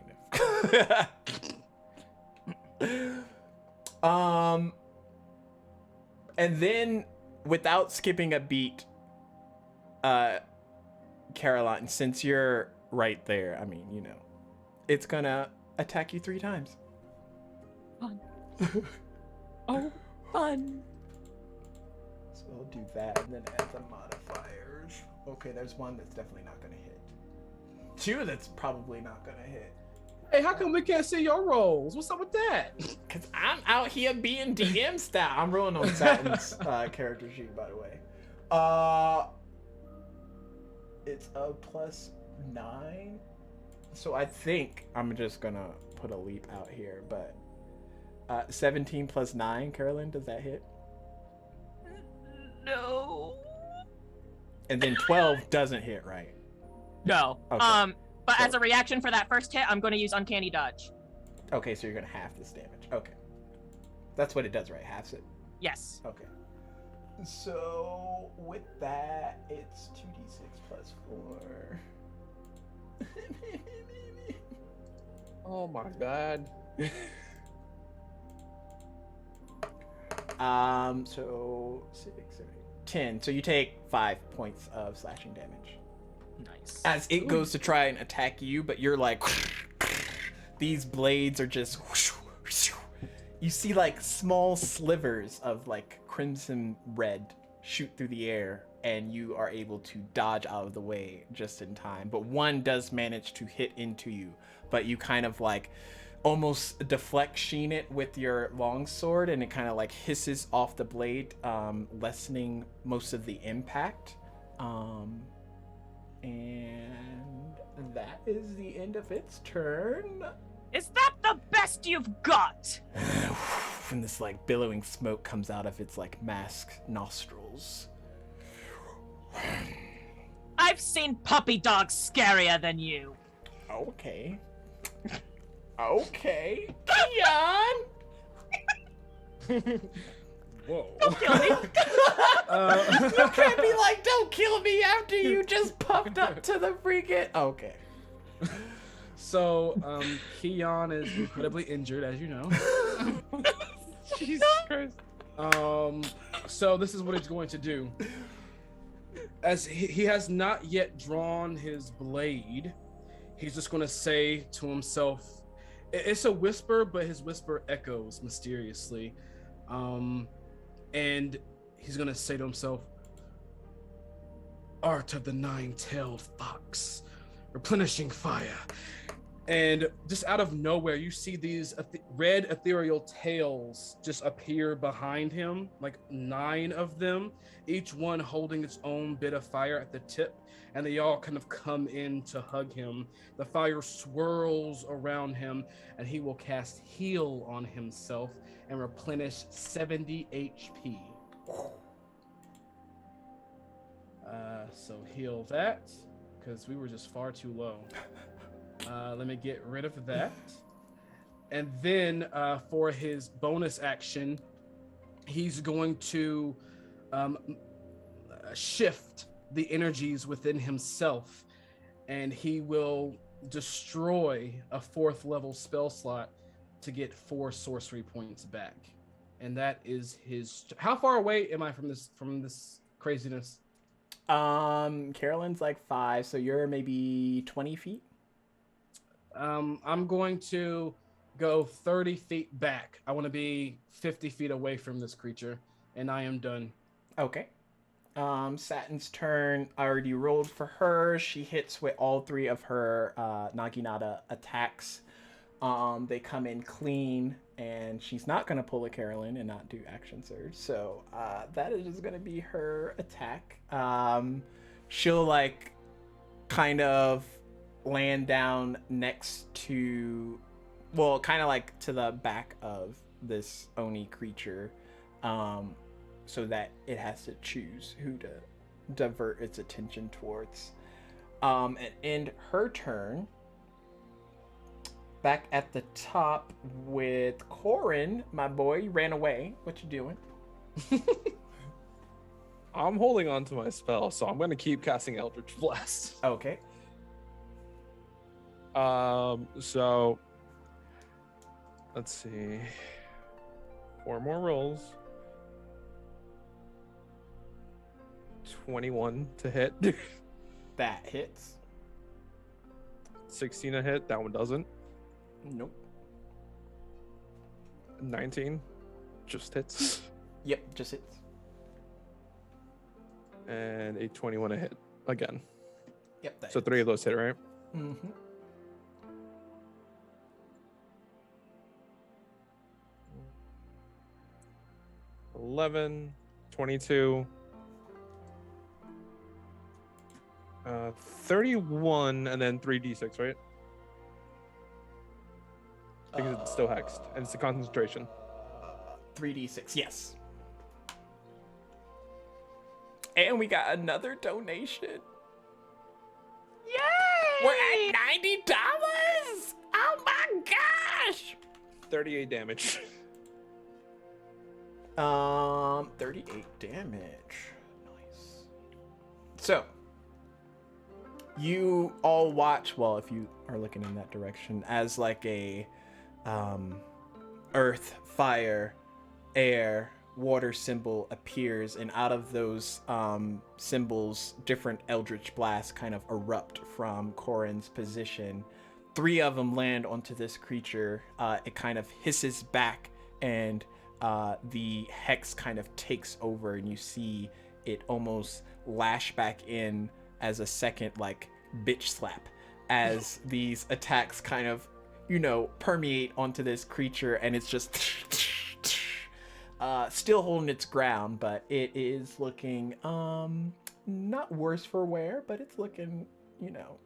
And then without skipping a beat, Caroline, since you're right there, I mean, you know, it's gonna attack you 3 times. Fun. Oh, fun. So I'll do that and then add the modifiers. Okay, there's one that's definitely not gonna hit. 2 that's probably not gonna hit. Hey, how come we can't see your rolls? What's up with that? Cause I'm out here being DM style. I'm rolling on Satin's character sheet, by the way. It's a +9. So I think I'm just gonna put a leap out here, but 17 plus 9, Carolyn, does that hit? No. And then 12 doesn't hit, right? No. Okay. But So- as a reaction for that first hit, I'm going to use Uncanny Dodge. Okay, so you're gonna half this damage. Okay. That's what it does, right? Halves it. Yes. Okay. So with that, it's 2d6 plus 4. Oh my god. So 6, 7, 10. So you take 5 points of slashing damage. Nice. As it goes to try and attack you, but you're like, these blades are just, you see like small slivers of like crimson red shoot through the air, and you are able to dodge out of the way just in time. But one does manage to hit into you, but you kind of like almost deflect sheen it with your longsword, and it kind of like hisses off the blade, lessening most of the impact. And that is the end of its turn. Is that the best you've got? And this like billowing smoke comes out of its like masked nostrils. I've seen puppy dogs scarier than you. Okay. Okay. Keon! Whoa. Kill me. You can't be like, don't kill me after you just puffed up to the freaking. Okay. So, Keon is incredibly injured, as you know. Jesus Christ. So this is what he's going to do. As he has not yet drawn his blade, he's just going to say to himself, it's a whisper, but his whisper echoes mysteriously. And he's going to say to himself, Art of the Nine-Tailed Fox, replenishing fire. And just out of nowhere, you see these red ethereal tails just appear behind him, like 9 of them, each one holding its own bit of fire at the tip, and they all kind of come in to hug him. The fire swirls around him, and he will cast Heal on himself and replenish 70 HP. So heal that, because we were just far too low. Let me get rid of that. And then for his bonus action, he's going to shift the energies within himself, and he will destroy a 4th level spell slot to get 4 sorcery points back. And that is his. How far away am I from this craziness? Carolyn's like 5, so you're maybe 20 feet. I'm going to go 30 feet back. I want to be 50 feet away from this creature, and I am done. Okay. Satin's turn. I already rolled for her. She hits with all 3 of her Naginata attacks. They come in clean, and she's not going to pull a Carolyn and not do action surge. So that is just going to be her attack. She'll like kind of land down next to, well, kind of like to the back of this Oni creature, so that it has to choose who to divert its attention towards. And end her turn back at the top with Corin, my boy. You ran away. What you doing? I'm holding on to my spell, so I'm going to keep casting Eldritch Blast. Okay. So let's see. 4 more rolls. 21 to hit. That hits. 16 to hit. That one doesn't. Nope. 19 just hits. Yep, just hits. And a 21 to hit again. Yep, that So hits. 3 of those hit, right? Mm-hmm. 11, 22, 31, and then 3d6, right? Because it's still hexed, and it's a concentration. 3d6, yes. And we got another donation. Yay! We're at $90? Oh my gosh! 38 damage. 38 damage. Nice. So, you all watch, well, if you are looking in that direction, as like a earth, fire, air, water symbol appears, and out of those symbols, different eldritch blasts kind of erupt from Corin's position. 3 of them land onto this creature. It kind of hisses back, and the hex kind of takes over, and you see it almost lash back in as a second like bitch slap as these attacks kind of, you know, permeate onto this creature, and it's just still holding its ground, but it is looking not worse for wear, but it's looking, you know,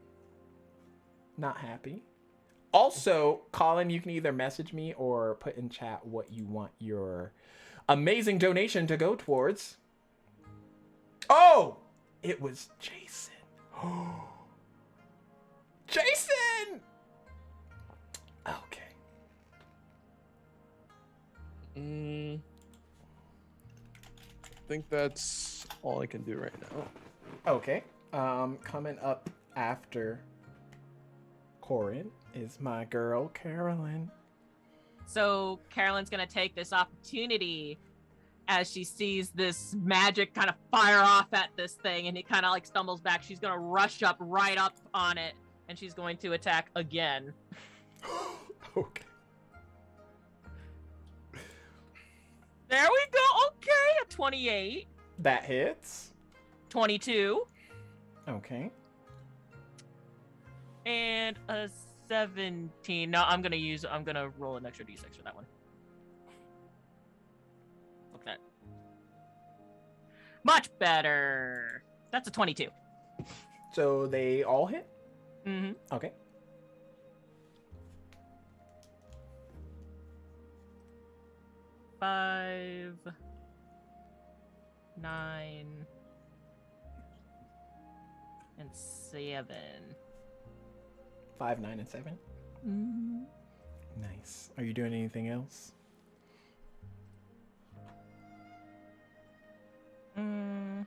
not happy. Also, Colin, you can either message me or put in chat what you want your amazing donation to go towards. Oh, it was Jason. Jason! Okay. think that's all I can do right now. Okay. Coming up after Corin is my girl, Carolyn. So Carolyn's gonna take this opportunity as she sees this magic kind of fire off at this thing, and it kind of like stumbles back. She's gonna rush up right up on it, and she's going to attack again. Okay. There we go. Okay, a 28, That hits. 22, Okay. and a 17. No, I'm gonna roll an extra d6 for that one. Look at that. Much better. That's a 22. So they all hit? Mm-hmm. Okay. Five, 9, and 7. 5, 9, and 7. Mm-hmm. Nice. Are you doing anything else? Mm.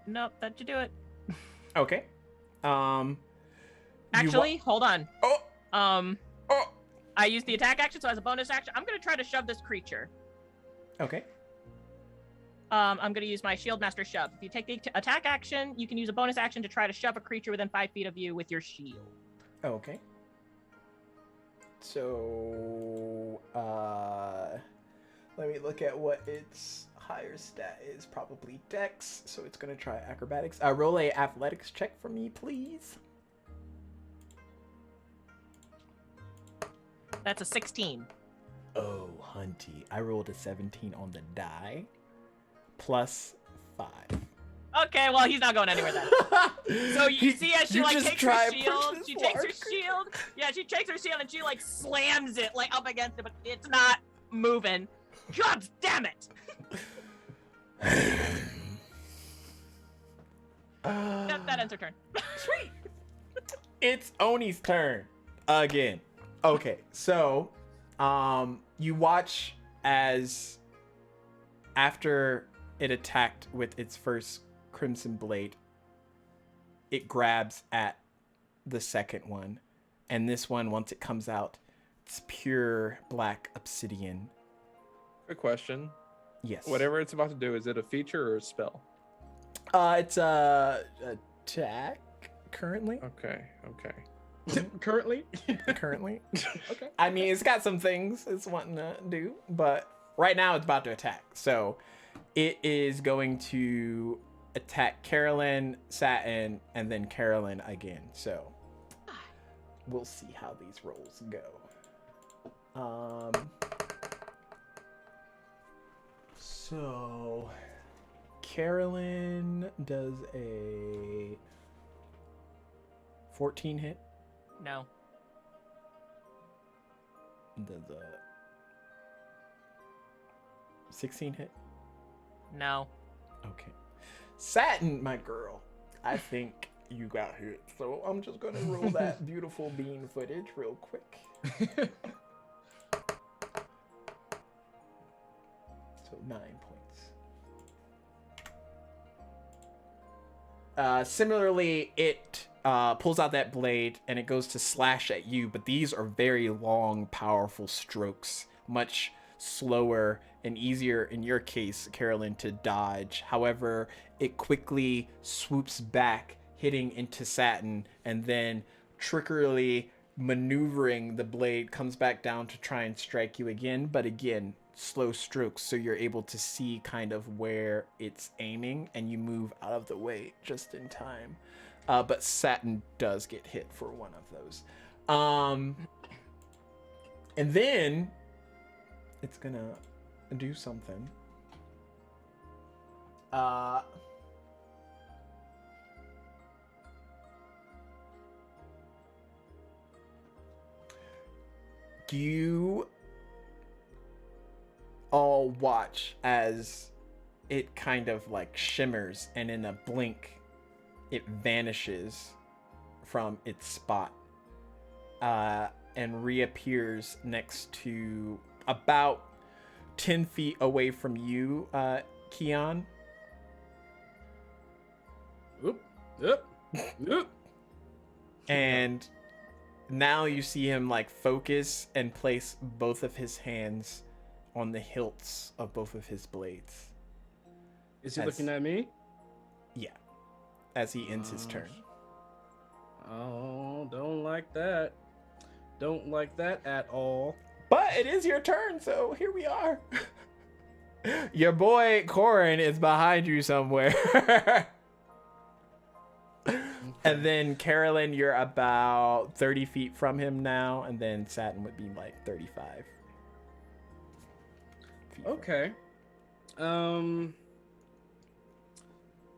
Nope, that should do it. Okay. Actually, hold on. Oh! Um, Oh! I used the attack action, so as a bonus action, I'm gonna try to shove this creature. Okay. I'm gonna use my Shield Master Shove. If you take the attack action, you can use a bonus action to try to shove a creature within 5 feet of you with your shield. Okay. So, let me look at what its higher stat is. Probably Dex, so it's gonna try Acrobatics. Roll a Athletics check for me, please. That's a 16. Oh, Hunty. I rolled a 17 on the die. Plus 5. Okay, well, he's not going anywhere then. So you see as she you like just takes try her and push shield, this she takes her mark. shield. Yeah, she takes her shield and she like slams it like up against it, but it's not moving. God damn it! That ends her turn. Sweet. It's Oni's turn again. Okay, so you watch as after it attacked with its first crimson blade, it grabs at the second one, and this one, once it comes out, it's pure black obsidian. Quick question. Yes. Whatever it's about to do, is it a feature or a spell? It's a attack currently. Okay. Currently? Currently. Okay. I mean, it's got some things it's wanting to do, but right now it's about to attack. So it is going to attack Carolyn, Satin, and then Carolyn again. So we'll see how these rolls go. So Carolyn does a 14 hit. No. Does a 16 hit. No. Okay. Satin, my girl, I think you got hit. So I'm just going to roll that beautiful bean footage real quick. So 9 points. Similarly, it pulls out that blade and it goes to slash at you, but these are very long, powerful strokes, much slower and easier in your case, Carolyn, to dodge. However, it quickly swoops back, hitting into Satin, and then trickeringly maneuvering the blade comes back down to try and strike you again, but again, slow strokes, so you're able to see kind of where it's aiming, and you move out of the way just in time. But Satin does get hit for one of those. And then it's gonna do something. You all watch as it kind of like shimmers, and in a blink it vanishes from its spot. and reappears next to about 10 feet away from you, Keon. Oop, oop, oop. And now you see him like focus and place both of his hands on the hilts of both of his blades. Is he looking at me? Yeah, as he ends his turn. Oh, don't like that. Don't like that at all. But it is your turn, so here we are. Your boy Corin is behind you somewhere. And then Carolyn, you're about 30 feet from him now, and then Satin would be like 35 feet. Okay.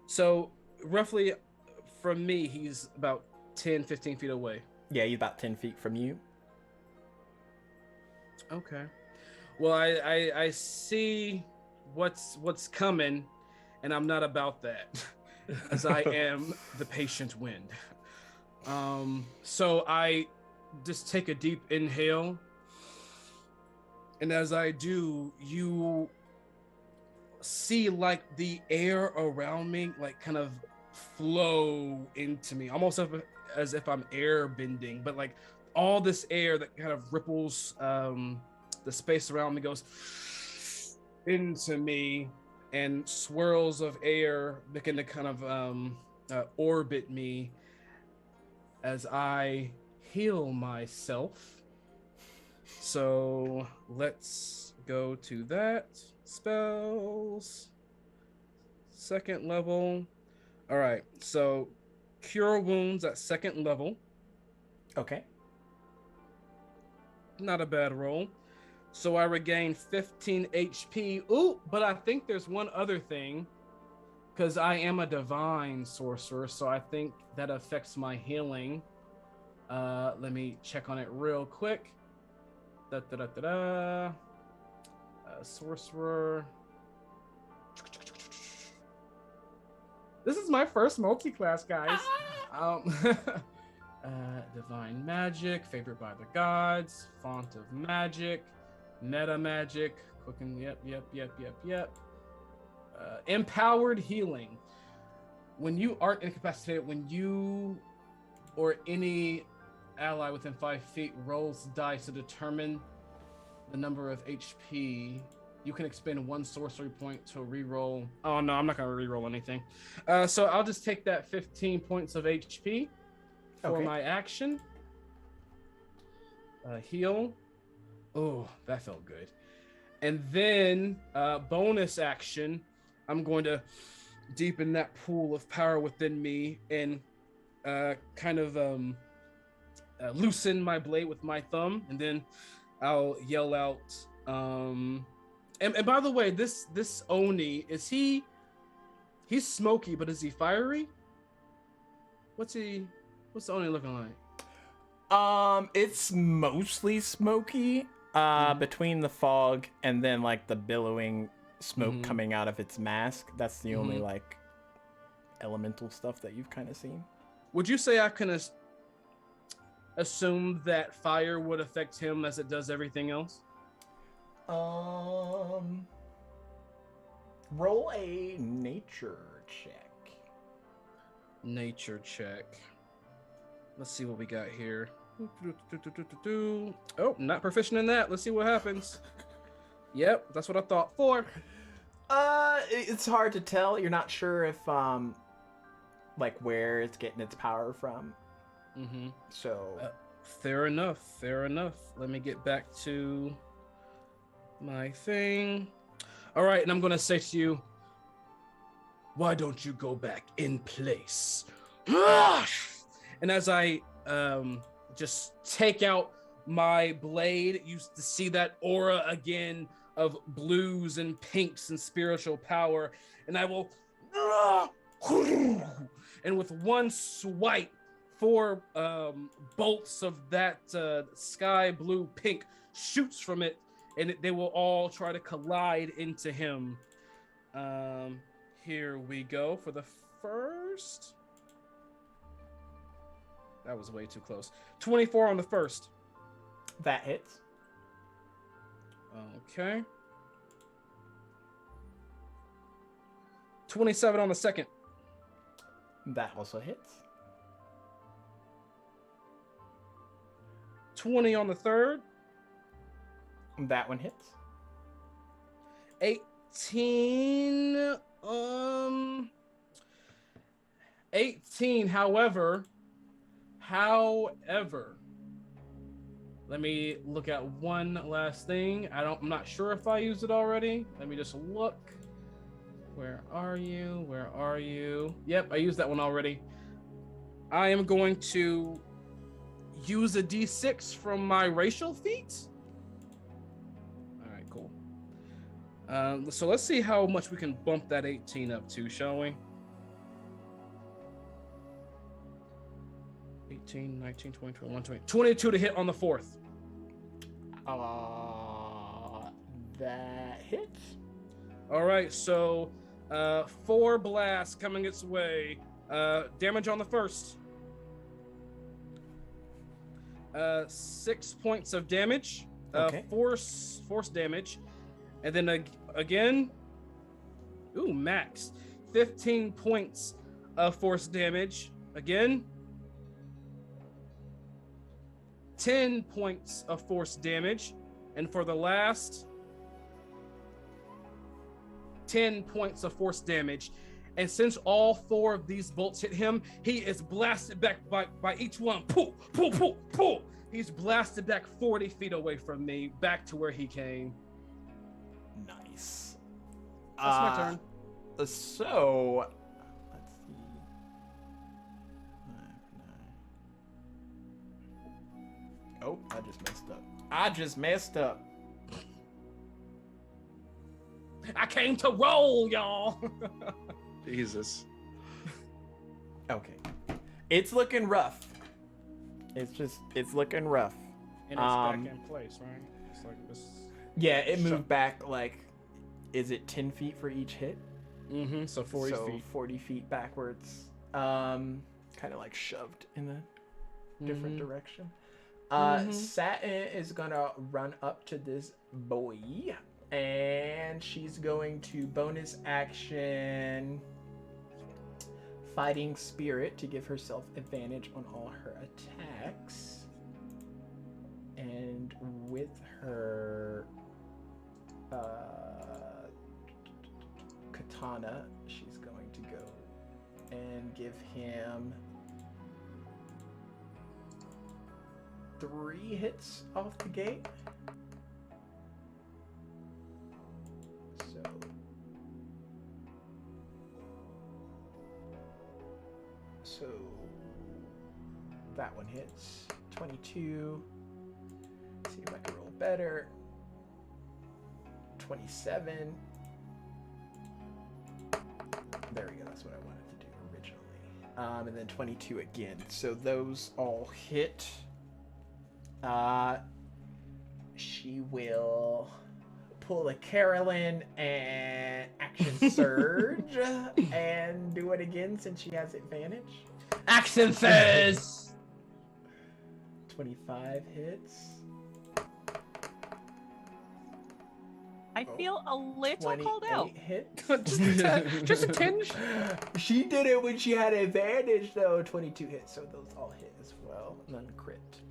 So roughly from me, he's about 10, 15 feet away. Yeah, he's about 10 feet from you. Okay. Well, I see what's coming, and I'm not about that, as I am the patient wind. So I just take a deep inhale, and as I do, you see like the air around me like kind of flow into me, almost as if I'm air bending, but like all this air that kind of ripples the space around me goes into me, and swirls of air begin to kind of orbit me as I heal myself. So let's go to that. Spells. Second level. All right, so cure wounds at second level. Okay. Not a bad roll. So I regain 15 HP. Ooh, but I think there's one other thing, because I am a divine sorcerer, so I think that affects my healing. Let me check on it real quick. Sorcerer. This is my first multi-class, guys. Divine magic, favored by the gods, font of magic, meta magic, quicken, yep. Empowered healing. When you aren't incapacitated, when you or any ally within 5 feet rolls dice to determine the number of HP, you can expend 1 sorcery point to reroll. Oh no, I'm not gonna reroll anything. So I'll just take that 15 points of HP for my action. Heal. Oh, that felt good. And then bonus action, I'm going to deepen that pool of power within me and kind of loosen my blade with my thumb, and then I'll yell out. And by the way, this Oni, he's smoky, but is he fiery? What's the Oni looking like? It's mostly smoky. Between the fog and then like the billowing smoke coming out of its mask. That's the only like elemental stuff that you've kind of seen. Would you say I can assume that fire would affect him as it does everything else? Roll a nature check. Nature check. Let's see what we got here. Oh, not proficient in that. Let's see what happens. Yep, that's what I thought for. It's hard to tell. You're not sure if like where it's getting its power from. So fair enough. Let me get back to my thing. All right, and I'm gonna say to you, why don't you go back in place? And as I just take out my blade, you see that aura again of blues and pinks and spiritual power, and I will, and with one swipe, 4 bolts of that sky blue pink shoots from it, and they will all try to collide into him. Here we go for the first. That was way too close. 24 on the first. That hits. Okay. 27 on the second. That also hits. 20 on the third. That one hits. 18. 18. However, let me look at one last thing. I'm not sure if I used it already. Let me just look. Where are you? Where are you? Yep, I used that one already. I am going to use a D6 from my racial feat. All right, cool. So let's see how much we can bump that 18 up to, shall we? 18, 19, 20, 21, 20. 22 to hit on the fourth. That hits. All right, so 4 blasts coming its way. Damage on the first. 6 points of damage. Okay. Force damage. And then again, ooh, max. 15 points of force damage. Again. 10 points of force damage. And for the last, 10 points of force damage. And since all 4 of these bolts hit him, he is blasted back by each one. Pull, pull, pull, pull. He's blasted back 40 feet away from me, back to where he came. Nice. That's my turn. So, let's see. 5, 9. Oh, I just messed up. I came to roll, y'all. Jesus. Okay. It's looking rough. It's looking rough. And it's back in place, right? It's like this. Yeah, it moved back like, is it 10 feet for each hit? Mm-hmm. So 40 so feet. 40 feet backwards. Kind of like shoved in a different direction. Satin is gonna run up to this boy, and she's going to bonus action Fighting Spirit to give herself advantage on all her attacks. And with her katana, she's going to go and give him 3 hits off the gate. So that one hits. 22. See if I can roll better. 27. There we go. That's what I wanted to do originally. And then 22 again. So those all hit. She will pull a Carolyn and action surge and do it again since she has advantage. Action phase. 25 hits. I feel a little called out. 28 hits. Just a tinge. She did it when she had advantage though. 22 hits, so those all hit as well. None crit.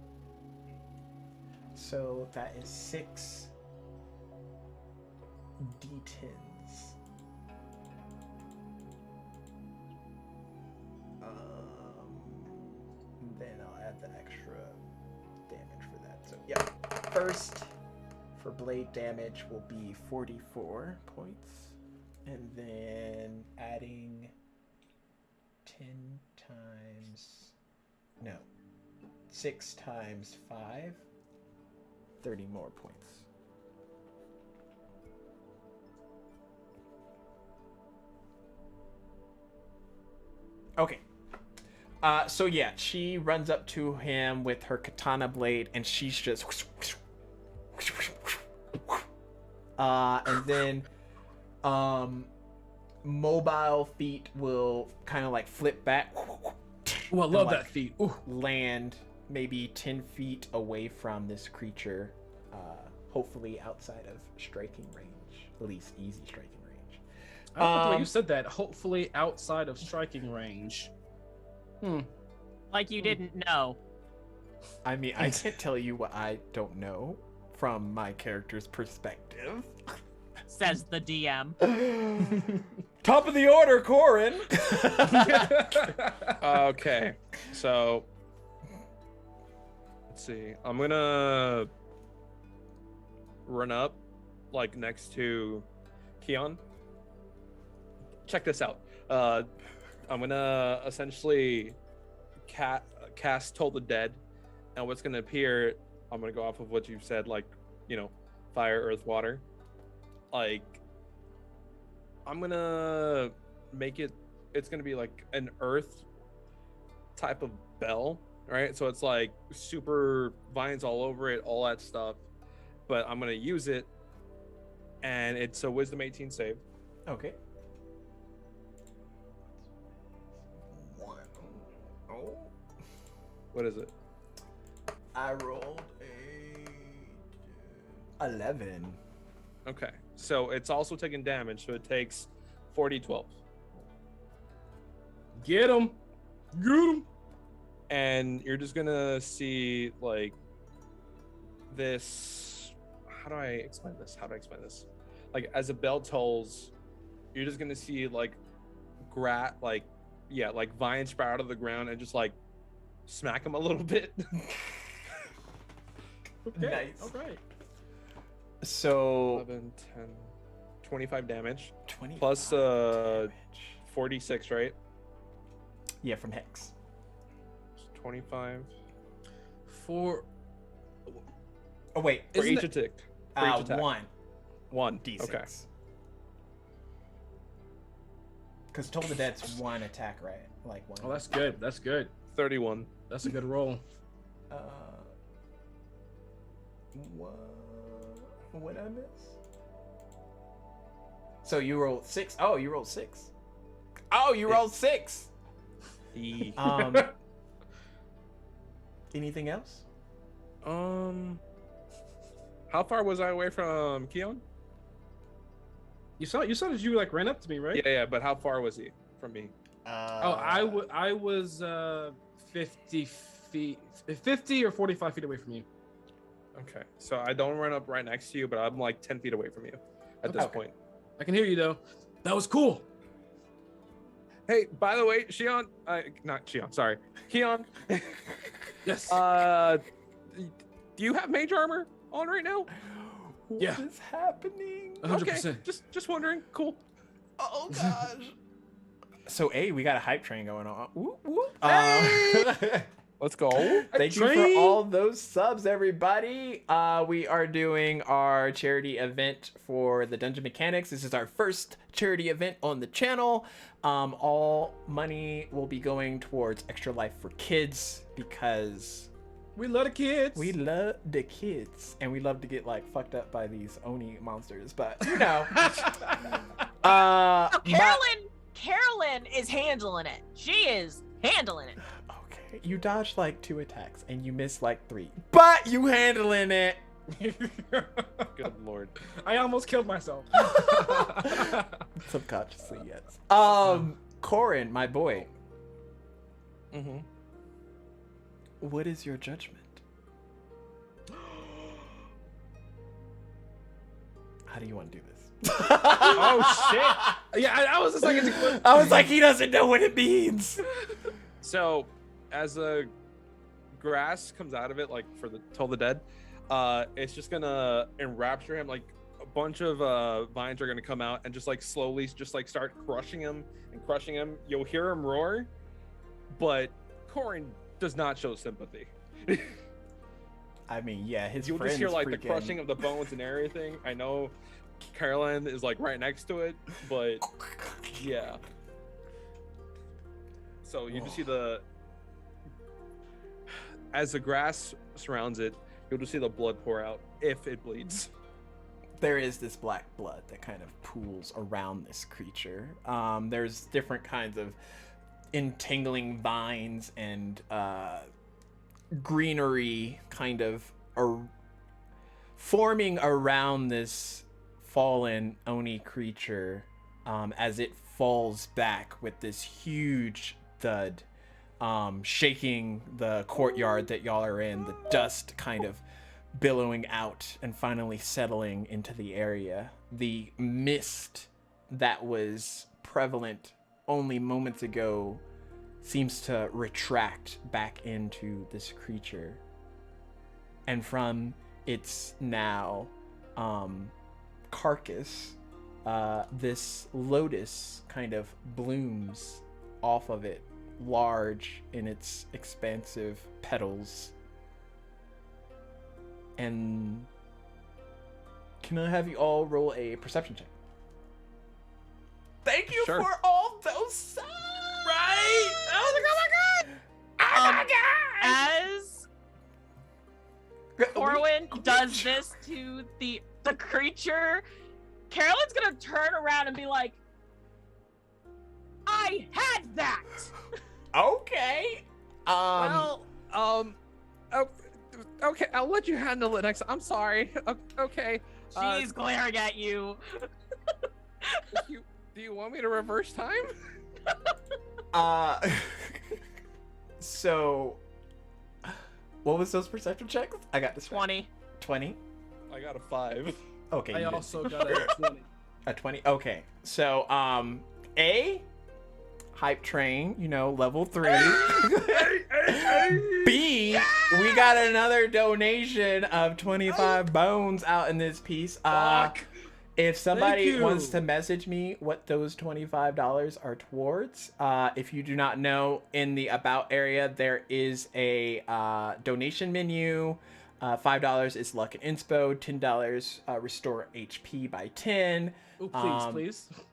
So that is 6 D10s. Then I'll add the extra damage for that. So yeah, first for blade damage will be 44 points, and then adding 10 times, no, 6 times 5, 30 more points. Okay. So yeah, she runs up to him with her katana blade, and she's just, and then, mobile feet will kind of like flip back. Oh, I love that feat. Ooh. Land maybe 10 feet away from this creature, hopefully outside of striking range, at least easy striking range. I don't like the way you said that. Hopefully outside of striking range. Like you didn't know. I mean, I can't tell you what I don't know from my character's perspective. Says the DM. Top of the order, Corin. Okay, so let's see. I'm gonna run up, like next to Keon. Check this out. I'm gonna essentially cast Toll the Dead, and what's gonna appear. I'm gonna go off of what you've said, like, you know, fire, earth, water. Like, I'm gonna make it. It's gonna be like an earth type of bell, right? So it's like super vines all over it, all that stuff. But I'm gonna use it, and it's a Wisdom 18 save. Okay. Oh. What is it? I rolled a 11. Okay, so it's also taking damage, so it takes 4d12. Get him. Get him. And you're just gonna see like this. How do I explain this? Like, as a bell tolls, you're just gonna see like like vines sprout out of the ground and just like smack them a little bit. Okay. Nice. All right. So 11, 10, 25 damage 20 plus damage. 46, right? Yeah, from Hex. 25 For Oh wait, for Isn't each it- attack. For each attack. 1 D6. d6. Okay. Because Toll the Dead's 1 attack, right? Like 1. Oh, that's good. That's good. 31. That's a good roll. What I miss? So you rolled 6. Oh, you rolled 6. Oh, you rolled 6. E. Anything else? How far was I away from Keon? You saw that you like ran up to me, right? Yeah, but how far was he from me? I was 50 feet, 50 or 45 feet away from you. Okay, so I don't run up right next to you, but I'm like 10 feet away from you at this Okay. point. I can hear you though. That was cool. Hey, by the way, not Shion, sorry. Keon, Yes. do you have mage armor on right now? What Yeah. is happening? 100%. Okay, just wondering. Cool. Oh gosh. So we got a hype train going on. Whoop, whoop. Let's go. Thank you for all those subs, everybody. We are doing our charity event for the Dungeon Mechanics. This is our first charity event on the channel. All money will be going towards Extra Life for Kids because We love the kids. we love the kids and we love to get like fucked up by these Oni monsters. But you know, Oh, Carolyn is handling it. She is handling it. okay, you dodged like 2 attacks and you missed like 3, but you handling it. Good lord. I almost killed myself. Subconsciously, yes. Corin, my boy, Mm-hmm. what is your judgment? How do you want to do this? Oh shit! Yeah, I was just like, I was like, he doesn't know what it means. So, as the grass comes out of it, like for the Toll the Dead, it's just gonna enrapture him. Like a bunch of vines are gonna come out and just like slowly, just like start crushing him and crushing him. You'll hear him roar, but Corin does not show sympathy. I mean, yeah, his You'll friends just hear like the freaking- crushing of the bones and everything. I know Carolyn is like right next to it, but yeah. So you just see as the grass surrounds it, you'll just see the blood pour out if it bleeds. There is this black blood that kind of pools around this creature. There's different kinds of entangling vines and greenery kind of forming around this fallen Oni creature as it falls back with this huge thud, shaking the courtyard that y'all are in, the dust kind of billowing out and finally settling into the area. The mist that was prevalent only moments ago seems to retract back into this creature. And from its now carcass, this lotus kind of blooms off of it, large in its expansive petals. And can I have you all roll a perception check? Thank you Sure. for all those signs! Right? I was like, oh my god! As Corin does this to the creature, Carolyn's gonna turn around and be like, I had that! Okay. Well, okay, I'll let you handle it next. I'm sorry. Okay. She's glaring at you. Do you want me to reverse time? So, what was those perception checks? I got this 20. 20? I got a 5. Okay. I you did. also got a 20. A 20? Okay. So, A, hype train, level 3. B, we got another donation of 25 bones out in this piece. Fuck. If somebody Thank you. wants to message me what those $25 are towards, if you do not know, in the About area, there is a donation menu. $5 is luck and inspo. $10 restore HP by 10. Oh,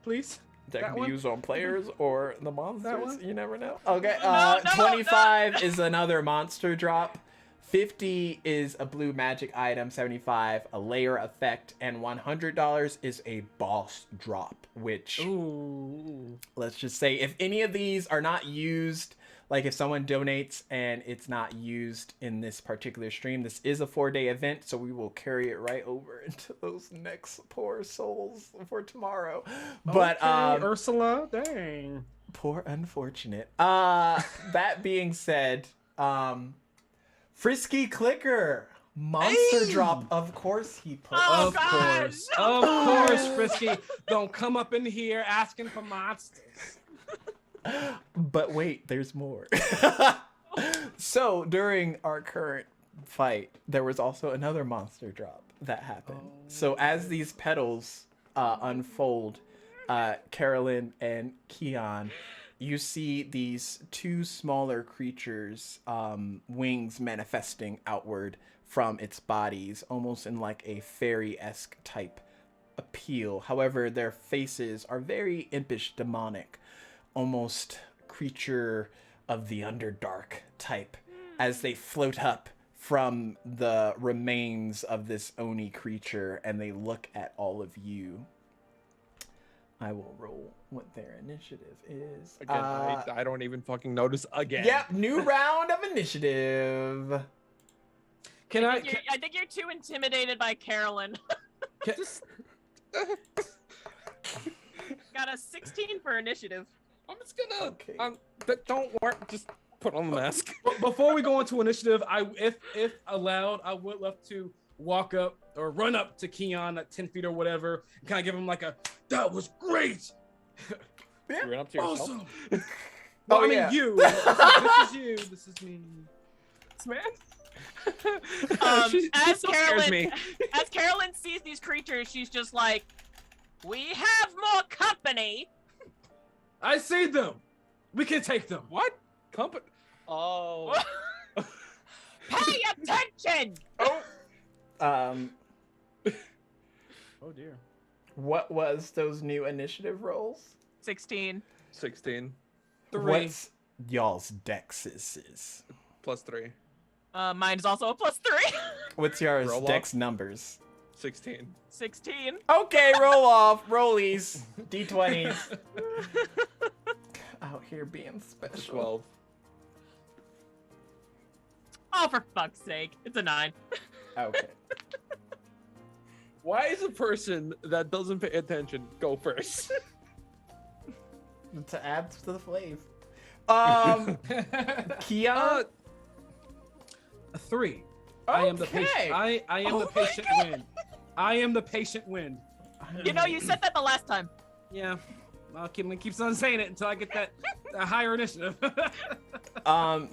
please. That That can be one? used on players or the monsters. one? You never know. Okay, No, 25 is another monster drop. 50 is a blue magic item. 75 a layer effect, and $100 is a boss drop. Which, Ooh. let's just say, if any of these are not used, like if someone donates and it's not used in this particular stream, this is a 4-day event, so we will carry it right over into those next poor souls for tomorrow. But Okay, Ursula, dang. poor unfortunate. That being said, Frisky Clicker monster drop. Of course he put. Oh, Of God. course. Of course, Frisky. Don't come up in here asking for monsters. But wait, there's more. So during our current fight, there was also another monster drop that happened. So as these petals unfold, Carolyn and Keon, you see these two smaller creatures, wings manifesting outward from its bodies, almost in like a fairy-esque type appeal. However, their faces are very impish, demonic, almost creature of the Underdark type, as they float up from the remains of this Oni creature, and they look at all of you. I will roll what their initiative is. Again, I don't even fucking notice again. Yep, new round of initiative. Can I think you're too intimidated by Carolyn. Got a 16 for initiative. I'm just gonna. Okay. Don't worry. Just put on the mask. Before we go into initiative, if allowed, I would love to walk up or run up to Keon at 10 feet or whatever, and kind of give him like a, that was great. You ran up to yourself. Awesome. Well, Oh, I mean, yeah. you. This is you. This is me. Man. As still scares me. Carolyn sees these creatures, she's just like, we have more company. I see them. We can take them. What? Company? Oh. Pay attention. Oh dear. What was those new initiative rolls? 16. 16 What's y'all's dexes? plus 3. Mine is also a +3. What's yours Roll dex off. numbers? 16. 16. Okay, roll off. Rollies. D20s. Out here being special. 12. Oh, for fuck's sake. It's a 9. Okay. Why is a person that doesn't pay attention go first? To add to the flavor. Keon? A 3. I am the patient. Okay. I am Oh the my patient God. wind. I am the patient wind. You know, you said that the last time. Yeah. Keeps on saying it until I get that higher initiative.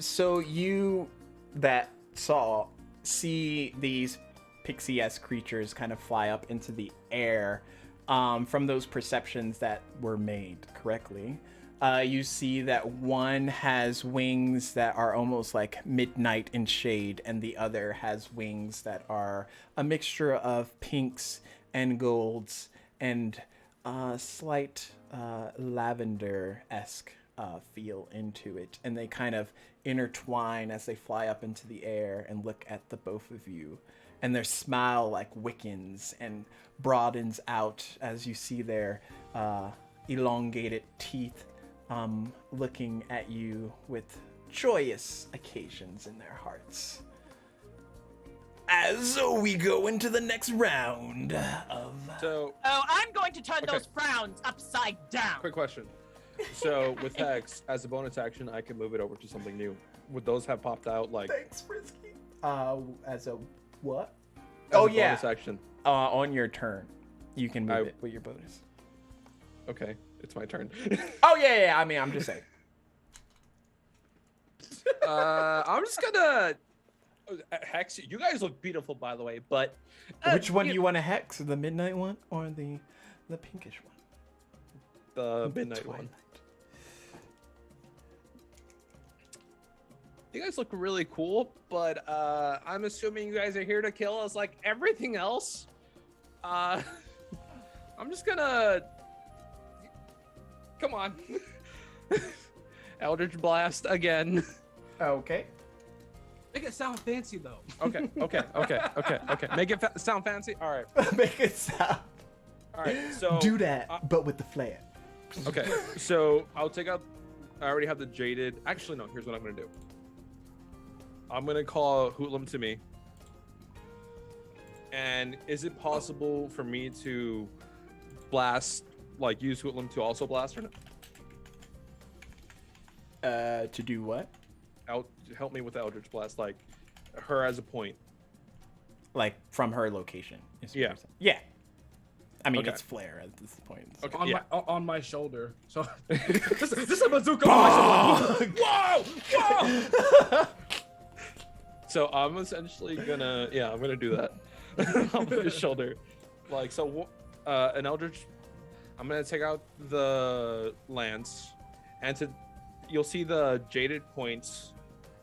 So you that saw see these pixie-esque creatures kind of fly up into the air from those perceptions that were made correctly. You see that one has wings that are almost like midnight in shade, and the other has wings that are a mixture of pinks and golds and slight lavender-esque feel into it. And they kind of intertwine as they fly up into the air and look at the both of you. And their smile like wickens and broadens out as you see their elongated teeth looking at you with joyous occasions in their hearts. As we go into the next round of... So, Oh, I'm going to turn Okay. those frowns upside down. quick question. So, with Hex, as a bonus action, I can move it over to something new. Would those have popped out like Thanks, Frisky. As a what? as Oh, a yeah. bonus action? On your turn, you can move I- it with your bonus. Okay, it's my turn. Oh, yeah. I mean, I'm just saying. I'm just gonna Hex. You guys look beautiful, by the way. But Which one do you want to hex? The midnight one or the pinkish one? the midnight Twilight. one. You guys look really cool, but I'm assuming you guys are here to kill us like everything else. I'm just gonna come on. Eldritch Blast again. Okay. Make it sound fancy though. Okay. Make it sound fancy. All right. Make it sound. All right. So Do that, but with the flair. Okay. So I'll take out. I already have the jaded. Actually, no. Here's what I'm gonna do. I'm gonna call Hoodlum to me. And is it possible for me to blast, like use Hoodlum to also blast or not? To do what? Help me with the Eldritch Blast, like her as a point. Like from her location. is what Yeah. you're saying. Yeah. I mean, Okay. it's flare at this point. so- Okay. On Yeah. on my shoulder. So this is a bazooka on my shoulder. Whoa! Whoa! So I'm essentially gonna, I'm gonna do that on his shoulder. Like, so an Eldritch, I'm gonna take out the lance, and you'll see the jaded points,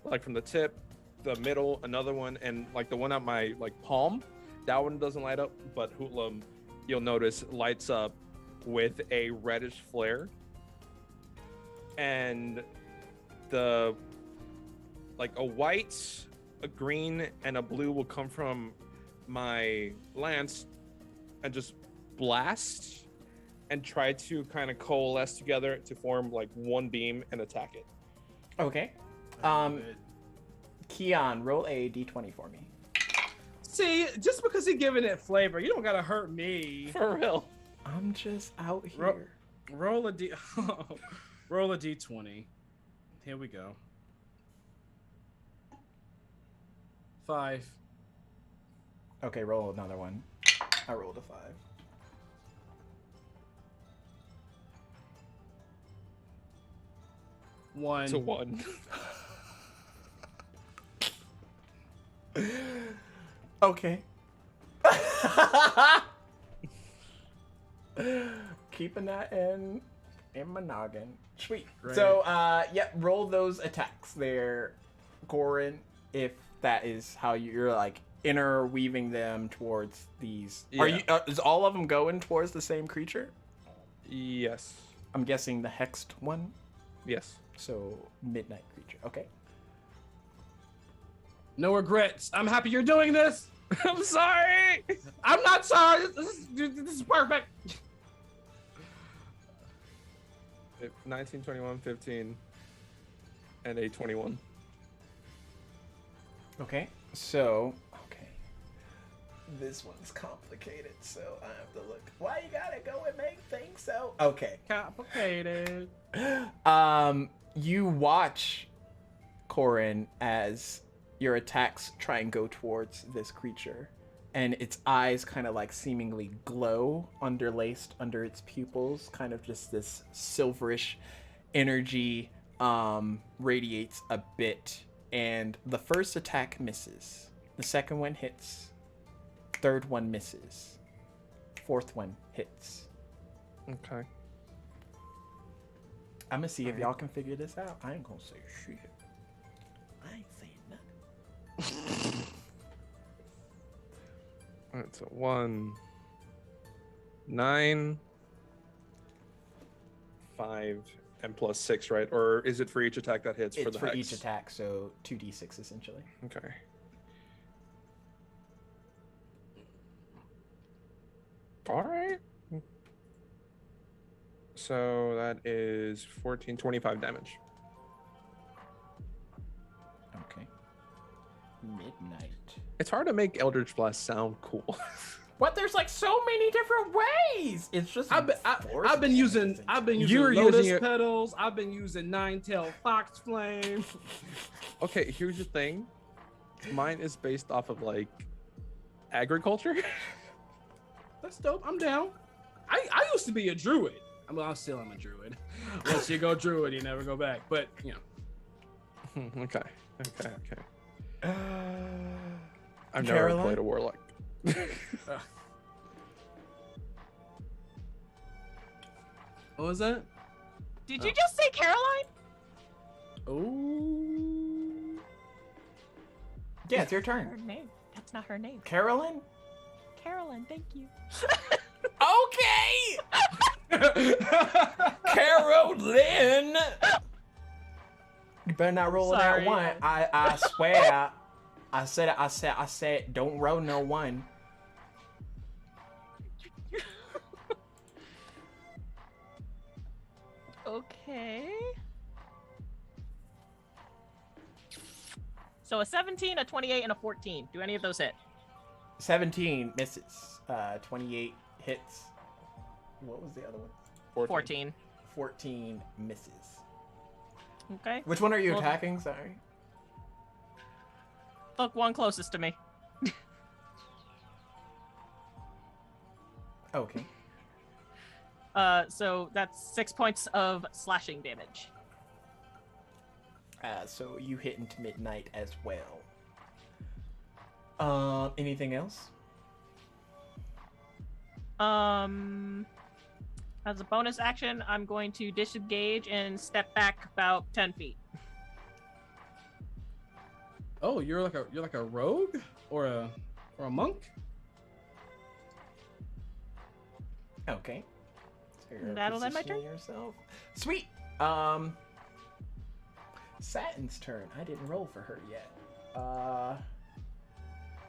like from the tip, the middle, another one, and like the one at my like palm. That one doesn't light up, but Hoodlum, you'll notice, lights up with a reddish flare. And the like a white, a green, and a blue will come from my lance and just blast and try to kind of coalesce together to form like one beam and attack it. Okay. Keon, roll a d20 for me. See, just because he giving it flavor, you don't gotta hurt me. For real. I'm just out Ro- here. Roll a d. Roll a d20. Here we go. 5. Okay, roll another one. I rolled a 5. One. To one. Okay. Keeping that in my noggin. Sweet. Great. So, roll those attacks there, Corin, if that is how you're like interweaving them towards these. Are Yeah. you? Is all of them going towards the same creature? Yes. I'm guessing the hexed one. Yes. So midnight creature. Okay. No regrets. I'm happy you're doing this. I'm sorry. I'm not sorry. This is perfect. 19, 21, 15, and a 21. Okay, so this one's complicated, so I have to look. Why you gotta go and make things so? Okay. Complicated. You watch, Corin, as your attacks try and go towards this creature, and its eyes kind of like seemingly glow, underlaced under its pupils, kind of just this silverish energy radiates a bit, and the first attack misses. The second one hits. Third one misses. Fourth one hits. Okay. I'm gonna see if y'all can figure this out. I ain't gonna say shit. I ain't saying nothing. Alright, so 1, 9, 5, and plus 6, right? Or is it for each attack that hits for It's the for hex? each attack, so 2d6 essentially. Okay. Alright. So that is 14, 25 damage. Okay. Midnight. It's hard to make Eldritch Blast sound cool. What? There's like so many different ways. It's just I've been using You're lotus using it- petals. I've been using nine-tailed fox flame. Okay, here's the thing. Mine is based off of like agriculture. That's dope. I'm down. I used to be a druid. I mean, I'm a druid. Once you go druid, you never go back. But you know. Okay. I've never Caroline? played a warlock. What was that? Did you just say Caroline? Oh. Yeah, it's your Her turn. name. That's not her name. Carolyn? Carolyn, thank you. Okay! Carolyn! You better not roll Sorry. that one. I swear. I said, don't roll no one. Okay. So a 17, a 28, and a 14. Do any of those hit? 17 misses. 28 hits. What was the other one? 14. 14 misses. Okay. Which one are you Well- attacking? Sorry. Look, one closest to me. Okay. So that's 6 points of slashing damage. So you hit into midnight as well. Anything else? As a bonus action, I'm going to disengage and step back about 10 feet. Oh, you're like a rogue or a monk? Okay. So you're That'll end my turn? positioning yourself. Sweet. Satin's turn. I didn't roll for her yet.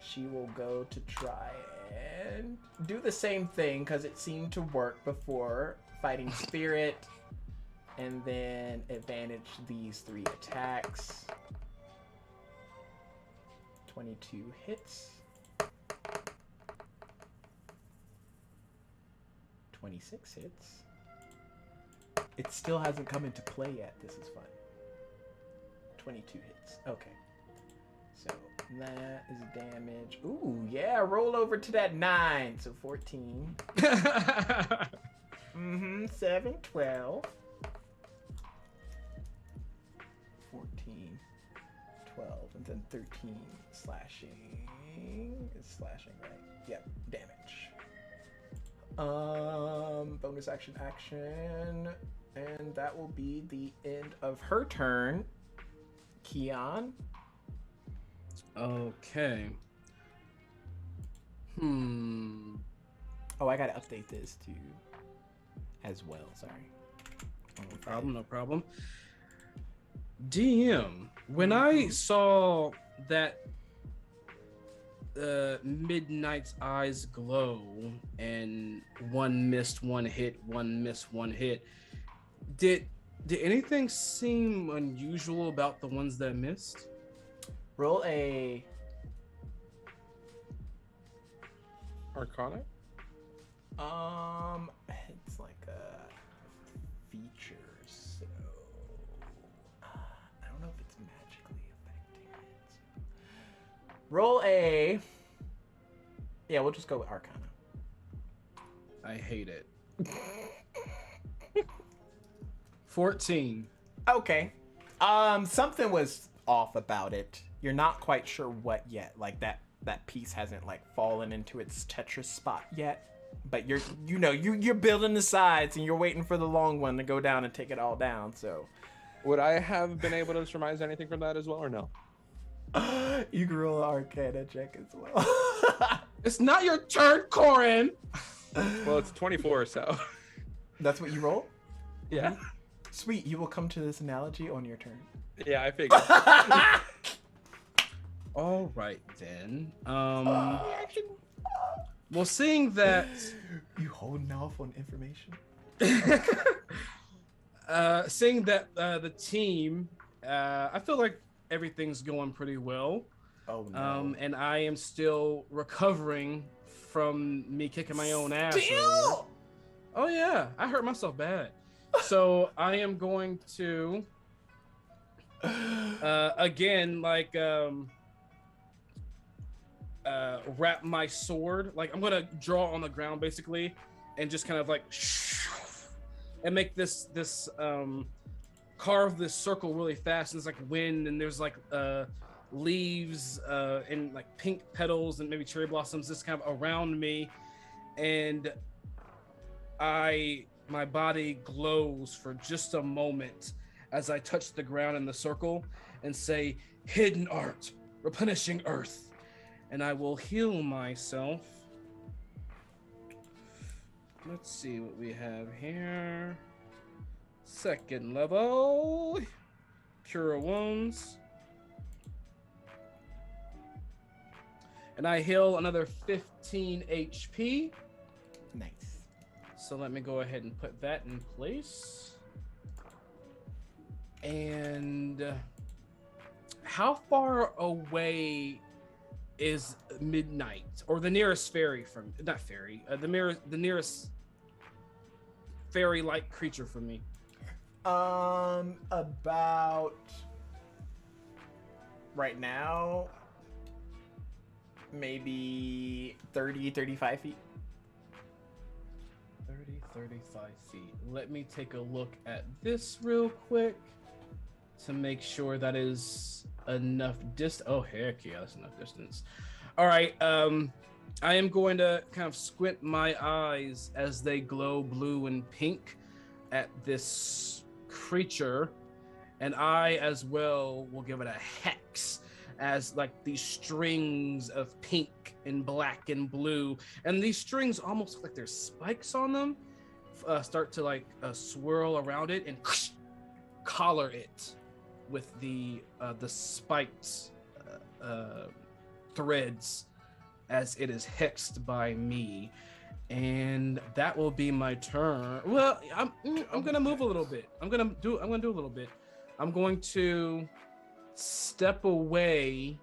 She will go to try and do the same thing because it seemed to work before. Fighting spirit, and then advantage these 3 attacks. 22 hits. 26 hits. It still hasn't come into play yet. This is fun. 22 hits. Okay. So that is damage. Ooh, yeah. Roll over to that 9. So 14. 7, 12. 14, 12, and then 13 slashing. Is slashing, right? Yep, damage. Bonus action, and that will be the end of her turn. Keon. Okay. Oh, I gotta update this too, as well. Sorry. No problem. DM, when I saw that Midnight's eyes glow and one missed, one hit, one missed, one hit, did anything seem unusual about the ones that missed? Roll a Arcana? it's like a feature, so I don't know if it's magically affecting it. Roll a we'll just go with Arcana. I hate it. 14. Okay. Something was off about it. You're not quite sure what yet. Like that piece hasn't like fallen into its Tetris spot yet. But you're building the sides and you're waiting for the long one to go down and take it all down. So Would I have been able to surmise anything from that as well, or no? you can roll an Arcana check as well. It's not your turn, Corin. Well, it's 24, so. That's what you roll? Yeah. Sweet, you will come to this analogy on your turn. Yeah, I figured. All right then. Well, seeing that You holding off on information? seeing that the team, I feel like everything's going pretty well. Oh no. And I am still recovering from me kicking my own ass earlier. Oh yeah, I hurt myself bad. So I am going to again wrap my sword. Like I'm gonna draw on the ground basically, and just kind of like and make this carve this circle really fast. And there's like wind, and there's like leaves and like pink petals and maybe cherry blossoms just kind of around me, and my body glows for just a moment as I touch the ground in the circle and say, "Hidden art, replenishing earth," and I will heal myself. Let's see what we have here. Second level, cure wounds. And I heal another 15 HP. Nice. So let me go ahead and put that in place. And how far away is midnight, or the nearest fairy from? Not fairy. The nearest fairy-like creature from me. About right now, maybe 30, 35 feet. 30, 35 feet. Let me take a look at this real quick to make sure that is enough distance. Oh, heck yeah, that's enough distance. All right, I am going to kind of squint my eyes as they glow blue and pink at this creature, and I as well will give it a hex, as like these strings of pink and black and blue, and these strings almost look like there's spikes on them, start to like swirl around it and collar it with the spiked threads as it is hexed by me. And that will be my turn. Well, I'm gonna move a little bit. I'm gonna do a little bit. I'm going to step away.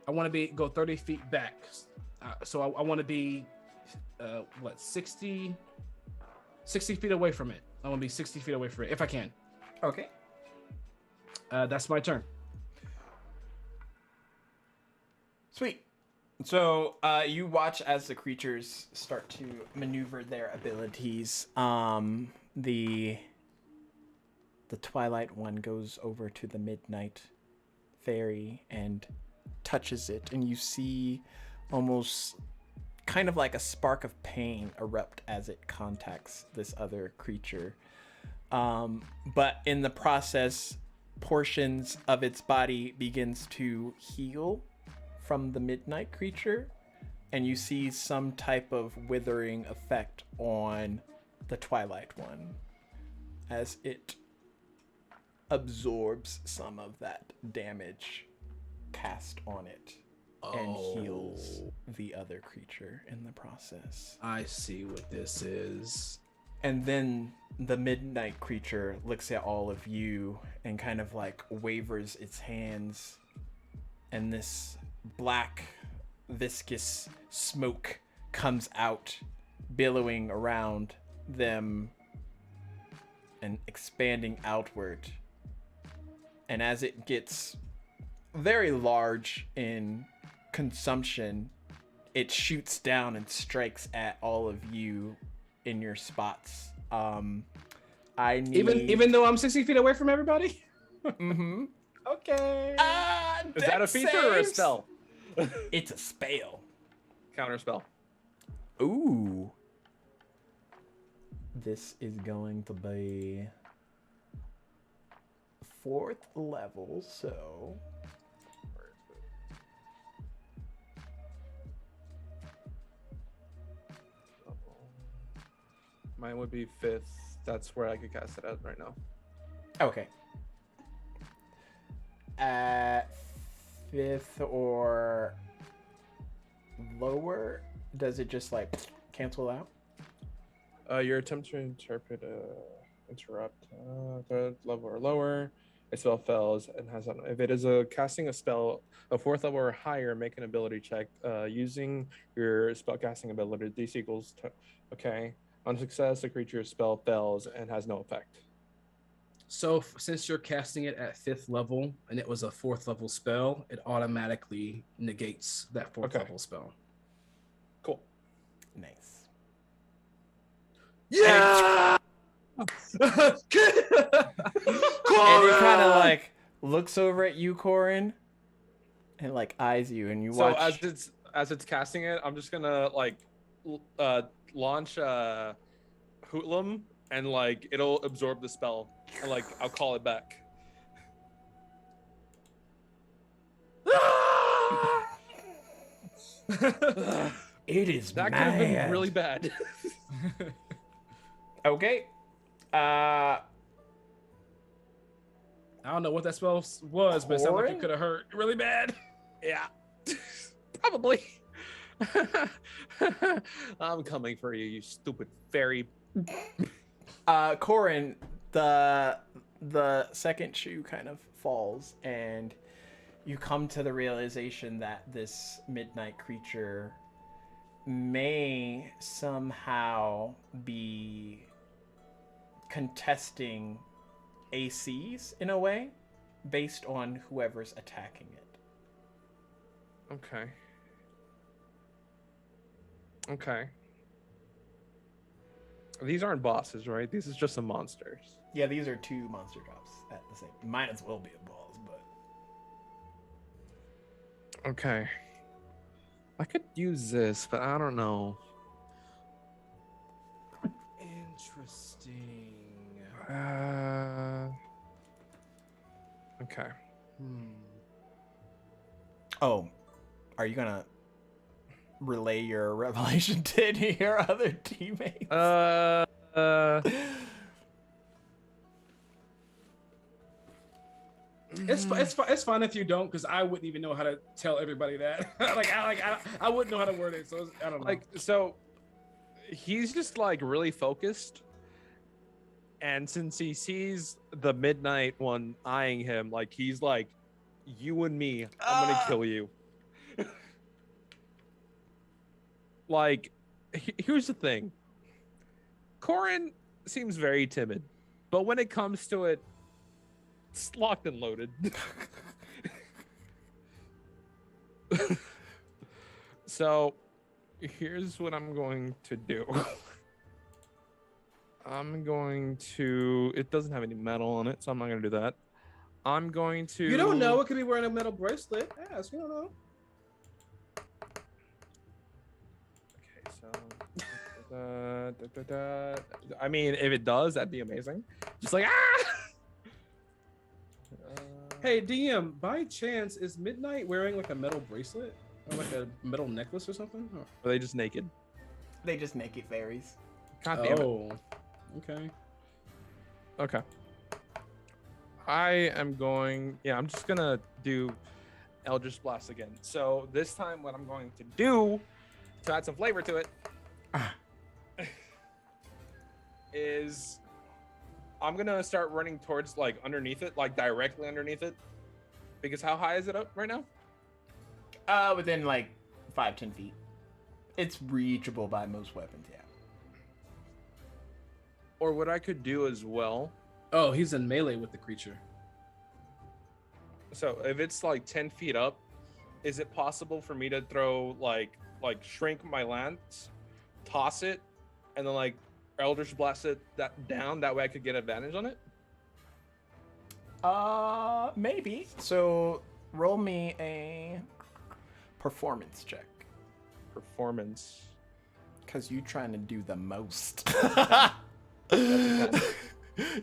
I want to go 30 feet back. So I want to be 60 feet away from it. I want to be 60 feet away from it if I can. Okay. That's my turn. Sweet. So you watch as the creatures start to maneuver their abilities. The Twilight one goes over to the Midnight Fairy and touches it, and you see almost kind of like a spark of pain erupt as it contacts this other creature. But in the process, portions of its body begins to heal from the midnight creature, and you see some type of withering effect on the Twilight one as it absorbs some of that damage cast on it and heals the other creature in the process. I see what this is. And then the midnight creature looks at all of you and kind of like wavers its hands, and this black viscous smoke comes out, billowing around them and expanding outward. And as it gets very large in consumption, it shoots down and strikes at all of you in your spots. I need... even though I'm 60 feet away from everybody. Mm-hmm. Okay. Is that a feature or a spell? It's a spell. Counter spell. Ooh. This is going to be 4th level, so... Mine would be 5th. That's where I could cast it at right now. Okay. At 5th or lower, does it just like cancel out? Your attempt to interrupt 3rd level or lower, a spell fails and has on. If it is casting a spell a 4th level or higher, make an ability check using your spell casting ability. DC equals okay. On success, the creature's spell fails and has no effect. So since you're casting it at 5th level and it was a 4th level spell, it automatically negates that 4th level spell. Cool. Nice. Yeah. And it kind of like looks over at you, Corin, and like eyes you, and you watch. So as it's casting it, I'm just gonna like launch Hoodlum, and like it'll absorb the spell, and like I'll call it back. It is that mad. could have been really bad. Okay. I don't know what that spell was, but it sounded like Corin? it could have hurt really bad. Yeah, probably. I'm coming for you, you stupid fairy. Corin, the second shoe kind of falls, and you come to the realization that this midnight creature may somehow be contesting ACs in a way based on whoever's attacking it. Okay. These aren't bosses, right? These is just some monsters. Yeah, these are 2 monster drops at the same. Might as well be a boss, but Okay. I could use this, but I don't know. Interesting. Okay. oh, are you gonna relay your revelation to any of your other teammates? It's fine if you don't, because I wouldn't even know how to tell everybody that. I wouldn't know how to word it, so I don't know. Like, so he's just like really focused, and since he sees the midnight one eyeing him, like he's like, you and me, I'm gonna kill you. Like, here's the thing. Corin seems very timid, but when it comes to it, it's locked and loaded. So here's what I'm going to do. I'm going to... It doesn't have any metal on it, so I'm not going to do that. I'm going to... You don't know. It could be wearing a metal bracelet. Yes, you don't know. Okay, so... I mean, if it does, that'd be amazing. Just like, ah! Hey, DM, by chance, is Midnight wearing like a metal bracelet? Or like a metal necklace or something? Or... Are they just naked? They just naked fairies. God damn it. Oh, okay. Okay. I am going... Yeah, I'm just going to do Eldritch Blast again. So this time what I'm going to do, to add some flavor to it... is I'm gonna start running towards like underneath it, like directly underneath it. Because how high is it up right now? Within like 5-10 feet. It's reachable by most weapons, yeah. Or what I could do as well. Oh, he's in melee with the creature. So if it's like 10 feet up, is it possible for me to throw like shrink my lance, toss it, and then like Eldritch Blast it that down? That way I could get advantage on it. Maybe. So roll me a performance check. Performance. Cause you trying to do the most.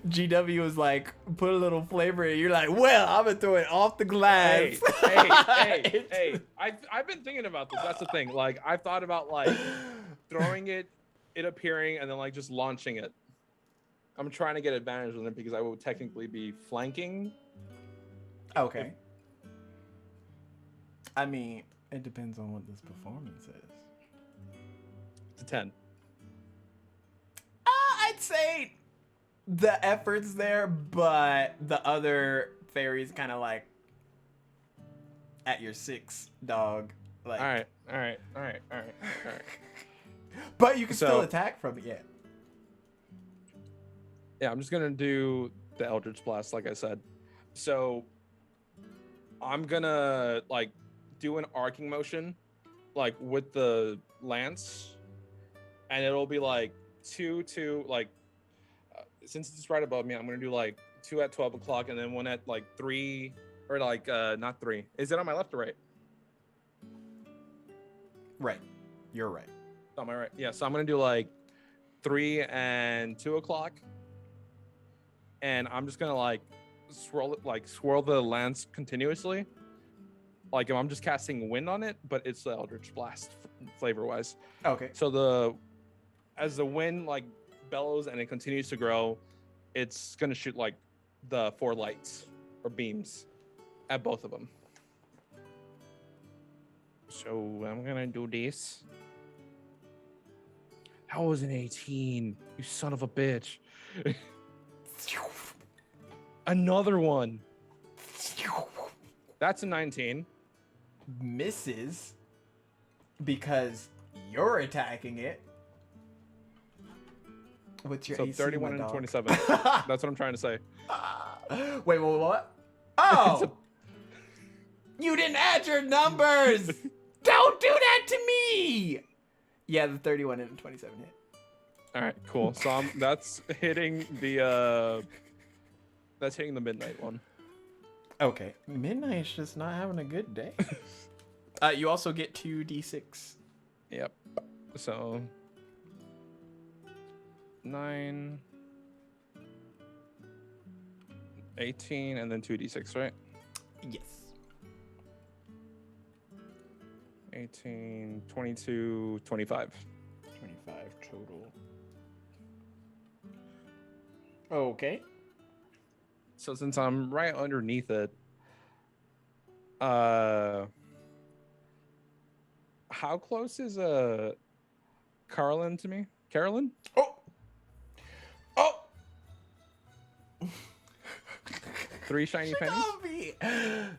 GW was like, put a little flavor in it. You're like, well, I'm gonna throw it off the glass. Hey. I've been thinking about this. That's the thing. Like, I've thought about like throwing it appearing, and then like just launching it. I'm trying to get advantage on it because I will technically be flanking. Okay. I mean, it depends on what this performance is. It's a 10. I'd say the effort's there, but the other fairy's kind of like at your 6, dog. Like, All right. But you can So- still attack from it, yeah. Yeah, I'm just gonna do the Eldritch Blast, like I said. So I'm gonna like do an arcing motion, like with the lance, and it'll be like 2, like since it's right above me, I'm gonna do like 2 at 12 o'clock, and then 1 at like 3, or like not 3. Is it on my left or right? Right. You're right. On my right. Yeah. So I'm gonna do like 3 and 2 o'clock. And I'm just gonna like swirl the lance continuously, like if I'm just casting wind on it, but it's the Eldritch Blast flavor wise. Okay. So as the wind like bellows and it continues to grow, it's gonna shoot like the 4 lights or beams at both of them. So I'm gonna do this. That was an 18, you son of a bitch. Another one. That's a 19. Misses because you're attacking it. What's your So AC, 31 my and dog? 27. That's what I'm trying to say. Wait, what? Oh! You didn't add your numbers! Don't do that to me! Yeah, the 31 and 27 hit. All right, cool. So that's hitting the midnight one. Okay. Midnight's just not having a good day. You also get 2d6. Yep. So 9, 18, and then 2d6, right? Yes. 18, 22, 25. 25 total. Okay. So since I'm right underneath it, how close is Carolyn to me? Carolyn? Oh! 3 shiny pennies? Shinobi!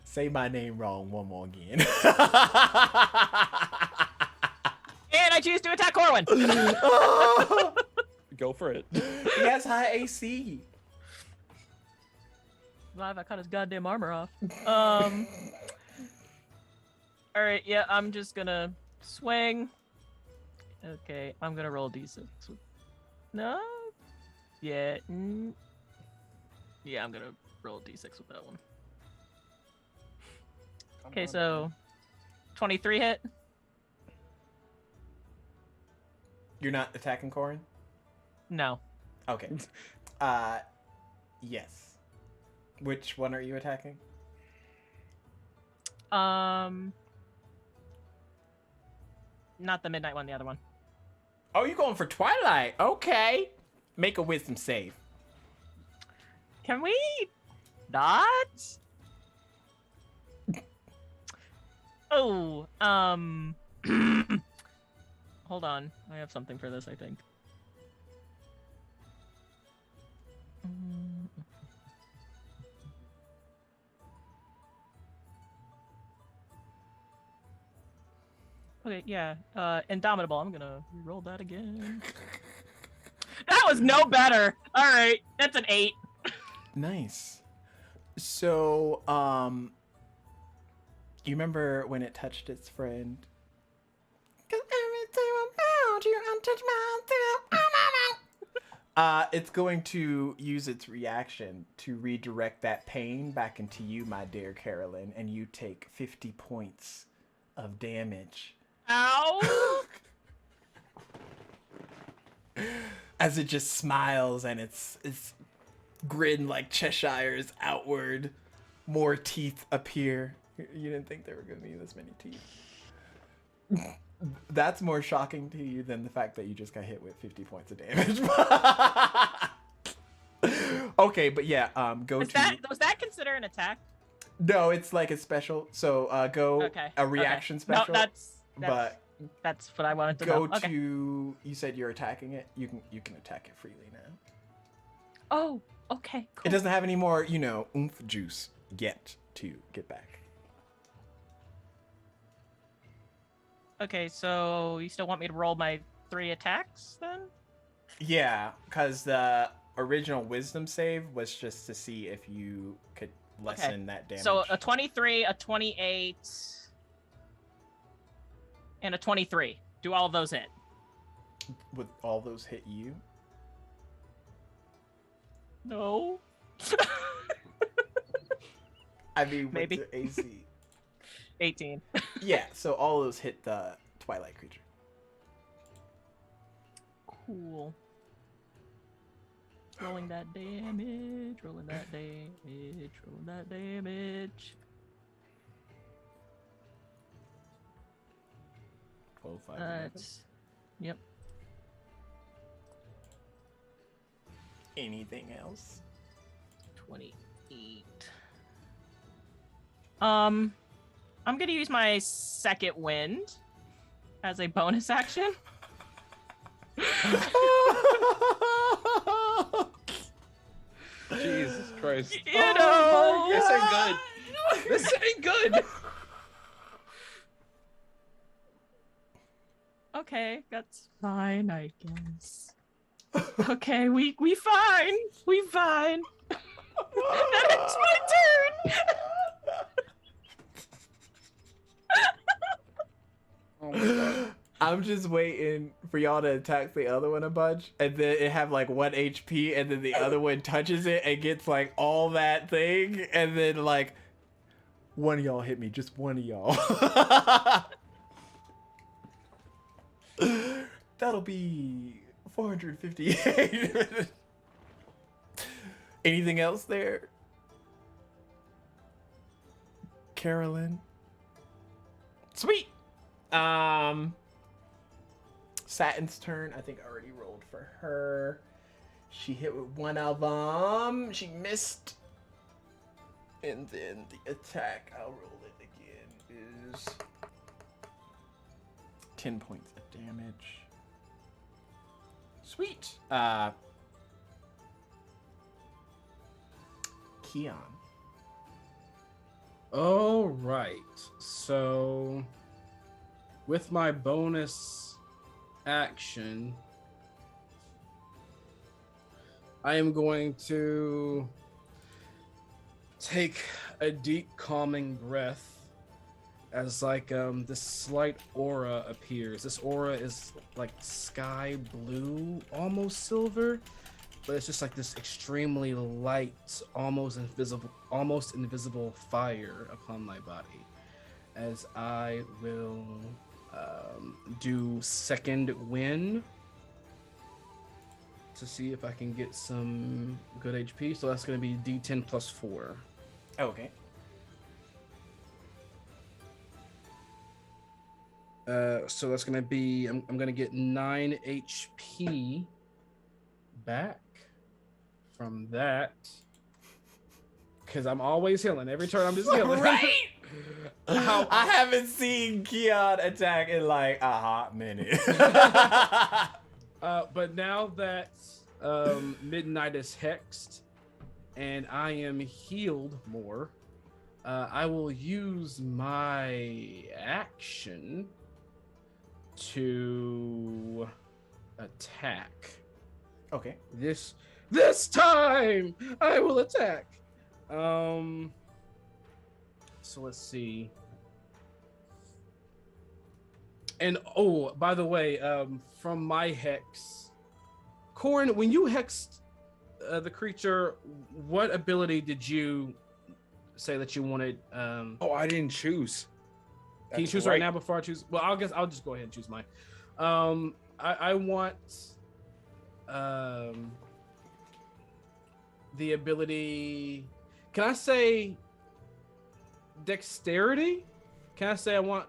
Say my name wrong one more again. And I choose to attack Corin. Go for it. He has high AC. Live, I cut his goddamn armor off. All right, yeah, I'm just gonna swing. Okay, I'm gonna roll d6. No? Yeah. Yeah, I'm gonna roll d6 with that one. Okay, so 23 hit. You're not attacking Corin? No. Okay. Yes. Which one are you attacking? Not the midnight one, the other one. Oh, you're going for Twilight. Okay. Make a wisdom save. Can we not? Oh, hold on. I have something for this, I think. Okay, yeah. Indomitable. I'm gonna roll that again. That was no better. All right, that's an 8. Nice. So, you remember when it touched its friend? 'Cause everything about you, untouched myself. It's going to use its reaction to redirect that pain back into you, my dear Carolyn, and you take 50 points of damage. Ow! As it just smiles and its grin like Cheshire's outward. More teeth appear. You didn't think there were going to be this many teeth. That's more shocking to you than the fact that you just got hit with 50 points of damage. Okay, but yeah, Was that consider an attack? No, it's like a special. So go a reaction special. No, but that's what I wanted to go know. to. You said you're attacking it. You can attack it freely now. Oh, okay. Cool. It doesn't have any more, oomph juice yet to get back. Okay, so you still want me to roll my 3 attacks then? Yeah, because the original wisdom save was just to see if you could lessen that damage. So a 23, a 28, and a 23. Do all of those hit? Would all those hit you? No. I mean, Maybe. what's the AC? 18. Yeah, so all those hit the Twilight creature. Cool. Rolling that damage, rolling that damage, rolling that damage. 12, 5, 11. Yep. Anything else? 28. I'm gonna use my second wind as a bonus action. Jesus Christ. You know, This ain't good. This ain't good. Okay, that's fine, I guess. Okay, we fine. We fine. Then it's my turn. Oh my god. I'm just waiting for y'all to attack the other one a bunch, and then it have like 1 HP, and then the other one touches it and gets like all that thing, and then like one of y'all hit me, just one of y'all. That'll be 458. Anything else there, Carolyn? Sweet. Satin's turn. I think I already rolled for her. She hit with one of them. She missed. And then the attack, I'll roll it again, is 10 points of damage. Sweet. Keon. All right. So, with my bonus action, I am going to take a deep calming breath as like this slight aura appears. This aura is like sky blue, almost silver, but it's just like this extremely light, almost invisible fire upon my body. As I will do second wind to see if I can get some good HP. So that's going to be D10 plus 4. Okay. So that's going to be, I'm going to get 9 HP back from that. Because I'm always healing. Every turn I'm just healing. Right? I haven't seen Keon attack in like a hot minute. But now that Midnight is hexed, and I am healed more. I will use my action to attack. Okay. This time I will attack. So let's see. And oh, by the way, from my hex, Corin, when you hexed the creature, what ability did you say that you wanted? Oh, I didn't choose. Can you choose right now before I choose? Well, I guess I'll just go ahead and choose mine. I want the ability. Can I say dexterity? Can I say I want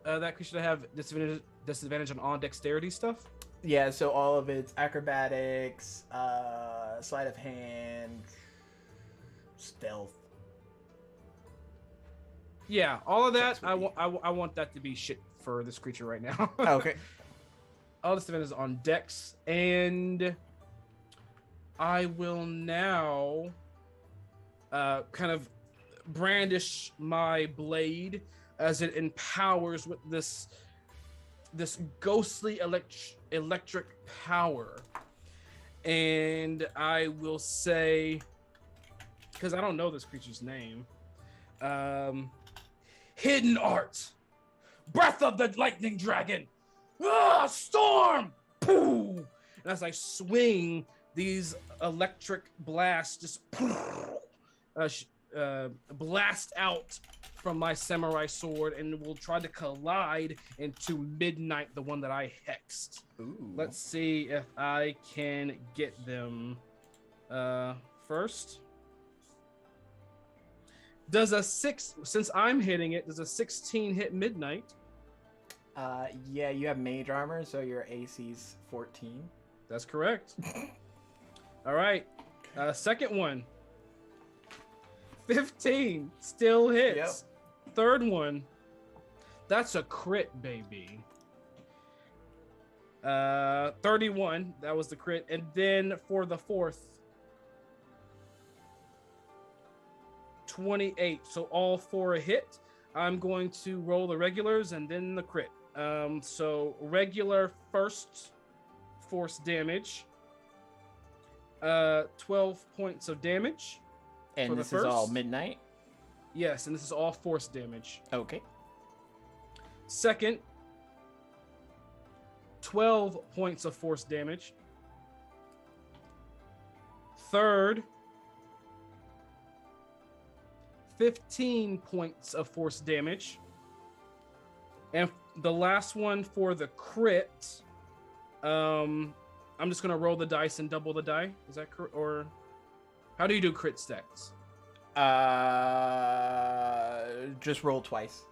that creature to have disadvantage on all dexterity stuff? Yeah, so all of its acrobatics, sleight of hand, stealth. Yeah, all of that. Checks would I want that to be shit for this creature right now. Okay. All disadvantage is on dex, and I will now kind of brandish my blade as it empowers with this ghostly electric power. And I will say, because I don't know this creature's name, hidden art, breath of the lightning dragon, storm, pooh! And as I swing, these electric blasts just blast out from my samurai sword and will try to collide into Midnight, the one that I hexed. Ooh. Let's see if I can get them first. Does a 6, since I'm hitting it, does a 16 hit Midnight? Yeah, you have mage armor, so your AC's 14. That's correct. All right. Second one. 15 still hits. Yep. Third one. That's a crit, baby. 31. That was the crit. And then for the fourth, 28. So all four a hit. I'm going to roll the regulars and then the crit. So regular first force damage. 12 points of damage. And this is all midnight? Yes, and this is all force damage. Okay. Second, 12 points of force damage. Third, 15 points of force damage. And the last one for the crit, I'm just going to roll the dice and double the die. Is that correct? Or how do you do crit stacks? Just roll twice.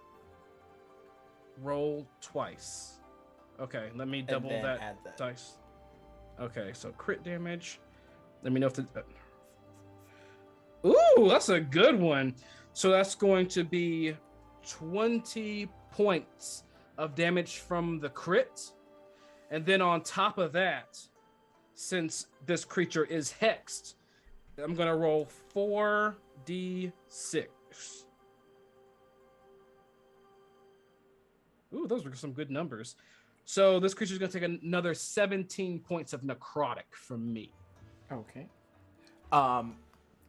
Roll twice. Okay, let me double then that add that. dice. Okay, so crit damage. Let me know if the... Ooh, that's a good one. So that's going to be 20 points of damage from the crit. And then on top of that, since this creature is hexed, I'm going to roll 4d6. Ooh, those were some good numbers. So this creature is going to take another 17 points of necrotic from me. Okay.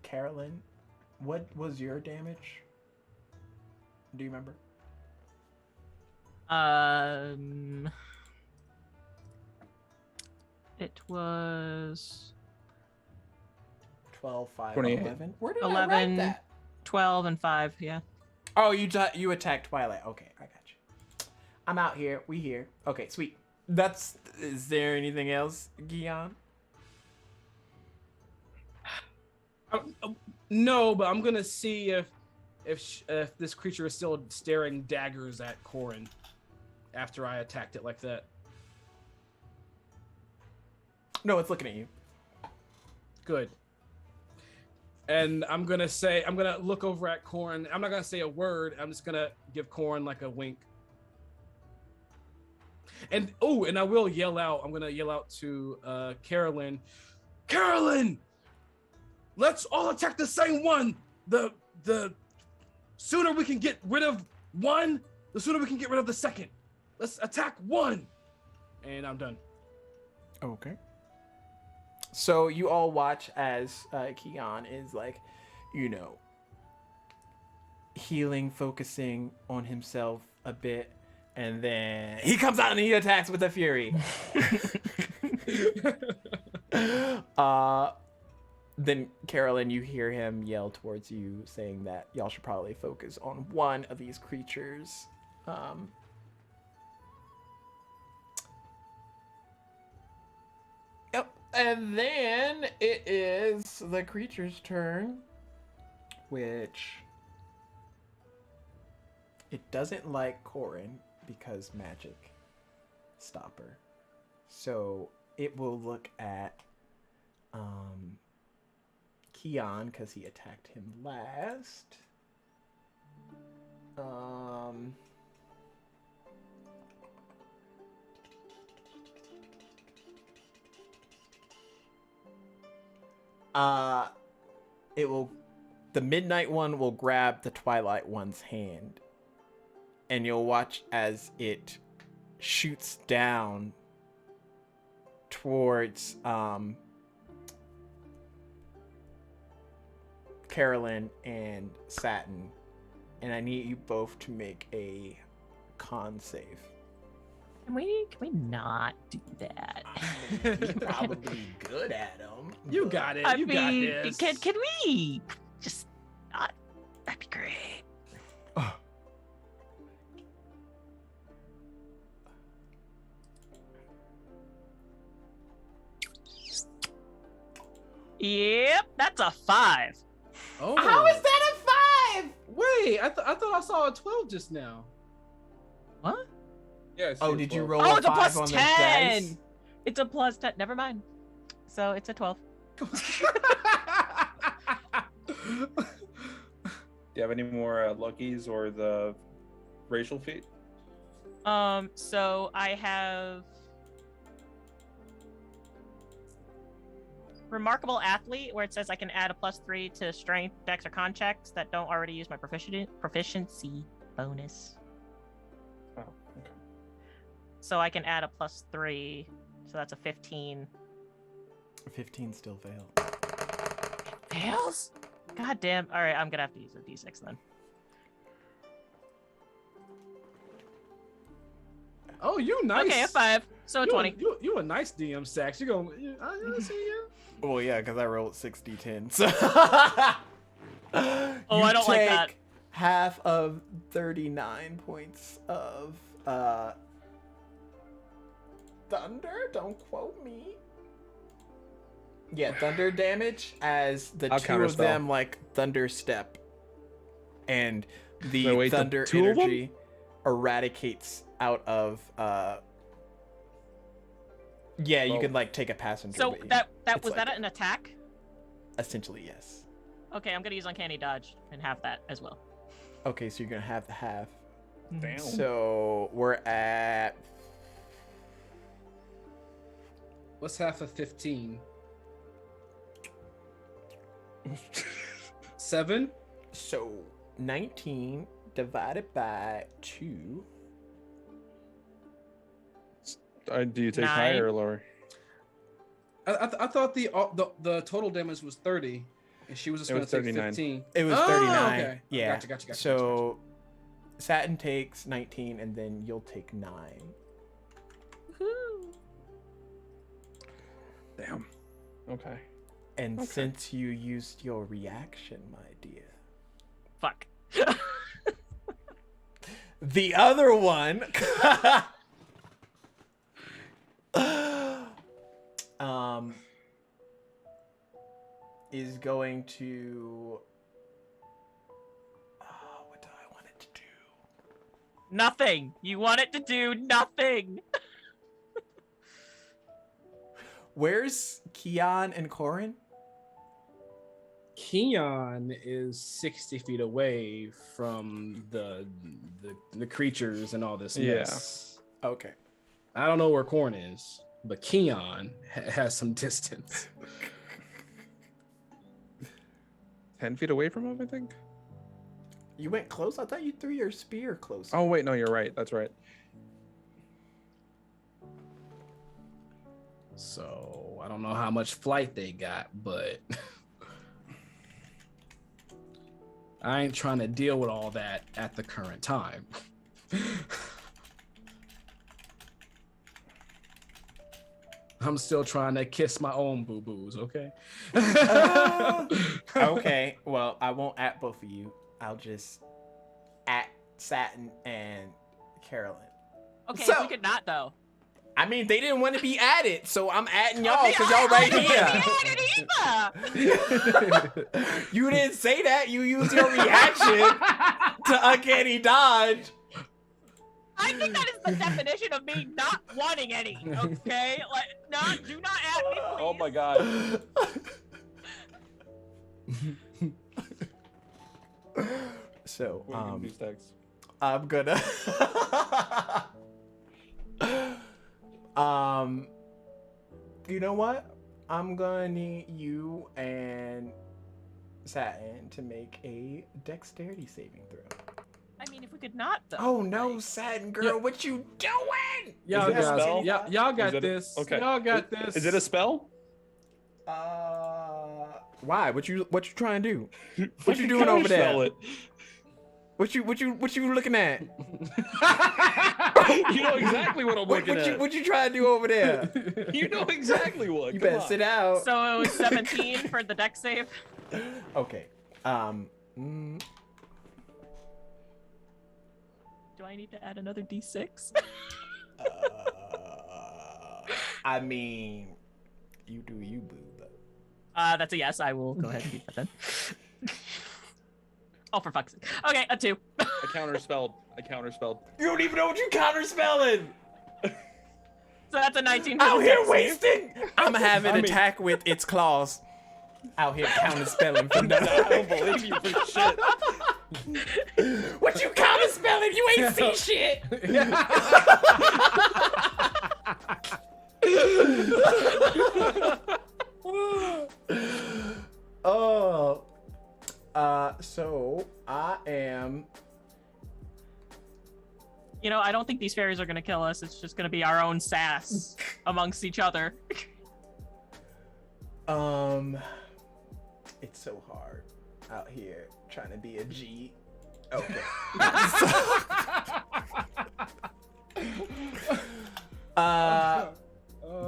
Carolyn, what was your damage? Do you remember? It was 12, 5, 28. 11. Where did I 11, write that? 12, and 5. Yeah. Oh, you attacked Twilight. Okay, I got you. I'm out here. We here. Okay, sweet. Is there anything else, Guion? No, but I'm gonna see if this creature is still staring daggers at Corin after I attacked it like that. No, it's looking at you. Good. And I'm gonna look over at Corin. I'm not gonna say a word. I'm just gonna give Corin like a wink. And I will yell out. I'm gonna yell out to Carolyn, Carolyn, let's all attack the same one. The sooner we can get rid of one, the sooner we can get rid of the second. Let's attack one. And I'm done. Okay. So you all watch as Kian is like, healing, focusing on himself a bit, and then he comes out and he attacks with a fury. Then Carolyn, you hear him yell towards you, saying that y'all should probably focus on one of these creatures. Yep. And then it is the creature's turn, which it doesn't like Corin because magic stopper. So it will look at Kian because he attacked him last. The midnight one will grab the twilight one's hand, and you'll watch as it shoots down towards Carolyn and Satin, and I need you both to make a con save. Can we not do that? You're probably good at them. You got it. I You mean, got this. can we just not? That'd be great. Yep, that's a 5. Oh. How is that a 5? Wait, I thought I saw a 12 just now. What? Yeah. I see Oh, a did you 12. roll Oh, a it's a 5 plus on the 10. dice? It's a plus 10. Never mind. So it's a 12. Do you have any more Luckies or the racial feat? So I have Remarkable Athlete, where it says I can add a +3 to strength, dex, or con checks that don't already use my proficiency bonus. Oh, okay. So I can add a +3, so that's a 15. 15 still failed. Fails? God damn. All right, I'm gonna have to use a d6 then. Oh, you nice. Okay, a 5. So a 20. You a nice DM, Sax. I see you. Well, yeah, because I rolled 6d10. So Oh, I don't like that. Half of 39 points of thunder. Don't quote me. Yeah, thunder damage as the I'll two of counterspell. them like thunder step, and the Wait, the thunder two of them? energy eradicates out of. Yeah, you Oh. can like take a passenger. So but that it's was like that an attack? essentially yes. Okay, I'm gonna use Uncanny Dodge and have that as well. Okay, so you're gonna have the half. Damn. So we're at What's half of 15? 7? 19 divided by 2. Do you take 9. higher or lower? I thought the total damage was 30, and she was just It going was to take 39. 15. It was Oh, 39. okay. Yeah. Gotcha. So Satin takes 19 and then you'll take 9. Damn. Okay. And Okay. since you used your reaction, my dear, Fuck. the other one is going to what do I want it to do? Nothing. You want it to do nothing. Where's Kian and Corin? Keon is 60 feet away from the creatures and all this Yeah. mess. Okay. I don't know where Corn is, but Keon has some distance. 10 feet away from him, I think. You went close? I thought you threw your spear close. Oh wait, no, you're right. That's right. So I don't know how much flight they got, but I ain't trying to deal with all that at the current time. I'm still trying to kiss my own boo-boos, okay? Okay, well, I won't at both of you. I'll just at Satin and Carolyn. Okay, So- if we could not though. I mean, they didn't want to be added, so I'm adding y'all because y'all right here. You didn't say that. You used your reaction to uncanny dodge. I think that is the definition of me not wanting any. Okay, like, do not add me, please. Oh my god. So, What are you gonna do, Stax? I'm gonna you know what? I'm gonna need you and Satin to make a dexterity saving throw. I mean, if we could not though. Oh no, Satin girl, what you doing? Y'all Is it a got, spell? y'all got Is it a- this. okay. Y'all got this. Is it a spell? Why? What you trying to do? I What you can doing over counterspell there? it. What you looking at? You know exactly what I'm looking at. What you trying to do over there? You know exactly what. You Come better on. sit out. So it was 17 for the deck save. Okay. Do I need to add another d6? I mean, you do you, boo. But... That's a yes. I will go ahead and keep that then. Oh, for fuck's sake. Okay, a 2. I counterspelled. You don't even know what you counterspelling. So that's a 19 for Out the here deck save. wasting. I'm having I mean- attack with its claws. Out here counterspelling for I nothing. don't believe you for shit. What you counterspelling? You ain't see shit. Oh. So I am. You know, I don't think these fairies are gonna kill us. It's just gonna be our own sass amongst each other. It's so hard out here trying to be a G. Okay.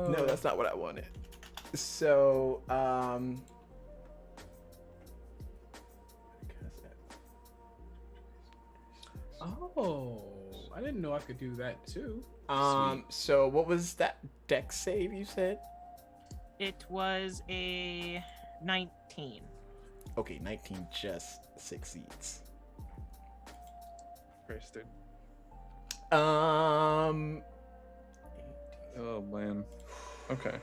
No, that's not what I wanted. So, Oh, I didn't know I could do that too. so what was that dex save you said? It was a 19. Okay, 19 just succeeds. Christ, dude. Oh Oh man. Okay.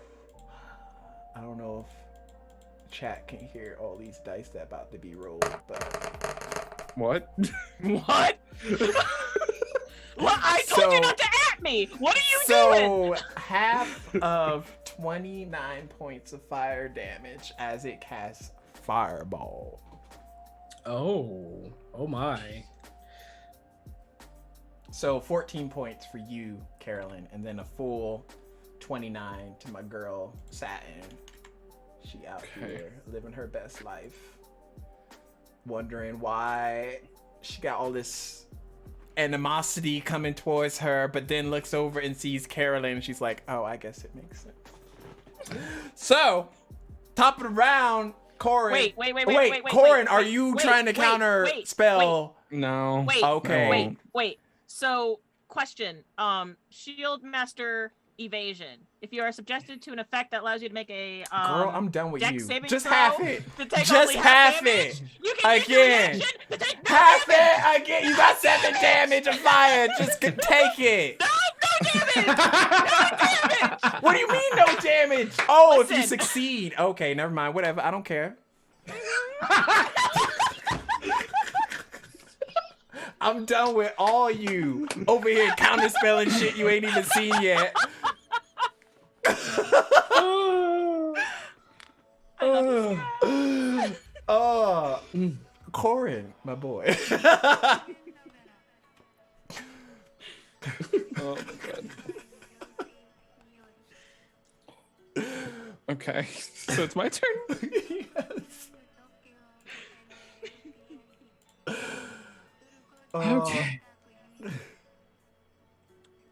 I don't know if chat can hear all these dice that about to be rolled, but What? What? Well, I told you not to at me. What are you doing? so half of 29 points of fire damage as it casts Fireball. Oh my. So 14 points for you, Carolyn, and then a full 29 to my girl, Satin. She out here living her best life. Wondering why she got all this animosity coming towards her, but then looks over and sees Carolyn and she's like, oh, I guess it makes sense. So, top of the round, Corin. Wait, Corin, are you trying to counter spell? No. Wait, Okay. wait. So, question. Shield Master Evasion. If you are subjected to an effect that allows you to make a Girl, I'm done with dex you. saving Just throw half it. to take Just only half damage, it. you can use your Again. reaction to take no Half damage. it again. You got 7 damage of fire. Just take it. No damage. No damage. What do you mean no damage? Oh, if you Listen. succeed. Okay, never mind. Whatever. I don't care. I'm done with all you over here counterspelling shit you ain't even seen yet. I love this. Oh, Corin, my boy. Oh my god. Okay, so it's my turn. Yes. Okay.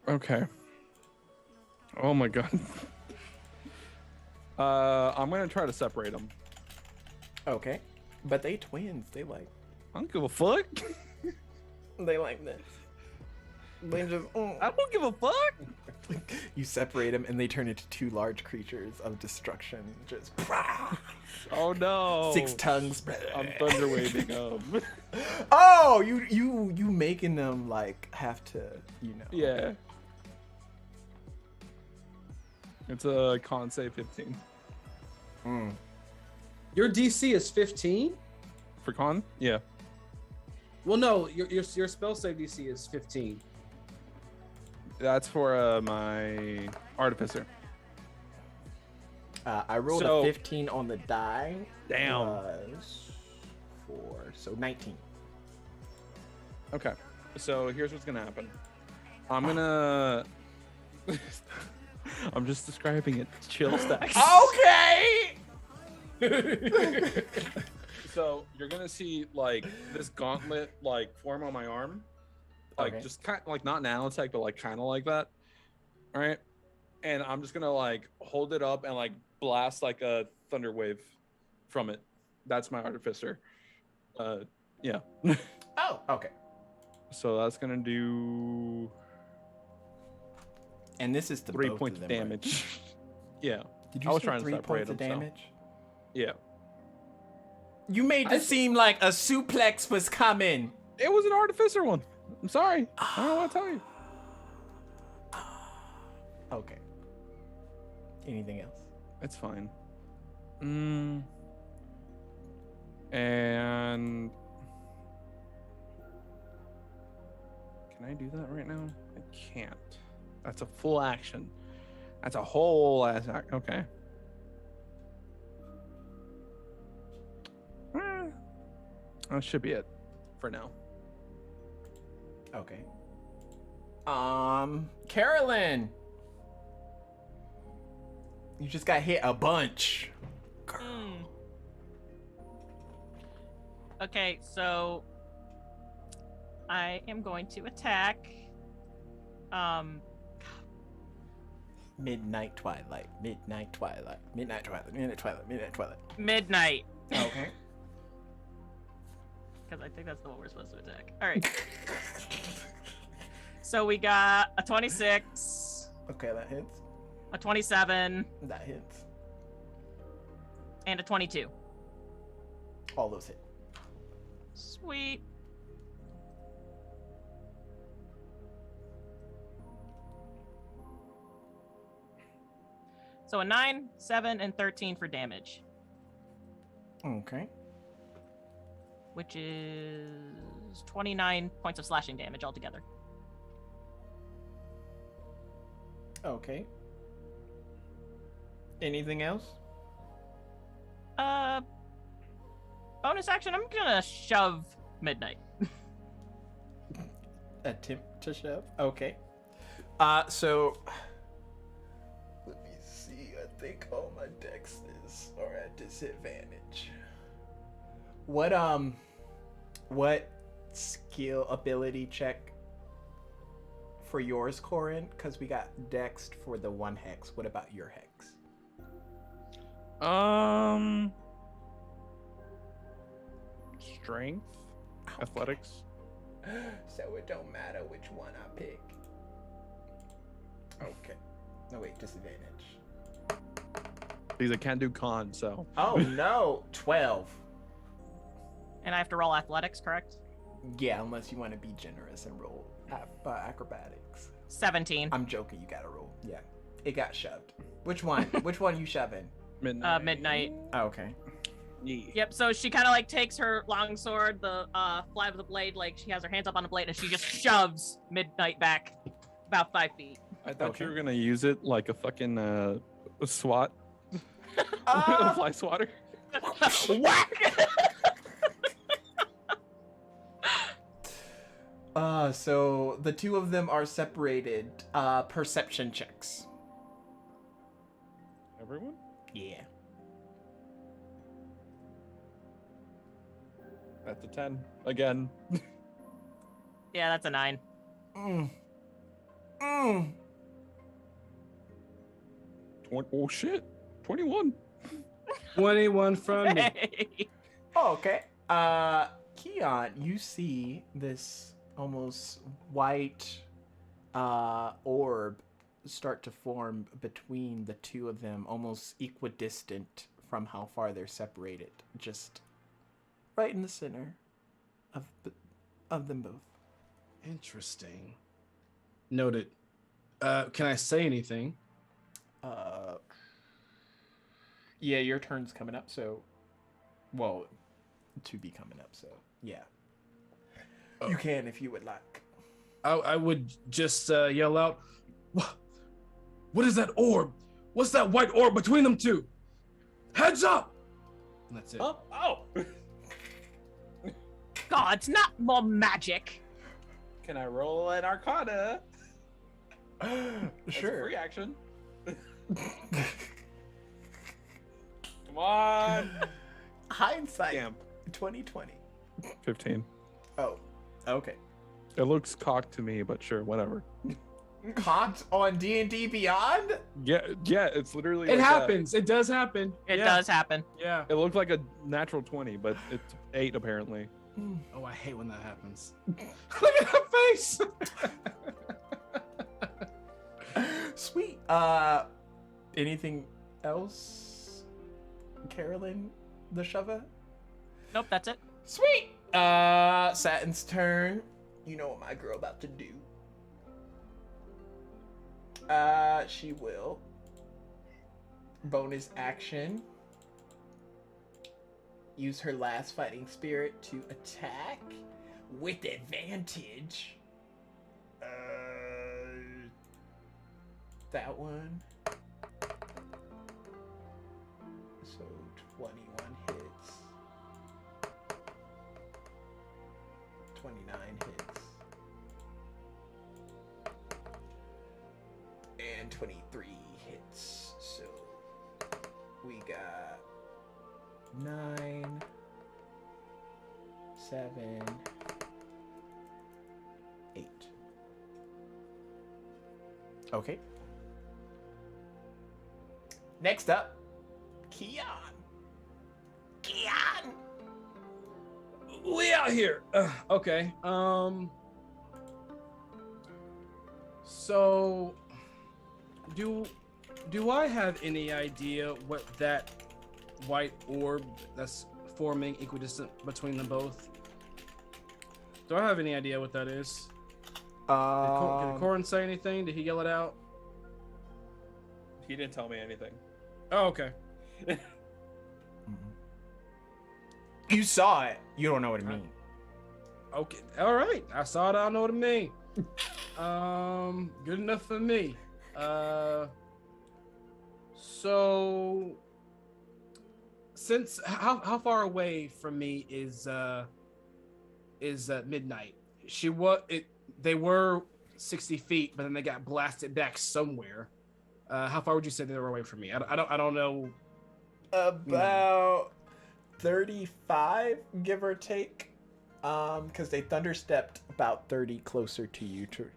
Okay. Oh my god. I'm gonna try to separate them. Okay. But they twins. They like I don't give a fuck. this. They just, I don't give a fuck. You separate them and they turn into two large creatures of destruction. Just Oh no. 6 tongues. I'm thunder waving them. Oh, you making them like have to, Yeah. It's a con save 15. Your DC is 15. For con? Yeah. Well, no, your spell save DC is 15. That's for my artificer. I rolled So- a 15 on the die. Damn. Was 4, so 19. Okay. So here's what's gonna happen. I'm gonna I'm just describing it. Chill stacks. Okay. So you're gonna see like this gauntlet like form on my arm. Like Okay. just kind of like not nanotech, but like kind of like that. All right. And I'm just gonna like hold it up and like blast like a thunder wave from it. That's my artificer. Yeah. Oh, okay. So that's gonna do And this is the 3 both points of them, right? damage. Yeah. Did you I was say trying to 3 separate points of them, so- damage? Yeah. You made it seem like a suplex was coming. It was an artificer one. I'm sorry. I don't know what to tell you. Okay. Anything else? It's fine. And can I do that right now? I can't. That's a full action. That's a whole ass act. Okay. That should be it for now. Okay. Carolyn. You just got hit a bunch. Hmm. Okay, so I am going to attack. Midnight twilight. Midnight twilight. Midnight twilight. Midnight twilight. Midnight twilight. Midnight. Okay. Because I think that's the one we're supposed to attack. All right. So we got a 26, Okay, that hits. a 27, That hits. and a 22. All those hit. Sweet. So a 9, 7, and 13 for damage, Okay. which is 29 points of slashing damage altogether. Okay. Anything else? Bonus action, I'm gonna shove Midnight. Attempt to shove. Okay. So let me see. I think all my dexes are at disadvantage. What skill ability check for yours, Corin? Because we got dexed for the 1 hex. What about your hex? Strength, athletics. So it don't matter which one I pick. Okay. No, wait, disadvantage. Because I can't do con, so Oh no, 12. And I have to roll athletics, correct? Yeah, unless you want to be generous and roll acrobatics. 17. I'm joking, you gotta roll. Yeah. It got shoved. Which one? Which one you shoving? midnight. Midnight. Oh, okay. Yeah. Yep, so she kind of like takes her long sword, the fly of the blade, like she has her hands up on the blade, and she just shoves Midnight back about 5 feet. I thought Okay. you were gonna use it like a fucking SWAT, Ah! fly swatter. Whack! So the two of them are separated. Perception checks. Everyone? Yeah. That's a 10. Again. Yeah, that's a 9. Oh shit. 21. 21 from me. Oh, okay. Keon, you see this almost white orb start to form between the two of them, almost equidistant from how far they're separated. Just right in the center of them both. Interesting. Noted. Can I say anything? Yeah, your turn's coming up, so... Well, to be coming up, so yeah. You can if you would like. I would just yell out, what is that orb? What's that white orb between them two? Heads up! And that's it. Oh. Gods, not more magic. Can I roll an Arcana? That's a Sure. free action. Come on. Hindsight. Damn. 2020. 15. Oh, okay. It looks cocked to me, but sure, whatever. Cocked on D&D Beyond? Yeah, it's literally It like happens. It does happen. It Yeah. does happen. Yeah. It looked like a natural 20, but it's 8 apparently. Oh, I hate when that happens. Look at her face. Sweet. Anything else? Carolyn the Shover? Nope, that's it. Sweet. Satin's turn. You know what my girl about to do. She will bonus action use her last fighting spirit to attack with advantage. That one. So 21 hits. 29 hits. And 23 hits. So we got 9, 7, 8. Okay. Next up, Keon. Keon! We out here. Okay. So, do I have any idea what that white orb that's forming equidistant between them both? Do I have any idea what that is? Did Corin say anything? Did he yell it out? He didn't tell me anything. Oh, okay. You saw it. You don't know what it means. Okay. All right. I saw it. I don't know what it means. Good enough for me. So since how far away from me is midnight? They were 60 feet, but then they got blasted back somewhere. How far would you say they were away from me? I don't know. About 35, give or take. Because they thunderstepped about 30 closer to you to,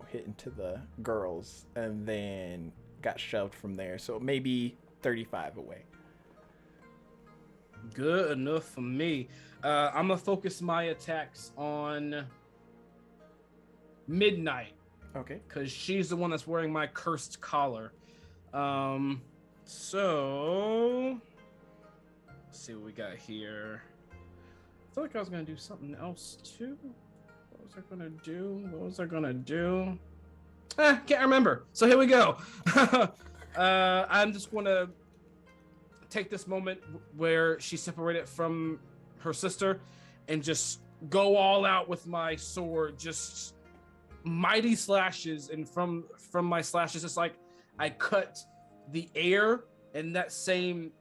hit into the girls and then got shoved from there. So maybe 35 away. Good enough for me. I'm gonna focus my attacks on Midnight. Okay. Because she's the one that's wearing my cursed collar. So let's see what we got here. I feel like I was gonna do something else too. What was I gonna do? Can't remember. So here we go. I'm just gonna take this moment where she's separated from her sister and just go all out with my sword, just mighty slashes, and from my slashes, it's like I cut the air, and that same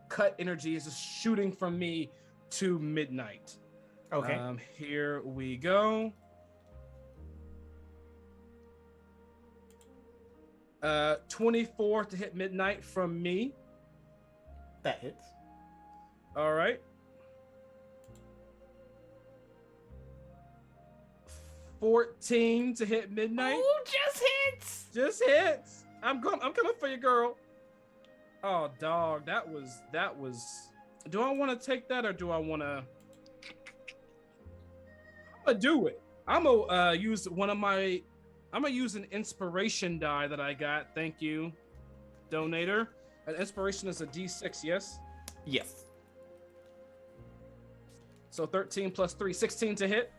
cut energy is just shooting from me to Midnight. Okay. Here we go. 24 to hit midnight from me. That hits. All right. 14 to hit midnight. Oh, just hits. Just hits. I'm coming for you, girl. Oh, dog, that was. Do I want to take that or do I want to? I'm gonna do it. I'm gonna use one of my. I'm gonna use an inspiration die that I got. Thank you, donator. An inspiration is a D6, yes. Yes. So 13 plus 3, 16 to hit.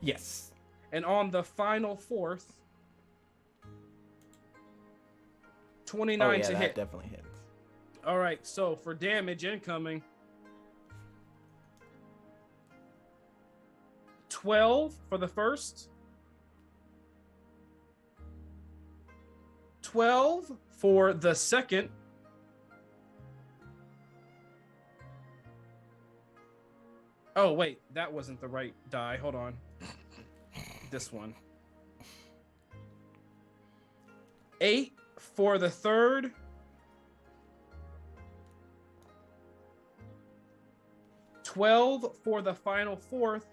Yes. And on the final fourth, 29 to that hit. definitely hits. All right, so for damage incoming, 12 for the first, 12 for the second, oh wait, that wasn't the right die. Hold on. This one. 8 for the third. 12 for the final fourth,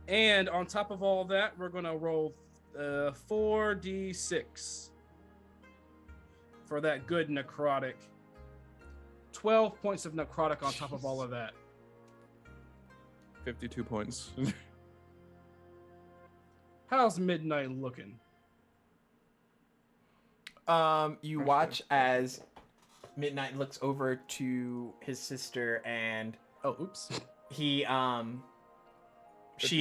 and on top of all that, we're gonna roll 4d6 for that good necrotic. 12 points of necrotic on top of all of that. 52 points. How's midnight looking? You watch as Midnight looks over to his sister, and Oh, oops. she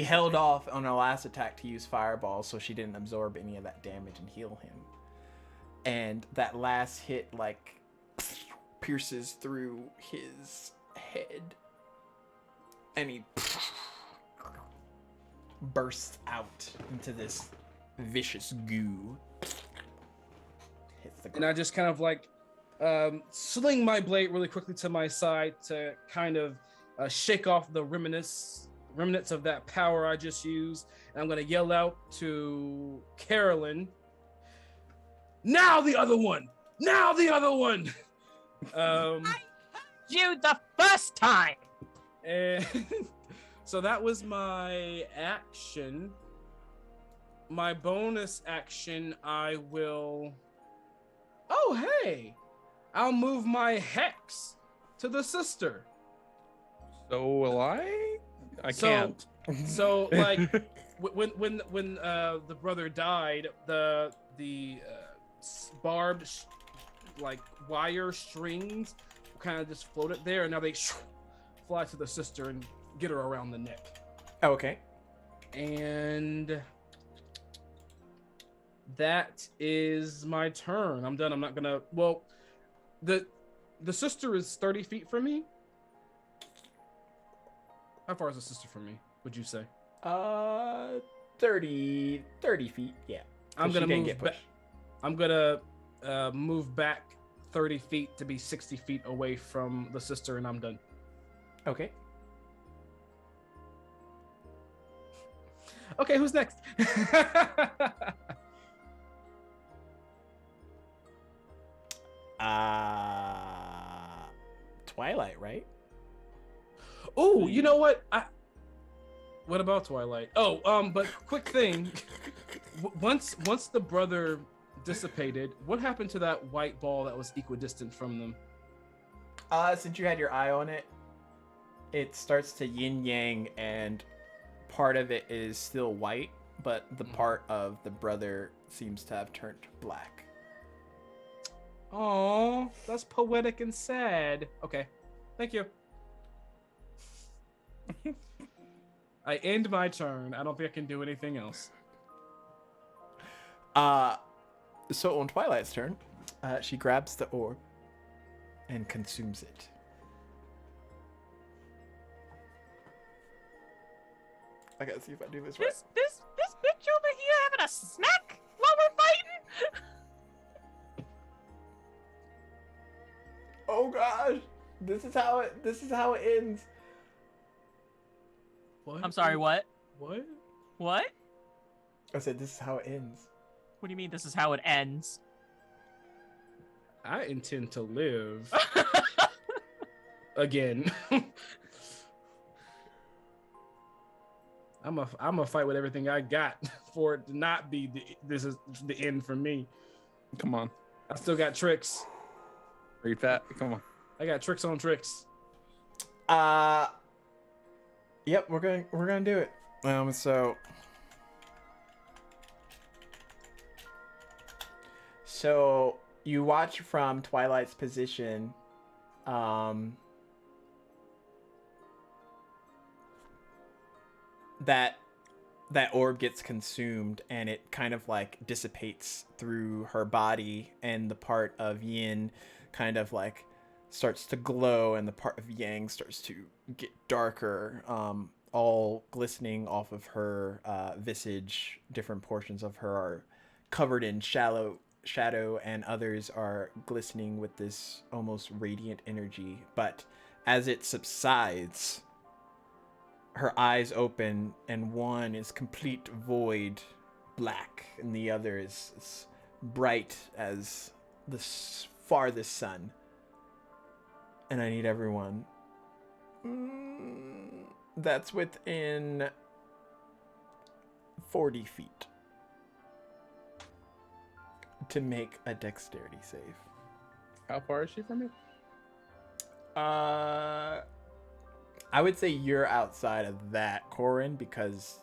held off on her last attack to use fireball, so she didn't absorb any of that damage and heal him. And that last hit like pierces through his head, and he bursts out into this vicious goo. Hits the And I ground. just kind of like sling my blade really quickly to my side to kind of shake off the remnants of that power I just used. And I'm going to yell out to Carolyn, now the other one! Now the other one! You the first time. And so that was my action. My bonus action, I will... Oh, hey! I'll move my hex to the sister. So will I? I So- can't. So, like, when the brother died, the barbed like wire strings kind of just floated there, and now they fly to the sister and get her around the neck. Oh, okay. And that is my turn. I'm done. I'm not gonna. Well, the sister is 30 feet from me. How far is the sister from me, would you say? 30 feet. Yeah. I'm So gonna she didn't move get back. pushed. I'm gonna move back 30 feet to be 60 feet away from the sister, and I'm done. Okay. Okay, who's next? Twilight, right? Oh, you know what? What about Twilight? Oh, but quick thing. Once the brother dissipated, what happened to that white ball that was equidistant from them? Since you had your eye on it, it starts to yin yang, and part of it is still white, but the part of the brother seems to have turned black. Oh, that's poetic and sad. Okay, thank you. I end my turn. I don't think I can do anything else. So on Twilight's turn, she grabs the orb and consumes it. I gotta see if I do this right. This bitch over here having a snack while we're fighting. Oh gosh, this is how it ends. What? I'm sorry, what? What? What? I said this is how it ends. What do you mean this is how it ends? I intend to live again. I'm a fight with everything I got for it to not be this is the end for me. Come on. I still got tricks. Read fat. Come on. I got tricks on tricks. Yep, we're gonna do it. So you watch from Twilight's position, that orb gets consumed and it kind of like dissipates through her body, and the part of Yin kind of like starts to glow and the part of Yang starts to get darker, all glistening off of her visage. Different portions of her are covered in shadow, and others are glistening with this almost radiant energy. But as it subsides, her eyes open, and one is complete void black, and the other is bright as the farthest sun. And I need everyone that's within 40 feet to make a dexterity save. How far is she from me? I would say you're outside of that, Corin, because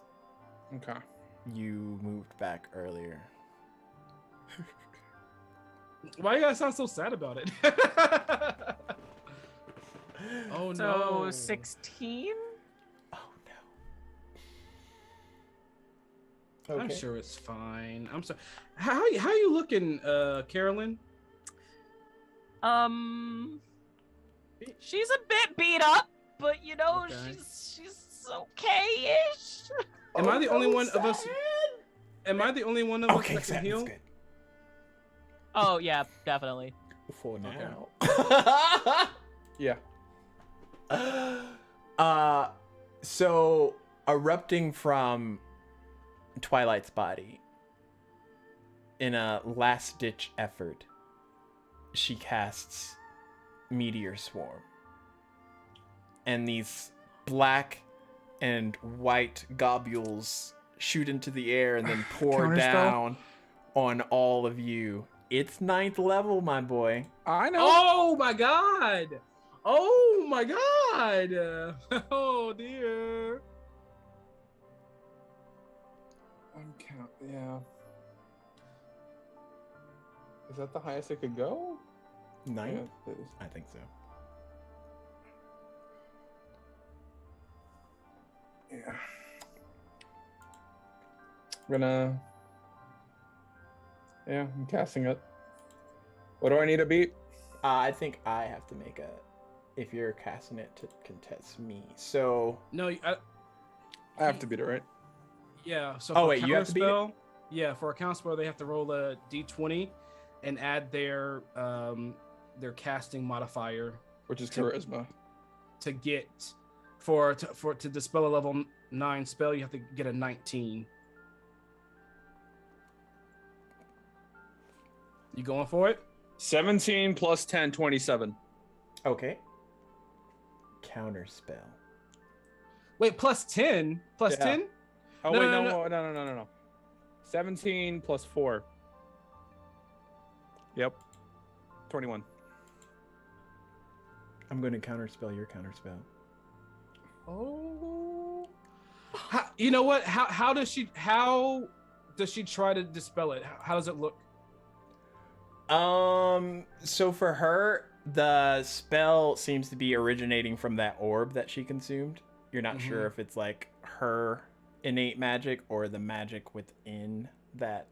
Okay. you moved back earlier. Why you guys sound so sad about it? Oh So no. 16? Oh no. I'm sure it's fine. I'm sorry. How you looking, Carolyn? She's a bit beat up, but you know, Okay. she's okay-ish. Am I the only one of us? Am I the only one of us Okay, that can that's heal? good. Oh yeah, definitely. For now. Yeah. So erupting from Twilight's body, in a last-ditch effort, she casts Meteor Swarm. And these black and white globules shoot into the air and then pour Counterspell? down on all of you. It's 9th level, my boy. I know. Oh my god! Oh my god! Oh dear. Yeah. Is that the highest it could go? 9th? Yeah, it is. I think so. Yeah. I'm casting it. What do I need to beat? I think I have to make a, if you're casting it to contest me. So, No, I have to beat it, right? yeah. So Oh, for wait, you have to beat it? counterspell, yeah, for a counterspell, they have to roll a d20 and add their casting modifier Which is charisma. to get to dispel a level 9 spell. You have to get a 19. You going for it? 17 plus 10, 27. okay. Counter spell. Wait, plus 10? Plus Yeah. 10? Oh, No, wait, no, no. 17 plus 4. Yep. 21. I'm going to counter spell your counter spell. Oh. You know what? How does she try to dispel it? How does it look? So for her, the spell seems to be originating from that orb that she consumed. You're not sure if it's like her innate magic or the magic within that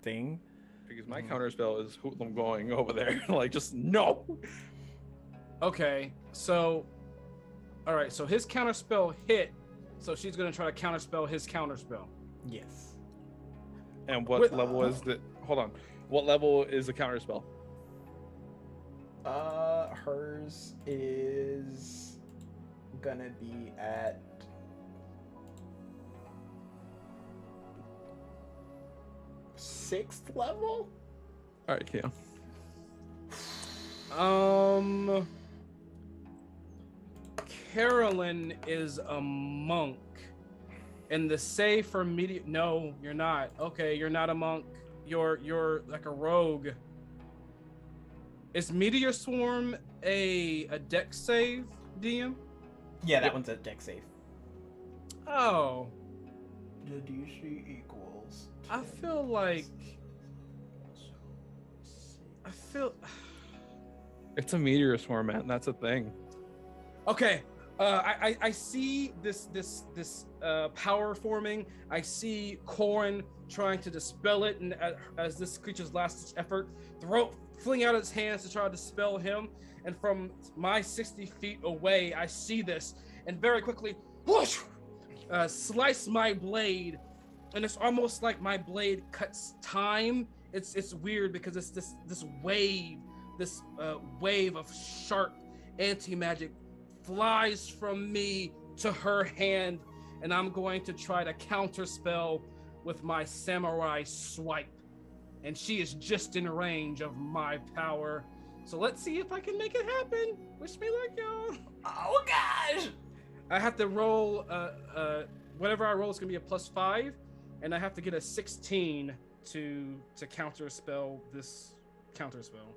thing. Because my counter spell is hoodlum going over there. Like, just no. Okay, so all right, so his counter spell hit, so she's gonna try to counter spell his counter spell. Yes. And what Wait, level is the. Hold on. What level is the counter spell? Hers is gonna be at 6th level. All right, yeah. Carolyn is a monk. And the save for meteor. No, you're not. Okay, you're not a monk. You're like a rogue. Is Meteor Swarm a dex save, DM? Yeah, that one's a deck save. Oh, The DC equals. I feel like It's a meteor swarm, man. That's a thing. okay. I see this power forming. I see Corin trying to dispel it, and as this creature's last effort, fling out its hands to try to dispel him. And from my 60 feet away, I see this, and very quickly, whoosh, slice my blade, and it's almost like my blade cuts time. It's weird because it's this wave of sharp anti-magic flies from me to her hand, and I'm going to try to counterspell with my samurai swipe. And she is just in range of my power. So let's see if I can make it happen. Wish me luck, y'all. Oh gosh! I have to roll whatever I roll is gonna be a +5, and I have to get a 16 to counterspell this counterspell.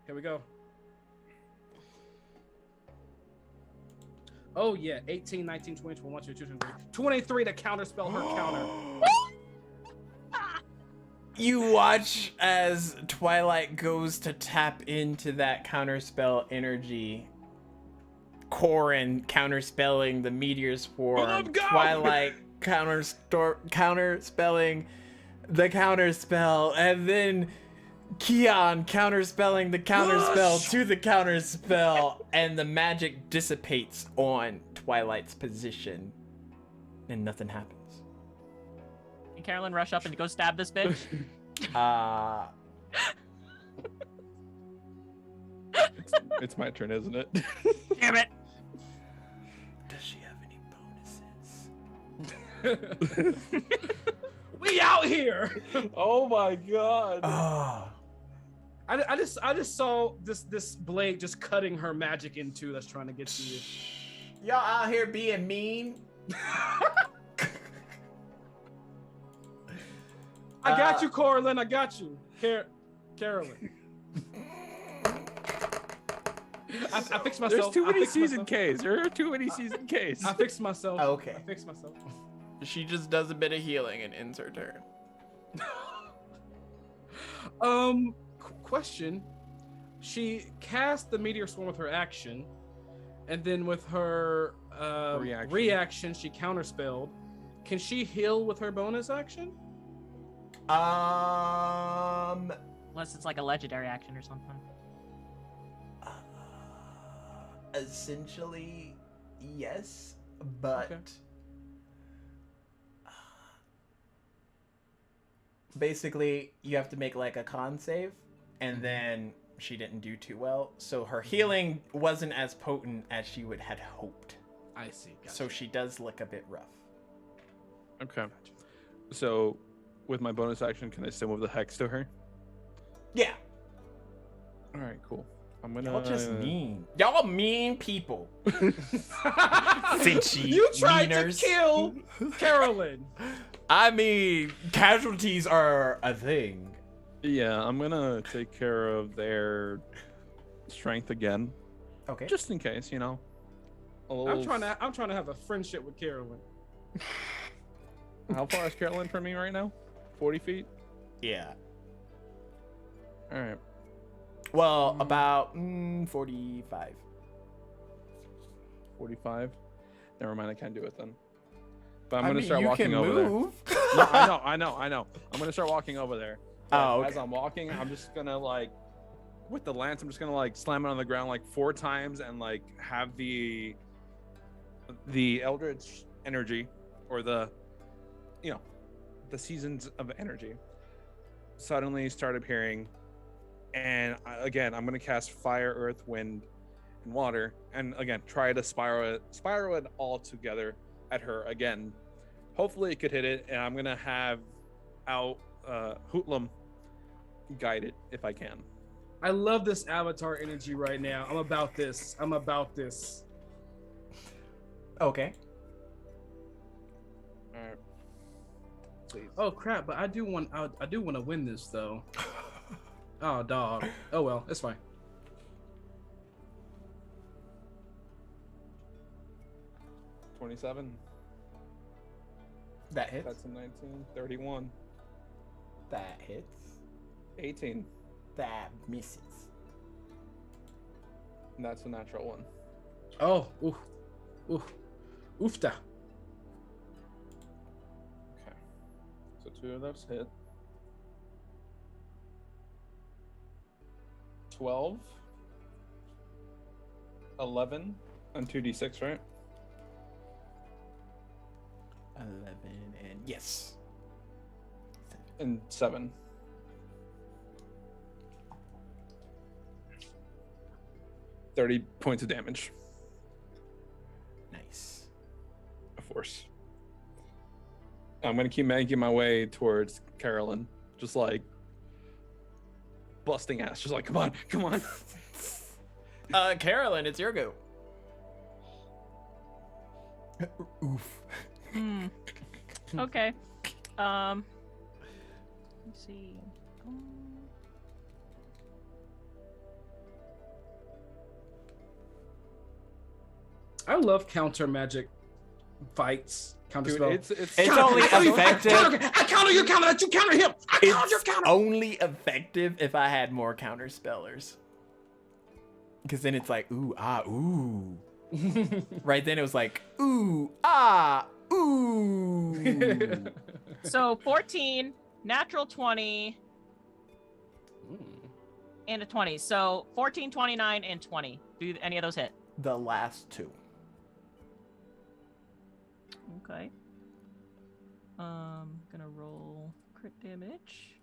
Here we go. Oh yeah, 18, 19, 20, 21, 22, 23. 23 to counterspell her counter. You watch as Twilight goes to tap into that counterspell energy. Corin counterspelling the meteor swarm. Twilight counterspelling the counterspell, and then Keon counterspelling the counterspell to the counterspell, and the magic dissipates on Twilight's position, and nothing happens. Can Carolyn rush up and go stab this bitch? It's my turn, isn't it? Damn it! Does she have any bonuses? We out here. Oh my god. Oh. I just saw this blade just cutting her magic in two that's trying to get to you. Y'all out here being mean? I got you, Corin. I got you. Carolyn. I fixed myself. There's too many I fixed season myself. Ks. There are too many season Ks. I fixed myself. Okay. I fixed myself. She just does a bit of healing and ends her turn. Question. She cast the meteor swarm with her action, and then with her reaction, she counterspelled. Can she heal with her bonus action? Unless it's like a legendary action or something. Essentially, yes, but Okay. Basically, you have to make like a con save, and then she didn't do too well, so her healing wasn't as potent as she had hoped. I see. Gotcha. So she does look a bit rough. Okay. So, with my bonus action, can I still move the hex to her? Yeah, All right, cool. I'm gonna. y'all just mean. Y'all mean people. Finchy You tried meaners. to kill Carolyn. I mean, casualties are a thing. Yeah, I'm gonna take care of their strength again, Okay. just in case, you know. A little... I'm trying to have a friendship with Carolyn. How far is Carolyn from me right now? 40 feet. Yeah. All right. Well, about 45. 45. Never mind. I can't do it then. But I'm I gonna mean, start you walking can over move. there. No, I know. I'm gonna start walking over there. But Oh, okay. As I'm walking, I'm just gonna like, with the lance, I'm just gonna like slam it on the ground like 4 times and like have the eldritch energy, or the seasons of energy suddenly start appearing. And again, I'm gonna cast fire, earth, wind, and water, and again try to spiral it all together at her again. Hopefully it could hit it, and I'm gonna have Hootlam guide it if I can. I love this avatar energy right now. I'm about this. Okay. All right. Please. Oh crap! But I do want to win this though. Oh dog. Oh well, it's fine. 27. That hits. That's a 19. 31. That hits. 18. That misses. And that's a natural one. Oh, oofta. Okay. So 2 of those hit. 12. 11. And 2d6, right? 11 and yes. And 7. $30 points of damage. Nice. Of force. I'm gonna keep making my way towards Carolyn, just like busting ass, just like come on. Carolyn, it's your go. Oof. Okay. Let's see. I love counter magic fights. Counter Dude, spell. it's only effective. I counter your counter that you counter him. I counter your It's counter. only effective if I had more counter spellers. Because then it's like, ooh, ah, ooh. Right then it was like, ooh, ah, ooh. So 14, natural 20, and a 20. So 14, 29, and 20. Do any of those hit? The last 2. Okay. Gonna roll crit damage.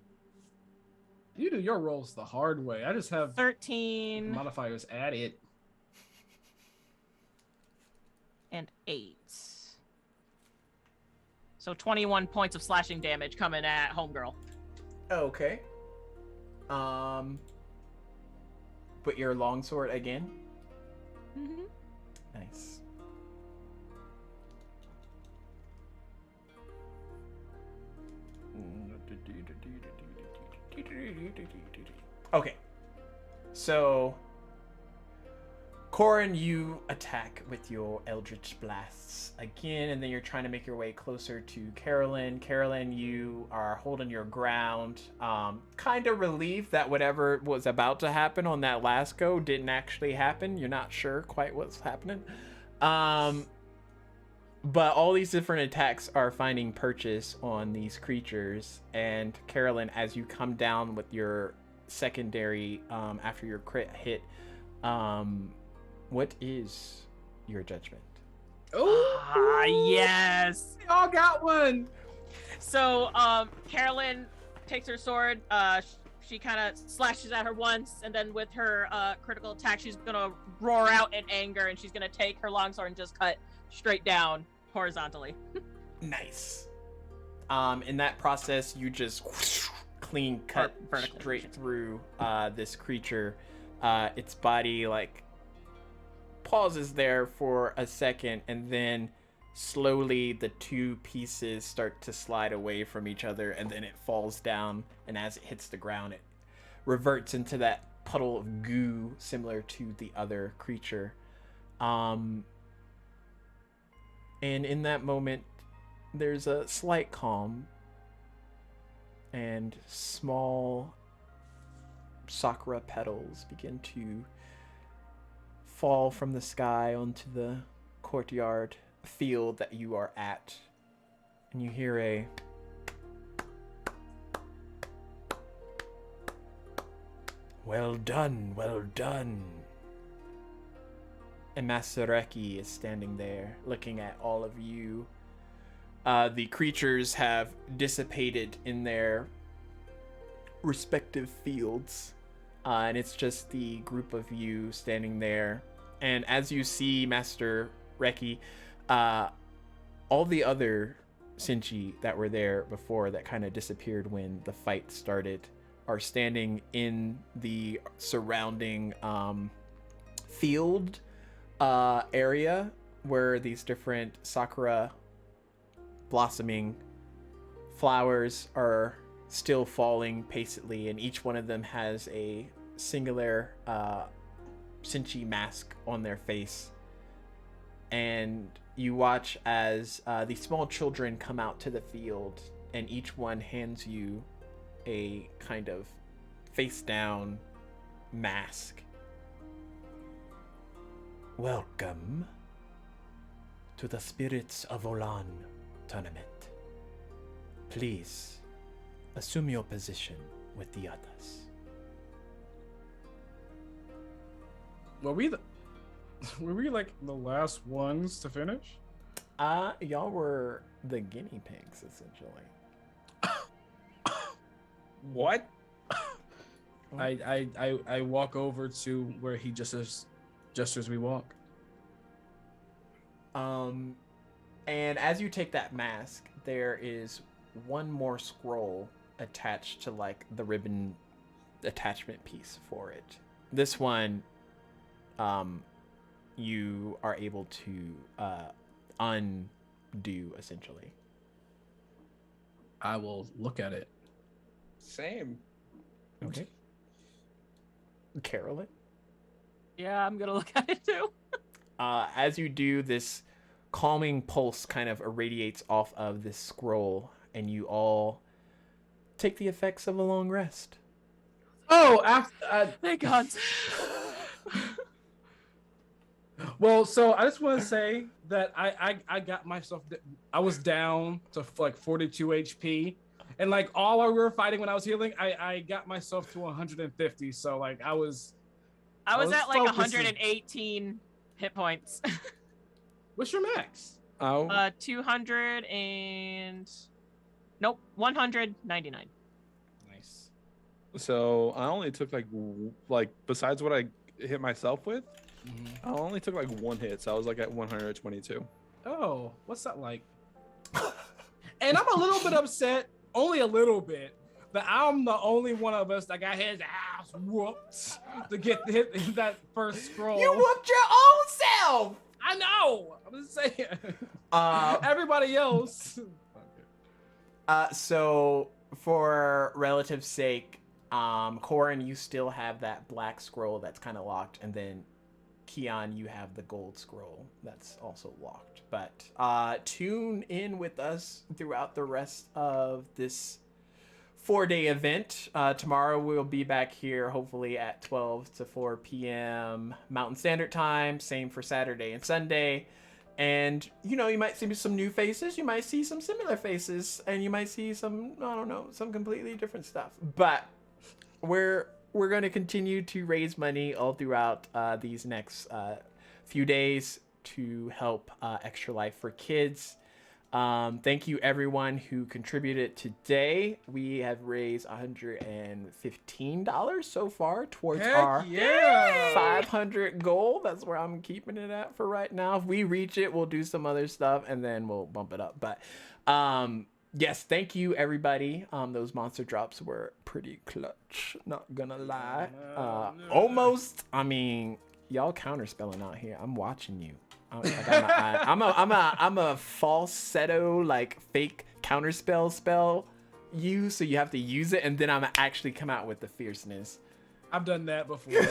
You do your rolls the hard way. I just have 13 modifiers added. and 8. So 21 points of slashing damage coming at Homegirl. Okay. But your longsword again? Mm-hmm. Nice. Okay. So, Corin, you attack with your Eldritch Blasts again, and then you're trying to make your way closer to Carolyn. Carolyn, you are holding your ground, kind of relieved that whatever was about to happen on that last go didn't actually happen. You're not sure quite what's happening. But all these different attacks are finding purchase on these creatures. And Carolyn, as you come down with your secondary, after your crit hit, what is your judgment? Ah, yes. We all got one. So, Carolyn takes her sword. She kind of slashes at her once, and then with her critical attack, she's gonna roar out in anger, and she's gonna take her longsword and just cut straight down horizontally. Nice. In that process, you just clean cut vertically. straight through this creature. Its body like pauses there for a second, and then slowly the 2 pieces start to slide away from each other, and then it falls down, and as it hits the ground, it reverts into that puddle of goo similar to the other creature. And in that moment, there's a slight calm, and small sakura petals begin to fall from the sky onto the courtyard field that you are at. And you hear a well done, well done. And Master Reki is standing there looking at all of you. The creatures have dissipated in their respective fields. And it's just the group of you standing there. And as you see Master Reki, all the other Sinchi that were there before that kind of disappeared when the fight started are standing in the surrounding field area where these different sakura blossoming flowers are still falling pacedly, and each one of them has a singular Senshi mask on their face. And you watch as these small children come out to the field, and each one hands you a kind of face down mask. Welcome to the Spirits of Olan tournament. Please assume your position with the others. Were we like the last ones to finish? Y'all were the guinea pigs, essentially. What? I walk over to where he just as we walk. And as you take that mask, there is one more scroll attached to like the ribbon attachment piece for it. This one, you are able to undo essentially. I will look at it. Same. Okay. Carolyn? Yeah, I'm gonna look at it too. As you do, this calming pulse kind of irradiates off of this scroll, and you all take the effects of a long rest. Oh, after Thank God. well, so I just want to say that I got myself. I was down to like 42 HP, and like all we were fighting when I was healing, I got myself to 150. So like I was I was at like focusing. 118 hit points. What's your max? Oh, 200 and nope, 199. Nice. so I only took like besides what I hit myself with, Mm-hmm. I only took like one hit, so I was like at 122. Oh, what's that like? And I'm a little bit upset, only a little bit, that I'm the only one of us that got his ass whooped to get hit that first scroll. You whooped your own self! I know. I'm just saying. Uh, Everybody else. So for relative sake, Corin, you still have that black scroll that's kind of locked, and then Keon, you have the gold scroll that's also locked. But tune in with us throughout the rest of this 4-day event. Tomorrow we'll be back here hopefully at 12 to 4 p.m. Mountain Standard Time. Same for Saturday and Sunday. And, you know, you might see some new faces. You might see some similar faces. And you might see some, I don't know, some completely different stuff. But we're going to continue to raise money all throughout these next few days to help Extra Life for Kids. Thank you everyone who contributed today. We have raised $115 so far towards our 500 goal. That's where I'm keeping it at for right now. If we reach it, we'll do some other stuff and then we'll bump it up. But yes, thank you everybody. Those monster drops were pretty clutch, not gonna lie. Almost, I mean, y'all counterspelling out here. I'm watching you. I got my eye. I'm a falsetto, like fake counterspell spell you, so you have to use it, and then I'm actually come out with the fierceness. I've done that before.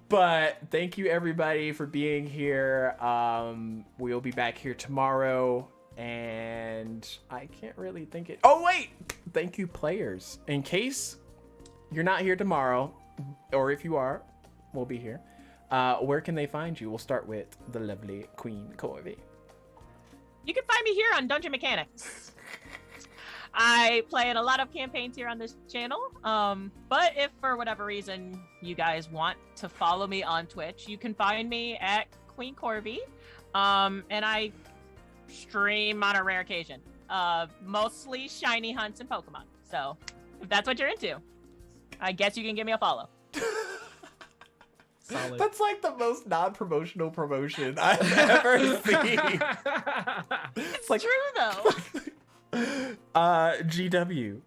But thank you everybody for being here. We'll be back here tomorrow, and I can't really think it. Oh wait, thank you players. In case you're not here tomorrow, or if you are, we'll be here. Where can they find you? We'll start with the lovely Queen Corvi. You can find me here on Dungeon Mechanics. I play in a lot of campaigns here on this channel. But if for whatever reason you guys want to follow me on Twitch, you can find me at Queen Corvi. And I stream on a rare occasion. Mostly shiny hunts and Pokemon. So if that's what you're into, I guess you can give me a follow. Solid. That's like the most non-promotional promotion I've ever seen. It's like true though. GW.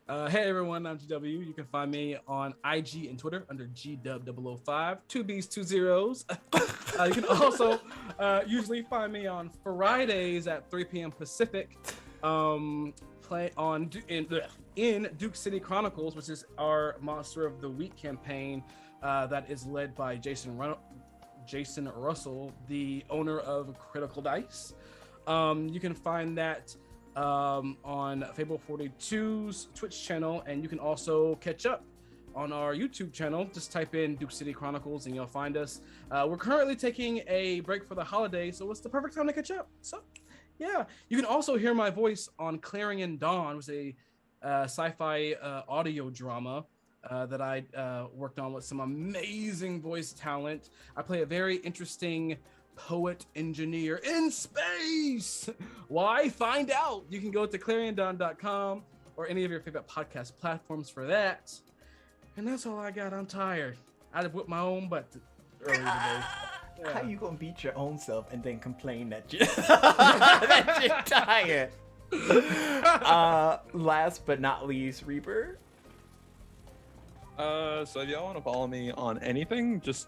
Hey everyone, I'm GW. You can find me on IG and Twitter under GW005, 2 B's, 2 zeros. You can also usually find me on Fridays at 3 p.m. Pacific, play on in Duke City Chronicles, which is our Monster of the Week campaign that is led by Jason Russell, the owner of Critical Dice. You can find that on Fable 42's Twitch channel, and you can also catch up on our YouTube channel. Just type in Duke City Chronicles and you'll find us. We're currently taking a break for the holiday, so it's the perfect time to catch up. So yeah, you can also hear my voice on Clarion Dawn, which is a sci-fi audio drama that I worked on with some amazing voice talent. I play a very interesting poet engineer in space. Why? Find out. You can go to clariondon.com or any of your favorite podcast platforms for that. And that's all I got. I'm tired. I whipped my own butt earlier today. Yeah. How you gonna beat your own self and then complain that you that you're tired? Last but not least, Reaper. So if y'all want to follow me on anything, just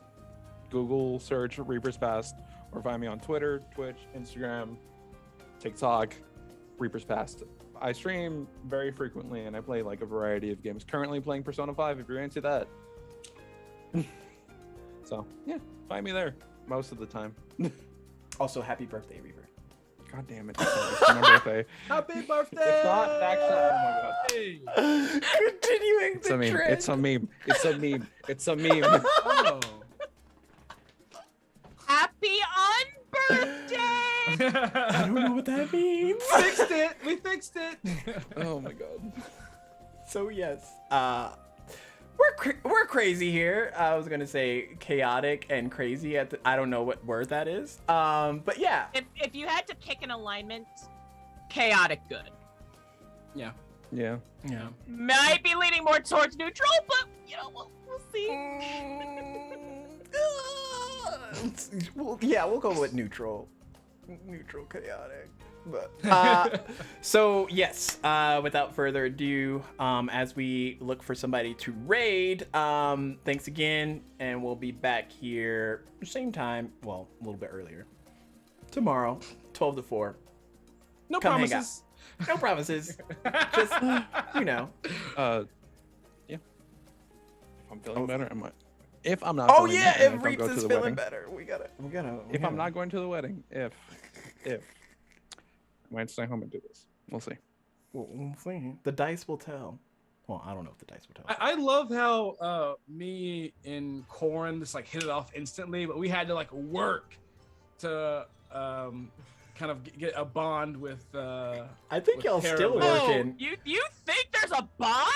Google search Reaper's Past, or find me on Twitter, Twitch, Instagram, TikTok, Reaper's Past. I stream very frequently and I play like a variety of games. Currently playing Persona 5 if you're into that. So yeah, find me there most of the time. Also, happy birthday, Reaper. God damn it. It's my birthday. Happy birthday! It's not actually, oh my god. Continuing It's the a meme. trend. It's a meme. It's a meme. It's a meme. Oh. Happy unbirthday! I don't know what that means. Fixed it. We fixed it. Oh my god. So yes, we're crazy here. I was gonna say chaotic and crazy at the, I don't know what word that is. But yeah. If you had to pick an alignment, chaotic good. Yeah. Yeah. Yeah. Might be leaning more towards neutral, but you know, we'll see. Well, yeah, we'll go with neutral. Neutral chaotic. But so yes, without further ado, as we look for somebody to raid, thanks again, and we'll be back here same time, well, a little bit earlier. Tomorrow, 12 to 4. No Come hang promises. No promises. Just yeah. Yeah. If I'm feeling better, I might. If I'm not. Oh feeling yeah, better, if don't Reeps go to is the feeling wedding. better, we gotta. If I'm not going to the wedding, if I might stay home and do this. We'll see. we'll see. The dice will tell. Well, I don't know if the dice will tell. I love how me and Corin just like hit it off instantly, but we had to like work to kind of get a bond with. I think with y'all still Carolyn. working. You think there's a bond?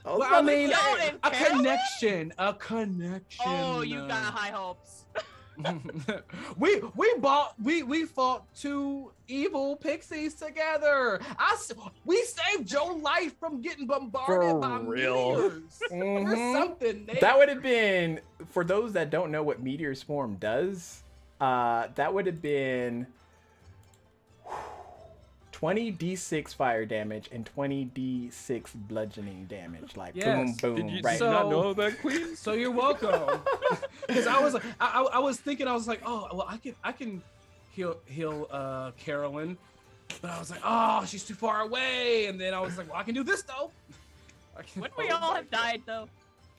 I was Well, about I to mean, say, and a Carolyn? connection, a connection. Oh, you got high hopes. we fought two evil pixies together. We saved Joe's life from getting bombarded For by real. meteors. Mhm. Or something. that would have been, for those that don't know what Meteor Swarm does, that would have been 20d6 fire damage and 20d6 bludgeoning damage. Like Yes. boom, boom, Did you, right. did So- you not know that, Queen? So you're welcome. Because I was I was thinking, I was like, oh well, I can heal Carolyn, but I was like, oh, she's too far away. And then I was like, well, I can do this though. Wouldn't we all have died though?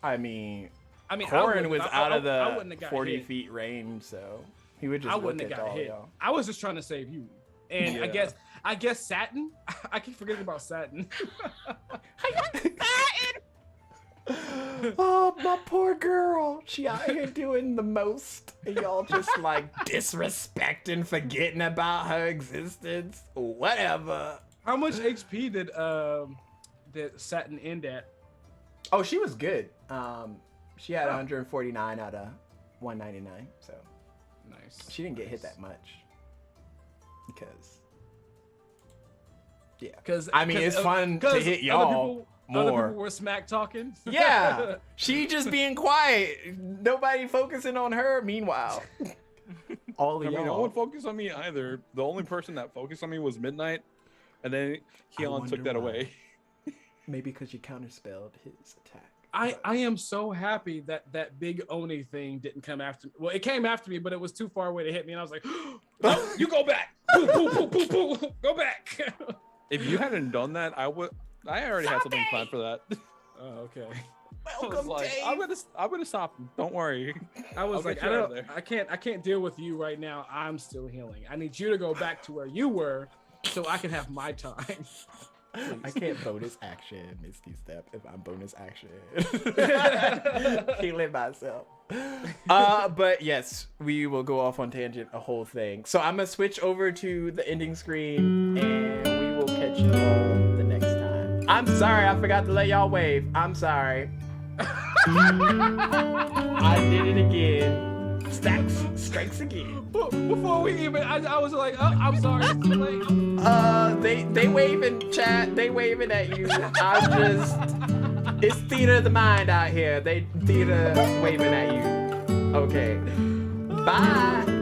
I mean, I mean, Corin was out of I the wouldn't have got 40 hit. feet range, so he would just I look wouldn't have at got all hit. y'all. I was just trying to save you. And Yeah. I guess Satin. I keep forgetting about Satin. Oh, my poor girl. She out here doing the most. And y'all just like disrespecting, forgetting about her existence. Whatever. How much HP did Satin end at? Oh, she was good. She had 149 out of 199. So Nice. she didn't get hit that much. Because, yeah. Because I mean, it's fun to hit y'all Other more. people were smack talking. Yeah. She just being quiet. Nobody focusing on her. Meanwhile, all of I mean, no y'all. one focused on me either. The only person that focused on me was Midnight, and then Keon wonder took that why. away. maybe because you counterspelled his attack. I am so happy that that big Oni thing didn't come after me. Well, it came after me, but it was too far away to hit me, and I was like, no, you go back. Boo, boo, boo, boo, boo. Go back. If you hadn't done that, I already had something planned for that. Oh, okay. I was like, I'm gonna stop him. Don't worry. I was I'll like, get you out of there. I can't deal with you right now. I'm still healing. I need you to go back to where you were so I can have my time. I can't bonus action Misty Step if I'm bonus action. Healing myself. But yes, we will go off on tangent a whole thing. So I'm gonna switch over to the ending screen and we will catch you all the next time. I'm sorry, I forgot to let y'all wave. I'm sorry. I did it again. Strikes again. Before we even, I was like, oh, I'm sorry, it's too late. They waving, chat. They waving at you. It's theater of the mind out here. They theater waving at you. Okay. Bye.